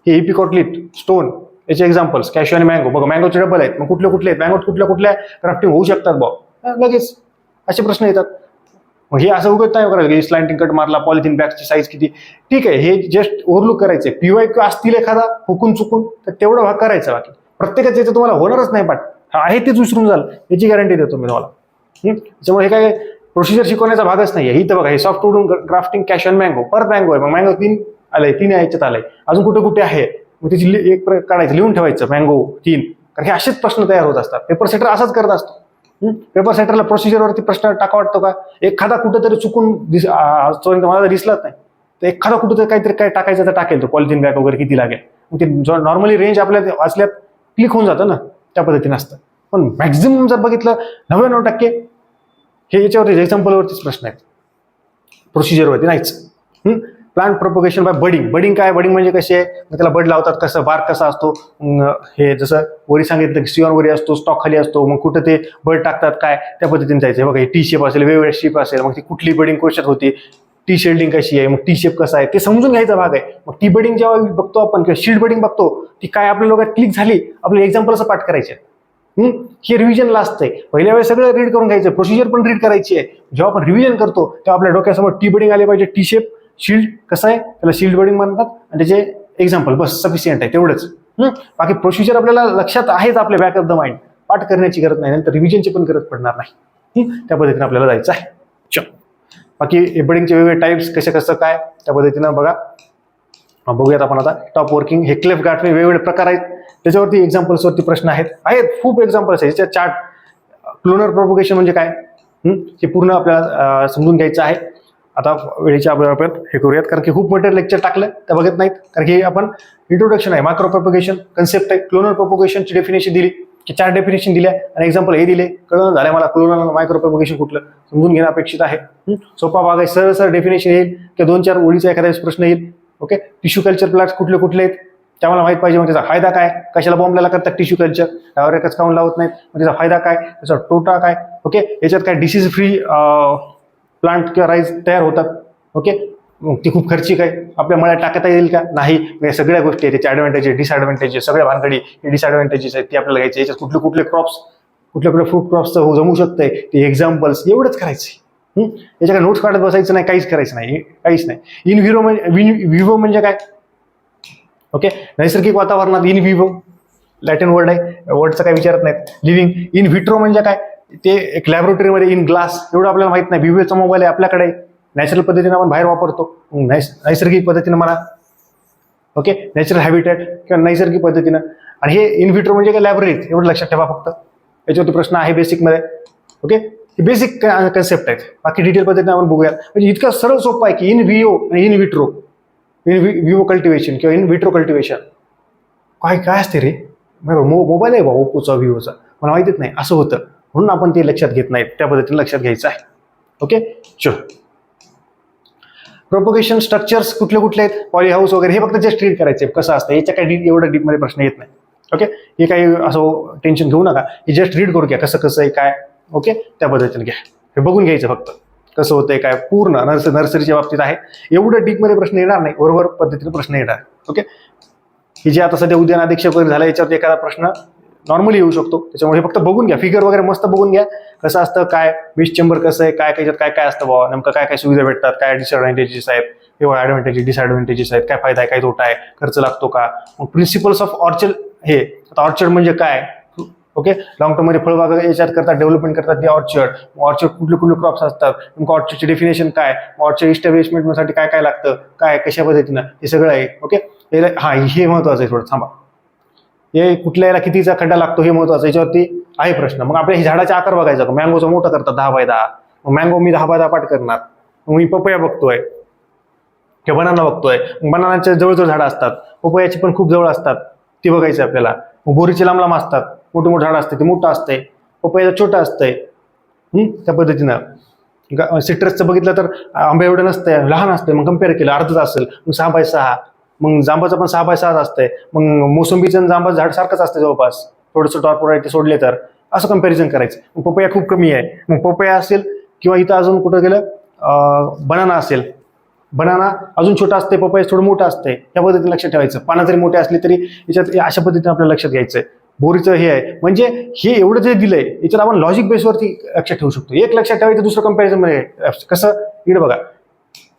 हे इपिकॉटलिट स्टोन याचे एक्झाम्पल्स, कॅशू आणि मँगो. बघा, मँगोचे डबल आहेत, मग कुठले कुठले आहेत, मँगोत कुठल्या कुठल्या क्राफ्टिंग होऊ शकतात बघ, लगेच असे प्रश्न येतात. मग हे असं उगत नाही करायचं की स्लाइंटिंग कट मारला, पॉलिथिन बॅगची साईज किती, ठीक आहे, हे जस्ट ओव्हरलुक करायचे. PYQ असतील एखादा हुकून चुकून तर तेवढं भाग करायचा, बाकी प्रत्येकाचं याचं तुम्हाला होणारच नाही पाठ. आहे तेच विसरून जाल याची गॅरंटी देतो मी तुम्हाला. त्याच्यामुळे हे काय प्रोसिजर शिकवण्याचा भागच नाही आहे. इथं बघा, हे सॉफ्ट वुडून ग्राफ्टिंग, कॅश आणि मँगो, परत मँगो आहे. मग मँगो 3 आलंय, 3 याच्यात आलंय, अजून कुठे कुठे आहे, मग त्याची एक काढायचं, लिहून ठेवायचं मँगो 3. कारण हे असेच प्रश्न तयार होत असतात. पेपर सेटर असाच करत असतो. पेपर सेटरला प्रोसिजरवरती प्रश्न टाका वाटतो का, एखादा कुठेतरी चुकून मला दिसलाच नाही तर एखादा कुठेतरी काहीतरी काय टाकायचं तर टाकेल तो, पॉलिथिन बॅग वगैरे किती लागेल, मग ते नॉर्मली रेंज आपल्या वाचल्यात क्लिक होऊन जातं ना, त्या पद्धतीने असतं. पण मॅक्झिमम जर बघितलं 99% हे याच्यावरती एक्झाम्पलवरतीच प्रश्न आहेत, प्रोसिजरवरती नाहीच. Plant propagation by budding. Budding काय, बडिंग म्हणजे कसे आहे, मग त्याला बड लावतात कसं, बार कसा असतो, हे जसं वरी सांगितलं की स्टिऑन वरी असतो, स्टॉक खाली असतो, मग कुठं ते बड टाकतात काय, त्या पद्धतीने जायचं. बघा, हे टी शेप असेल, वेगवेगळ्या शेप असेल, मग ती कुठली बडिंग क्वेश्चन होती, टी शेल्डिंग कशी आहे, मग टी शेप कसा आहे ते समजून घ्यायचा भाग आहे. मग टी बडिंग जेव्हा बघतो आपण किंवा शील्ड बडिंग बघतो, ती काय आपल्या लोकांना क्लिक झाली, आपले एक्झाम्पल असं पाठ करायचे. हे रिव्हिजनला असतंय. पहिल्या वेळेस सगळं रीड करून घ्यायचं, प्रोसिजर पण रीड करायची आहे. जेव्हा आपण रिव्हिजन करतो तेव्हा आपल्या डोक्यासमोर टी बडिंग आले पाहिजे, टी शेप, शील्ड कसं आहे त्याला शील्ड बडिंग म्हणतात, आणि त्याचे एक्झाम्पल, बस सफिशियंट आहे तेवढंच. बाकी प्रोसिजर आपल्याला लक्षात आहेच आपल्या बॅक ऑफ द माइंड, पाठ करण्याची गरज नाही, नंतर रिव्हिजनची पण गरज पडणार नाही. त्या पद्धतीने आपल्याला जायचं आहे. चल, बाकी बडिंगचे वेगवेगळे टाइप्स कसे कसं काय त्या पद्धतीनं बघा, बघूयात आपण आता. टॉप वर्किंग, हे क्लेफ गार्डनिंग, वेगवेगळे प्रकार आहेत, त्याच्यावरती एक्झाम्पल्सवरती प्रश्न आहेत खूप एक्झाम्पल्स आहेत. याच्या चार्ट, क्लोनर प्रोपोगेशन म्हणजे काय हे पूर्ण आपल्याला समजून घ्यायचं आहे. आता वेळेच्या आपण हे करूयात, कारण की खूप मोठे लेक्चर टाकलं त्या बघत नाहीत, कारण की आपण इंट्रोडक्शन आहे, मायक्रो प्रोपोगेशन कन्सेप्ट आहे, क्लोनर प्रोपोगेशनची डेफिनेशन दिली की 4 डेफिनेशन दिल्या आणि एक्झाम्पल हे दिले, कळलं झालं मला क्लोनर मायक्रो प्रोपोगेशन कुठलं समजून घेणं अपेक्षित आहे. सोपा भाग आहे, सरळ डेफिनेशन येईल किंवा 2-4 ओळीचा एखाद्या प्रश्न येईल. ओके, टिश्यू कल्चर प्लॉट्स कुठले कुठले आहेत ते आम्हाला माहित पाहिजे. मग त्याचा फायदा काय, कशाला बॉम्बला करतात टिश्यू कल्चर, त्यावर एकच काउंट लावत नाहीत, मग त्याचा फायदा काय, त्याचा तोटा काय. ओके, याच्यात काय डिसीज फ्री प्लांट किंवा राईस तयार होतात. ओके, मग ती खूप खर्चिक आहे, आपल्या मळ्यात टाकता येईल का, नाही. या सगळ्या गोष्टी आहेत, त्याचे ॲडव्हान्टेजेस, डिसॲडव्हान्टेजेस, सगळ्या भानगडी हे डिसॲडव्हान्टेजेस आहेत, ती आपल्याला घ्यायचे. याच्यात कुठले कुठले क्रॉप्स, कुठल्या कुठल्या फ्रूट क्रॉप्सचं जमू शकतंय ते एक्झाम्पल्स, एवढंच करायचं. याच्या काय नोट्स काढत बसायचं नाही, काहीच करायचं नाही, काहीच नाही. विव्हो म्हणजे काय, ओके, नैसर्गिक वातावरणात, इन विव्हो लॅटिन वर्ड आहे, वर्डचं काय विचारत नाहीत. लिव्हिंग. इन व्हिट्रो म्हणजे काय, ते एक लॅबोरेटरीमध्ये इन ग्लास, एवढं आपल्याला माहित नाही. विव्होचा मोबाईल आहे आपल्याकडे, नॅचरल पद्धतीने आपण बाहेर वापरतो, नैसर्गिक पद्धतीनं म्हणा. ओके, नॅचरल हॅबिटॅट किंवा नैसर्गिक पद्धतीनं. आणि हे इन व्हिट्रो म्हणजे काय, लॅबोरेटरी, एवढं लक्षात ठेवा फक्त. याच्यावरती प्रश्न आहे बेसिकमध्ये. ओके, हे बेसिक कन्सेप्ट आहेत, बाकी डिटेल पद्धतीने आपण बघूया. म्हणजे इतकं सरळ सोपं आहे की इन व्हिओ आणि in vitro, in Veo cultivation किंवा इन व्हिट्रो कल्टिवेशन काय काय असते रे, मोबाईल आहे बा ओप्पोचा, व्हिओचा, मला माहितीच नाही, असं होतं, म्हणून आपण ते लक्षात घेत नाहीत, त्या पद्धतीने लक्षात घ्यायचं आहे. ओके, चल. प्रोपोगेशन स्ट्रक्चर्स कुठले कुठले आहेत, पॉली हाऊस वगैरे, हे फक्त जस्ट रीड करायचे कसं असतं, याच्या काही एवढं डीपमध्ये प्रश्न येत नाही. ओके, हे काही असं टेन्शन घेऊ नका, हे जस्ट रीड करू घ्या कसं कसं आहे काय. ओके, त्या पद्धतीने घ्या, हे बघून घ्यायचं फक्त कसं होतंय काय, पूर्ण नर्सरीच्या बाबतीत आहे, एवढं डीपमध्ये प्रश्न येणार नाही, बरोबर पद्धतीने प्रश्न येणार. ओके, हे जे आता सध्या उद्यान अधीक्षक वगैरे झालं याच्यावरती एखादा प्रश्न नॉर्मली येऊ शकतो, त्याच्यामुळे फक्त बघून घ्या, फिगर वगैरे मस्त बघून घ्या कसं असतं काय, मिस्ट चेंबर कसं आहे काय, काय काय काय असतं बाबा, नेमकं काय काय सुविधा भेटतात, काय डिसएडव्हान्टेजेस आहेत किंवा ॲडव्हान्टेजेस डिसएडव्हान्टेजेस आहेत, काय फायदा आहे काय तोटा आहे, खर्च लागतो का. मग प्रिन्सिपल्स ऑफ ऑर्चल हे आता ऑर्चर्ड म्हणजे काय, ओके, लॉंग टर्म मध्ये फळबाग याच्यात करतात, डेव्हलपमेंट करतात ते ऑर्चर्ड. ऑर्चर्ड कुठले कुठले क्रॉप्स असतात, नेमकं ऑर्चर्डचे डेफिनेशन काय, ऑर्चर्ड इस्टॅब्लिशमेंटसाठी काय काय लागतं, काय कशा पद्धतीनं, हे सगळं आहे. ओके, हा हे महत्वाचं आहे. थोडं थांबा, हे कुठल्या याला कितीचा खड्डा लागतो हे महत्वाचं, याच्यावरती आहे प्रश्न. मग आपल्या झाडाचा आकार बघायचा का, मँगोचा मोठा करतात 10x10, मग मँगो मी 10x10 पाठ करणार. मग मी पपया बघतोय किंवा बनाना बघतोय, बनानाच्या जवळजवळ झाडं असतात, पपयाची पण खूप जवळ असतात, ते बघायचं आपल्याला. मग बोरीचे लांब लांब असतात, मोठे मोठे झाड असते, ते मोठं असतंय, पपयाचं छोटं असतंय. त्या पद्धतीनं सिट्रसचं बघितलं तर आंबे एवढं नसतंय, लहान असतंय, मग कम्पेअर केलं अर्धच असेल, मग 6x6. मग जांबाचं पण 6x6 असतंय, मग मोसंबीचं जांबाचं झाड सारखंच असतं जवळपास, थोडंसं टॉर्पोराइट सोडले तर, असं कम्पॅरिझन करायचं. मग पपया खूप कमी आहे, मग पपया असेल किंवा इथं अजून कुठं गेलं बनाना असेल, बनाना अजून छोटा असते, पपया थोडं मोठं असते, या पद्धतीने लक्षात ठेवायचं. पानं जरी मोठे असले तरी याच्यात अशा पद्धतीने आपल्याला लक्षात घ्यायचंय. बोरीचं हे आहे, म्हणजे हे एवढं जे दिलंय याच्यात आपण लॉजिक बेसवरती लक्षात ठेवू शकतो. एक लक्षात ठेवायचं, दुसरं कम्पॅरिझन मध्ये कसं, इकडे बघा,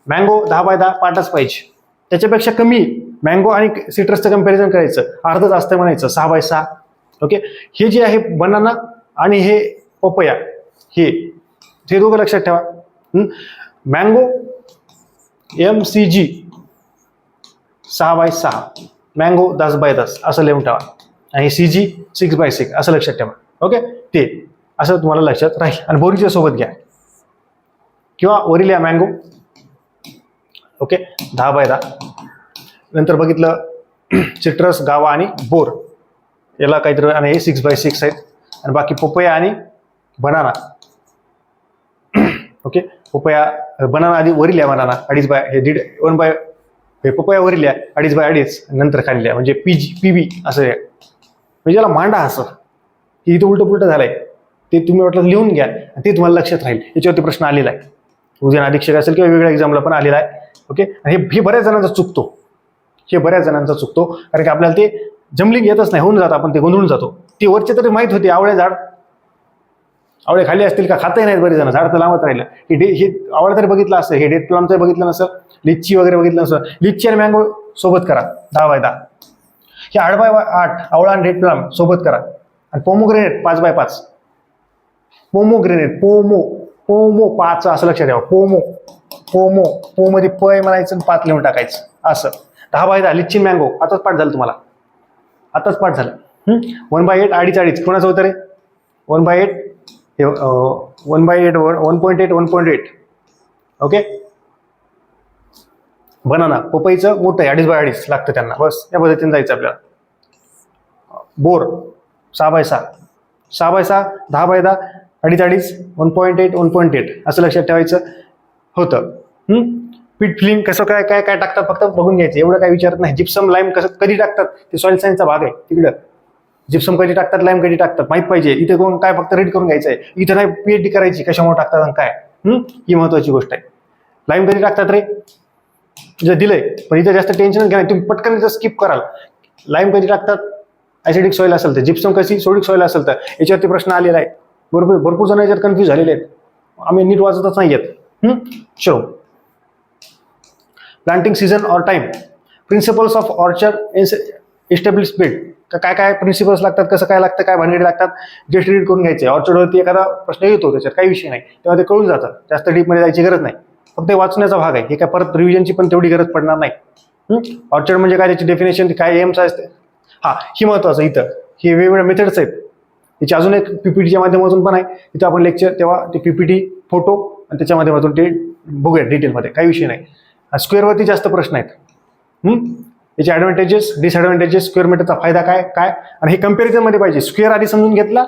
मँगो 10x10 पाठच पाहिजे, त्याच्यापेक्षा कमी मँगो आणि सिट्रसचं कम्पॅरिझन करायचं, अर्धच असतं म्हणायचं 6x6. ओके, हे जे आहे बनाना आणि हे पपया, हे दोघं लक्षात ठेवा. Mango MCG 6x6, mango 10x10 असं लिहून ठेवा, आणि CG 6x6 असं लक्षात ठेवा. ओके, ते असं तुम्हाला लक्षात राहील. आणि बोरीच्या सोबत घ्या किंवा वरील मँगो, ओके, 10x10. नंतर बघितलं सिट्रस, गावा आणि बोर, याला काहीतरी, आणि हे 6x6 आहेत. आणि बाकी पपया आणि बनाना, ओके, पपया बनाना आधी वरील आहे, बनाना 2.5 हे 1/, हे पपया वरील आहे 2.5x2, नंतर खाली आहे, म्हणजे PB असं आहे. म्हणजे याला मांडा असं, की इथं उलटं पुलटं झालंय, ते तुम्ही वाटलं लिहून घ्या, ते तुम्हाला लक्षात राहील. याच्यावरती प्रश्न आलेला आहे, उद्या अधीक्षक असेल किंवा वेगळ्या एक्झामला पण आलेला आहे. ओके, आणि हे बऱ्याच जणांचा चुकतो, कारण की आपल्याला ते जमलिंग येतच नाही, होऊन जातं, आपण ते गोंधळून जातो. ती वरचे तरी माहित होते, आवळे झाड, आवळे खाली असतील का, खातही नाहीत बरेच जण, झाड तर लावत राहिलं. हे आवळे तरी बघितलं असं, हे डेट प्लम तरी बघितलं नसं, लिच्ची वगैरे बघितलं नसं. लिच्ची आणि मँगो सोबत करा 10x10, हे 8x8 आवळा आणि डेट प्लम सोबत करा. आणि पोमोग्रेनेट 5x5, पोमोग्रेनेट, पोमो 5 असं लक्षात ठेवा. पो मध्ये पय म्हणायचं, 5 लिहून टाकायचं, असं 10x10. लिच्ची मँगो आताच पाठ झालं तुम्हाला, आताच पाठ झालं. 1/8 2.5 कोणाचं होतं रे, 1/8 हे 1/8 1.8. ओके, बनाना, पपईचं मोठं आहे 2.5 लागतं त्यांना, बस या पद्धतीने जायचं आपल्याला. बोर 6x6, 10x10, 2.5 1.8 असं लक्षात ठेवायचं होतं. पीठ फिलिंग कसं काय काय काय टाकतात फक्त बघून घ्यायचं, एवढं काय विचारत नाही. जिप्सम लाईम कसं कधी टाकतात, ते सॉइल सायन्सचा भाग आहे तिकडं. जिप्सम कधी टाकतात, लाईम कधी टाकतात माहित पाहिजे. इथे कोण काय फक्त रीड करून घ्यायचंय, इथे नाही PhD करायची कशामुळे टाकतात आणि काय, ही महत्वाची गोष्ट आहे. लाईम कधी टाकतात रे, जे दिलंय, पण इथे जास्त टेन्शन घ्या, तुम्ही पटकन इथं स्किप कराल. लाईम कधी टाकतात, ऍसिडिक सॉइल असेल तर, जिप्सम कशी सोडिक सॉइल असेल तर. याच्यावरती प्रश्न आलेला आहे, भरपूर जण याच्यात कन्फ्यूज झालेले आहेत, आम्ही नीट वाचतच नाही येत. चलो, प्लांटिंग सीझन और time, principles of orchard establishment, काय काय प्रिन्सिपल्स लागतात, कसं काय लागतं, काय भानगडी लागतात, जस्ट रीड करून घ्यायचे. ऑर्चर्डवरती एखादा प्रश्न येतो, त्याच्यात काही विषय नाही, तेव्हा ते कळून जातं, जास्त डीपमध्ये जायची गरज नाही, फक्त ते वाचण्याचा भाग आहे. हे काय परत रिव्हिजनची पण तेवढी गरज पडणार नाही. ऑर्चर्ड म्हणजे काय, त्याची डेफिनेशन काय, एम्स असते, हा ही महत्वाचं. इथं हे वेगवेगळ्या मेथड्स आहेत, याची अजून एक PPTच्या माध्यमातून पण आहे, तिथं आपण लेक्चर तेव्हा ते PPT फोटो आणि त्याच्या माध्यमातून ते बघूया डिटेलमध्ये, काही विषय नाही. स्क्वेअरवरती जास्त प्रश्न आहेत, याचे ॲडव्हान्टेजेस, डिसएडव्हान्टेजेस, स्क्वेअर मीटरचा फायदा काय काय, आणि हे कम्पॅरिझनमध्ये पाहिजे. स्क्वेअर आधी समजून घेतला,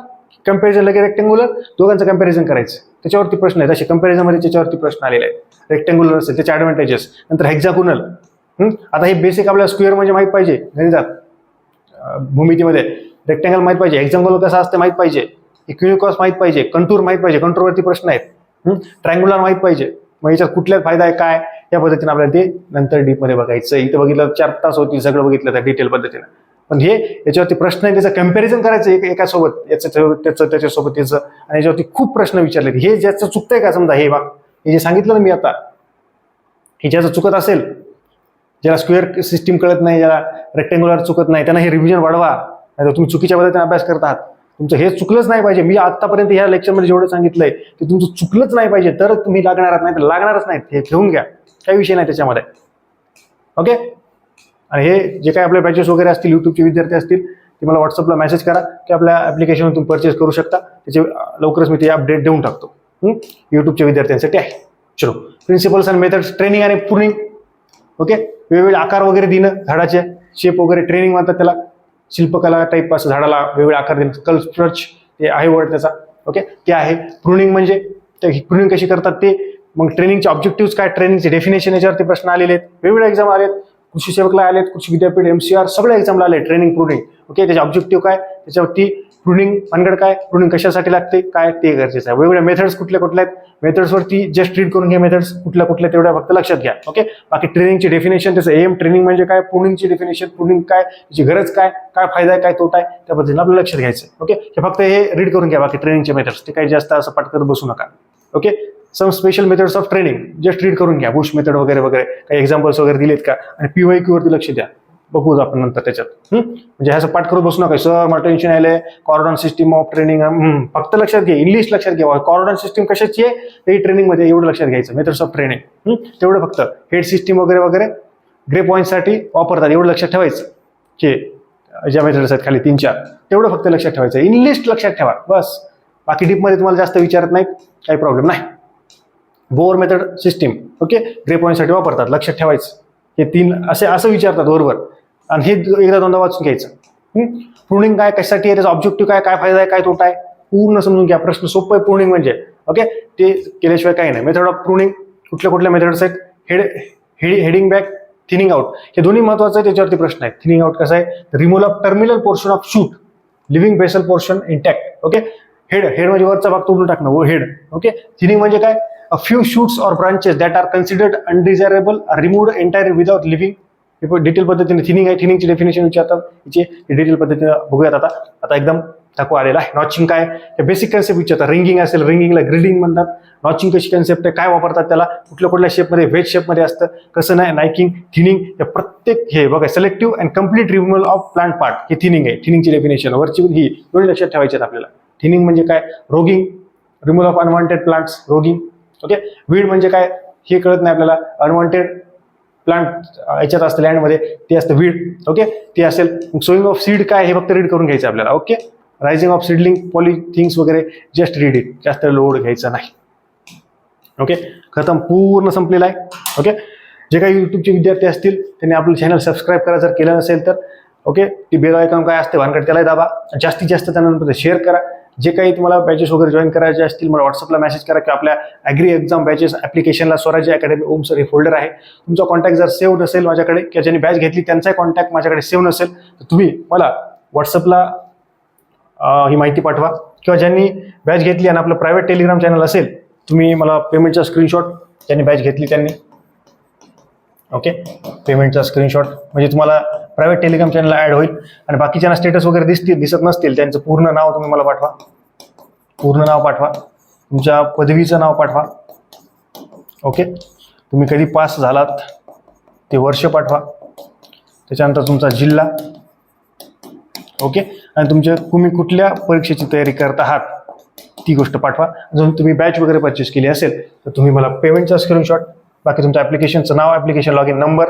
कम्पॅरिझन लगे रेक्टेंग्युलर, दोघांचं कम्पॅरिझन करायचं, त्याच्यावरती प्रश्न आहेत. असे कम्पॅरिझनमध्ये त्याच्यावरती प्रश्न आलेले आहेत. रेक्टेंग्युलर असेल त्याचे ॲडव्हान्टेजेस, नंतर हेक्झागोनल. आता हे बेसिक आपल्याला स्क्वेअर म्हणजे माहित पाहिजे, गणितात भूमितीमध्ये रेक्टेंगल माहित पाहिजे, हेक्झागोनल कसा असते माहित पाहिजे, इक्विनोकॉस माहित पाहिजे, कंटूर माहित पाहिजे, कंटूरवरती प्रश्न आहेत. ट्रायंग्युलर माहित पाहिजे, मग याच्यात कुठला फायदा आहे काय, या पद्धतीने आपल्याला ते नंतर डीपमध्ये बघायचं. इथं बघितलं 4 तास होतील, सगळं बघितलं त्या डिटेल पद्धतीने. पण हे याच्यावरती प्रश्न आहे, त्याचं कम्पॅरिझन करायचं एकासोबत, याचं त्याचं त्याच्यासोबत त्याचं, आणि याच्यावरती खूप प्रश्न विचारले. हे ज्याचं चुकतंय का, समजा हे भाग हे जे सांगितलं ना मी आता, हे ज्याचं चुकत असेल, ज्याला स्क्वेअर सिस्टीम कळत नाही, ज्याला रेक्टेंग्युलर चुकत नाही, त्यांना हे रिव्हिजन वाढवा. नाही तर तुम्ही चुकीच्या पद्धतीने अभ्यास करत आहात. तुमचं हे चुकलंच नाही पाहिजे. मी आतापर्यंत ह्या लेक्चरमध्ये जेवढं सांगितलंय ते तुमचं चुकलंच नाही पाहिजे, तर तुम्ही लागणार आहात, नाही तर लागणारच नाहीत. हे घेऊन घ्या, काही विषय नाही त्याच्यामध्ये. ओके. आणि हे जे काही आपले बॅचेस वगैरे असतील, युट्यूबचे विद्यार्थी असतील, ते मला व्हॉट्सअपला मेसेज करा की आपल्या ऍप्लिकेशनवर तुम्ही परचेस करू शकता. त्याचे लवकरच मी ते अपडेट देऊन टाकतो. युट्यूबच्या विद्यार्थ्यांसाठी आहे. चलो, प्रिन्सिपल्स अँड मेथड्स, ट्रेनिंग आणि प्रूनिंग. ओके. वेगवेगळे आकार वगैरे देणं, झाडाचे शेप वगैरे ट्रेनिंग म्हणतात त्याला. शिल्पकला टाईप असं झाडाला वेगवेगळे आकार देणं, स्कल्पचर ते आहे वर्ड त्याचा. ओके. ते आहे. प्रूनिंग म्हणजे प्रूनिंग कशी करतात ते. मग ट्रेनिंगचे ऑब्जेक्टिव्ह काय, ट्रेनिंगचे डेफिनेशन, याच्यावरती प्रश्न आलेले आहेत. वेगवेगळे एक्झाम आलेत. कृषी सेवकला आलेत, कृषी विद्यापीठ, MCR सगळ्या एक्झामला आले. Training pruning. ओके. त्याचे ऑब्जेक्टिव्ह काय, त्याच्यावरती प्रूनिंग भानगड काय, प्रूनिंग कशासाठी लागते काय, ते गरजेचं आहे. वेगवेगळ्या मेथड्स कुठल्या कुठल्या आहेत, मेथड्सवरती जस्ट रीड करून घ्या. मेथड्स कुठल्या कुठल्या तेवढ्या फक्त लक्षात घ्या. ओके. बाकी ट्रेनिंगची डेफिनेशन, त्याचं एम, ट्रेनिंग म्हणजे काय, प्रूनिंगची डेफिनेशन, प्रूनिंग काय, त्याची गरज काय, काय फायदा आहे, काय तोटा आहे, त्या पद्धतीने आपल्याला लक्षात घ्यायचं. ओके. हे फक्त हे रीड करून घ्या. बाकी ट्रेनिंगचे मेथड्स ते काही जास्त असं पाठ करत बसू नका. Okay. Some special methods of training just read करून घ्या. बुश मेथड वगैरे वगैरे काही एक्झाम्पल्स वगैरे दिलेत का, आणि PYQ वरती लक्ष द्या. बघू आपण नंतर त्याच्यात. म्हणजे ह्याचं पाठ करत बसू नका. सर मला टेन्शन आलंय, कॉर्डन सिस्टीम ऑफ ट्रेनिंग. फक्त लक्षात घ्या, इंग्लिश लक्षात घ्या. कॉर्डन सिस्टीम कशाची आहे, ते ट्रेनिंग मध्ये एवढं लक्षात घ्यायचं. मेथड्स ऑफ ट्रेनिंग तेवढं फक्त. हेड सिस्टीम वगैरे वगैरे ग्रे पॉईंटसाठी वापरतात, एवढं लक्षात ठेवायचं. की ज्या मेथड्स आहेत खाली 3-4 तेवढं फक्त लक्षात ठेवायचं. इंग्लिश लक्षात ठेवा बस. बाकी डीपमध्ये तुम्हाला जास्त विचारत नाहीत, काही प्रॉब्लेम नाही. Bore method system. Okay. Grey पॉईंटसाठी वापरतात, लक्षात ठेवायचं. हे 3 असं विचारतात बरोबर, आणि हे एकदा दोनदा वाचून घ्यायचं. प्रूनिंग काय, कशासाठी आहे, त्याचा ऑब्जेक्टिव्ह काय, काय फायदा आहे, काय तोटा आहे, पूर्ण समजून घ्या. प्रश्न सोपं आहे प्रूनिंग म्हणजे. ओके. ते केल्याशिवाय काही नाही. मेथड ऑफ प्रूनिंग कुठल्या कुठल्या मेथड्स आहेत, हेडिंग बॅक, थिनिंग आउट, हे दोन्ही महत्वाचं आहे. त्याच्यावरती प्रश्न आहे. थिनिंग आउट कसं आहे, removal of terminal portion of shoot, leaving basal portion intact. Okay. Head म्हणजे वरचा भाग तोडून टाकणं, हेड. ओके. थिनिंग म्हणजे काय, a few shoots or branches that are considered undesirable are removed entirely without leaving. Detail पद्धतीने थिनिंग आहे. थिनिंगची definition विचारतात, याची डिटेल पद्धतीने बघूयात. आता एकदम थकवा आलेला आहे. नॉचिंग काय, हे बेसिक कन्सेप्ट विचारतात. रिंगिंग असेल, रिंगिंगला ग्रिडिंग म्हणतात. नॉचिंग कशी कन्सेप्ट आहे, काय वापरतात त्याला, कुठल्या कुठल्या शेपमध्ये, व्हेज शेपमध्ये असतं, कसं नाही, नायकिंग, थिनिंग, हे प्रत्येक हे बघा. Selective and complete removal of plant part, he thinning आहे. थिनिंगची डेफिनेशन वरची ही दोन्ही लक्षात ठेवायचे आहेत आपल्याला. थिनिंग म्हणजे काय, roguing, removal of unwanted plants, roguing. Okay. Weed म्हणजे काय, हे कळत नाही आपल्याला. अनवॉन्टेड प्लांट याच्यात असतं लँडमध्ये, ते असतं वीड. ओके. ते असेल. सोईंग ऑफ सीड काय, हे फक्त रीड करून घ्यायचं आपल्याला. ओके. रायझिंग ऑफ सीडलिंग, पॉलिथिंग्स वगैरे जस्ट रीड इट, जास्त लोड घ्यायचा नाही. ओके. खतम, पूर्ण संपलेला आहे. ओके. जे काही युट्यूबचे विद्यार्थी असतील त्यांनी आपलं चॅनल सबस्क्राईब करा जर केलं नसेल तर. ओके. ती बेल आयकॉन काय असते भानगड, त्याला दाबा. जास्तीत जास्त त्यानंतर शेअर करा. जे काही तुम्हाला बॅचेस वगैरे जॉईन करायचे असतील मला व्हॉट्सअपला मेसेज करा की आपल्या ॲग्री एक्झाम बॅचेस ॲप्लिकेशनला स्वराज्य अकॅडमी ओम सर हे फोल्डर आहे. तुमचा कॉन्टॅक्ट जर सेव्ह नसेल माझ्याकडे, किंवा ज्यांनी बॅच घेतली त्यांचाही कॉन्टॅक्ट माझ्याकडे सेव्ह नसेल, तर तुम्ही मला व्हॉट्सअपला ही माहिती पाठवा. किंवा ज्यांनी बॅच घेतली आणि आपलं प्रायव्हेट टेलिग्राम चॅनल असेल, तुम्ही मला पेमेंटचा स्क्रीनशॉट, ज्यांनी बॅच घेतली त्यांनी. ओके. पेमेंटचा स्क्रीनशॉट म्हणजे तुम्हाला प्रायव्हेट टेलिग्राम चॅनलला ॲड होईल. आणि बाकीच्यांना स्टेटस वगैरे दिसत नसतील, त्यांचं पूर्ण नाव तुम्ही मला पाठवा. पूर्ण नाव पाठवा, तुमच्या पदवीचं नाव पाठवा. ओके. तुम्ही कधी पास झालात ते वर्ष पाठवा. त्याच्यानंतर तुमचा जिल्हा. ओके. आणि तुम्ही कुठल्या परीक्षेची तयारी करत आहात ती गोष्ट पाठवा. जर तुम्ही बॅच वगैरे परचेस केली असेल तर तुम्ही मला पेमेंटचा स्क्रीनशॉट, बाकी तुमच्या ॲप्लिकेशनचं नाव, ॲप्लिकेशन लॉग इन नंबर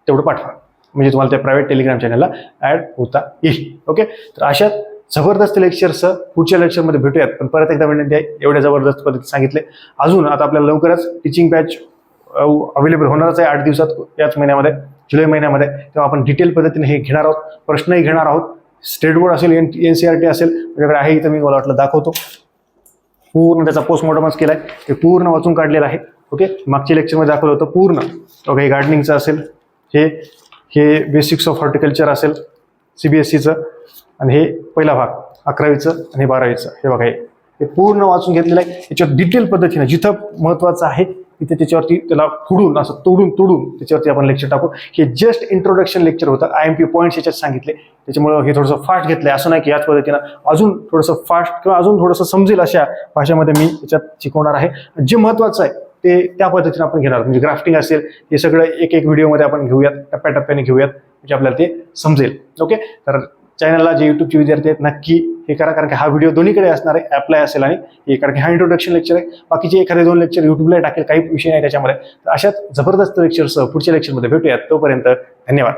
तेवढं पाठवा. म्हणजे तुम्हाला त्या प्रायव्हेट टेलिग्राम चॅनलला ॲड होता येईल. ओके. तर अशा जबरदस्त लेक्चरसह पुढच्या लेक्चरमध्ये भेटूयात. पण परत एकदा विनंती आहे, एवढ्या जबरदस्त पद्धतीने सांगितले. अजून आता आपल्याला लवकरच टीचिंग बॅच अवेलेबल होणारच आहे 8 दिवसात, याच महिन्यामध्ये, जुलै महिन्यामध्ये. तेव्हा आपण डिटेल पद्धतीने हे घेणार आहोत, प्रश्नही घेणार आहोत. स्टेट बोर्ड असेल, NCERT असेल, माझ्याकडे आहे इथं, मी मला वाटलं दाखवतो. पूर्ण त्याचा पोस्टमॉर्टमच केला आहे, ते पूर्ण वाचून काढलेलं आहे. ओके. मागच्या लेक्चरमध्ये दाखवलं होतं पूर्ण. ओके. गार्डनिंगचं असेल, हे बेसिक्स ऑफ हॉर्टिकल्चर असेल CBSEचं, आणि हे पहिला भाग 11वीचं आणि 12वीचं. हे बघा, हे पूर्ण वाचून घेतलेलं आहे. याच्यावर डिटेल पद्धतीने जिथं महत्त्वाचं आहे तिथे त्याच्यावरती त्याला फोडून असं तोडून त्याच्यावरती आपण लेक्चर टाकू. हे जस्ट इंट्रोडक्शन लेक्चर होतं. IMP पॉईंट्स याच्यात सांगितले, त्याच्यामुळे हे थोडंसं फास्ट घेतलंय. असं नाही की याच पद्धतीनं अजून थोडंसं फास्ट किंवा अजून थोडंसं समजेल अशा भाषेमध्ये मी याच्यात शिकवणार आहे. जे महत्त्वाचं आहे ते त्या पद्धतीने आपण घेणार. म्हणजे ग्राफ्टिंग असेल, हे सगळं एक व्हिडिओमध्ये आपण घेऊयात, टप्प्याटप्प्याने घेऊयात, म्हणजे आपल्याला ते समजेल. ओके. तर चॅनलला जे युट्यूबचे विद्यार्थी आहेत नक्की हे करा, कारण की हा व्हिडिओ दोन्हीकडे असणार आहे, ॲपलाही असेल आणि हे, कारण की हा इंट्रोडक्शन लेक्चर आहे. बाकीचे एखादे 2 लेक्चर युट्यूबला टाकेल, काही विषय नाही त्याच्यामध्ये. तर अशाच जबरदस्त लेक्चरसह पुढच्या लेक्चरमध्ये भेटूयात. तोपर्यंत धन्यवाद.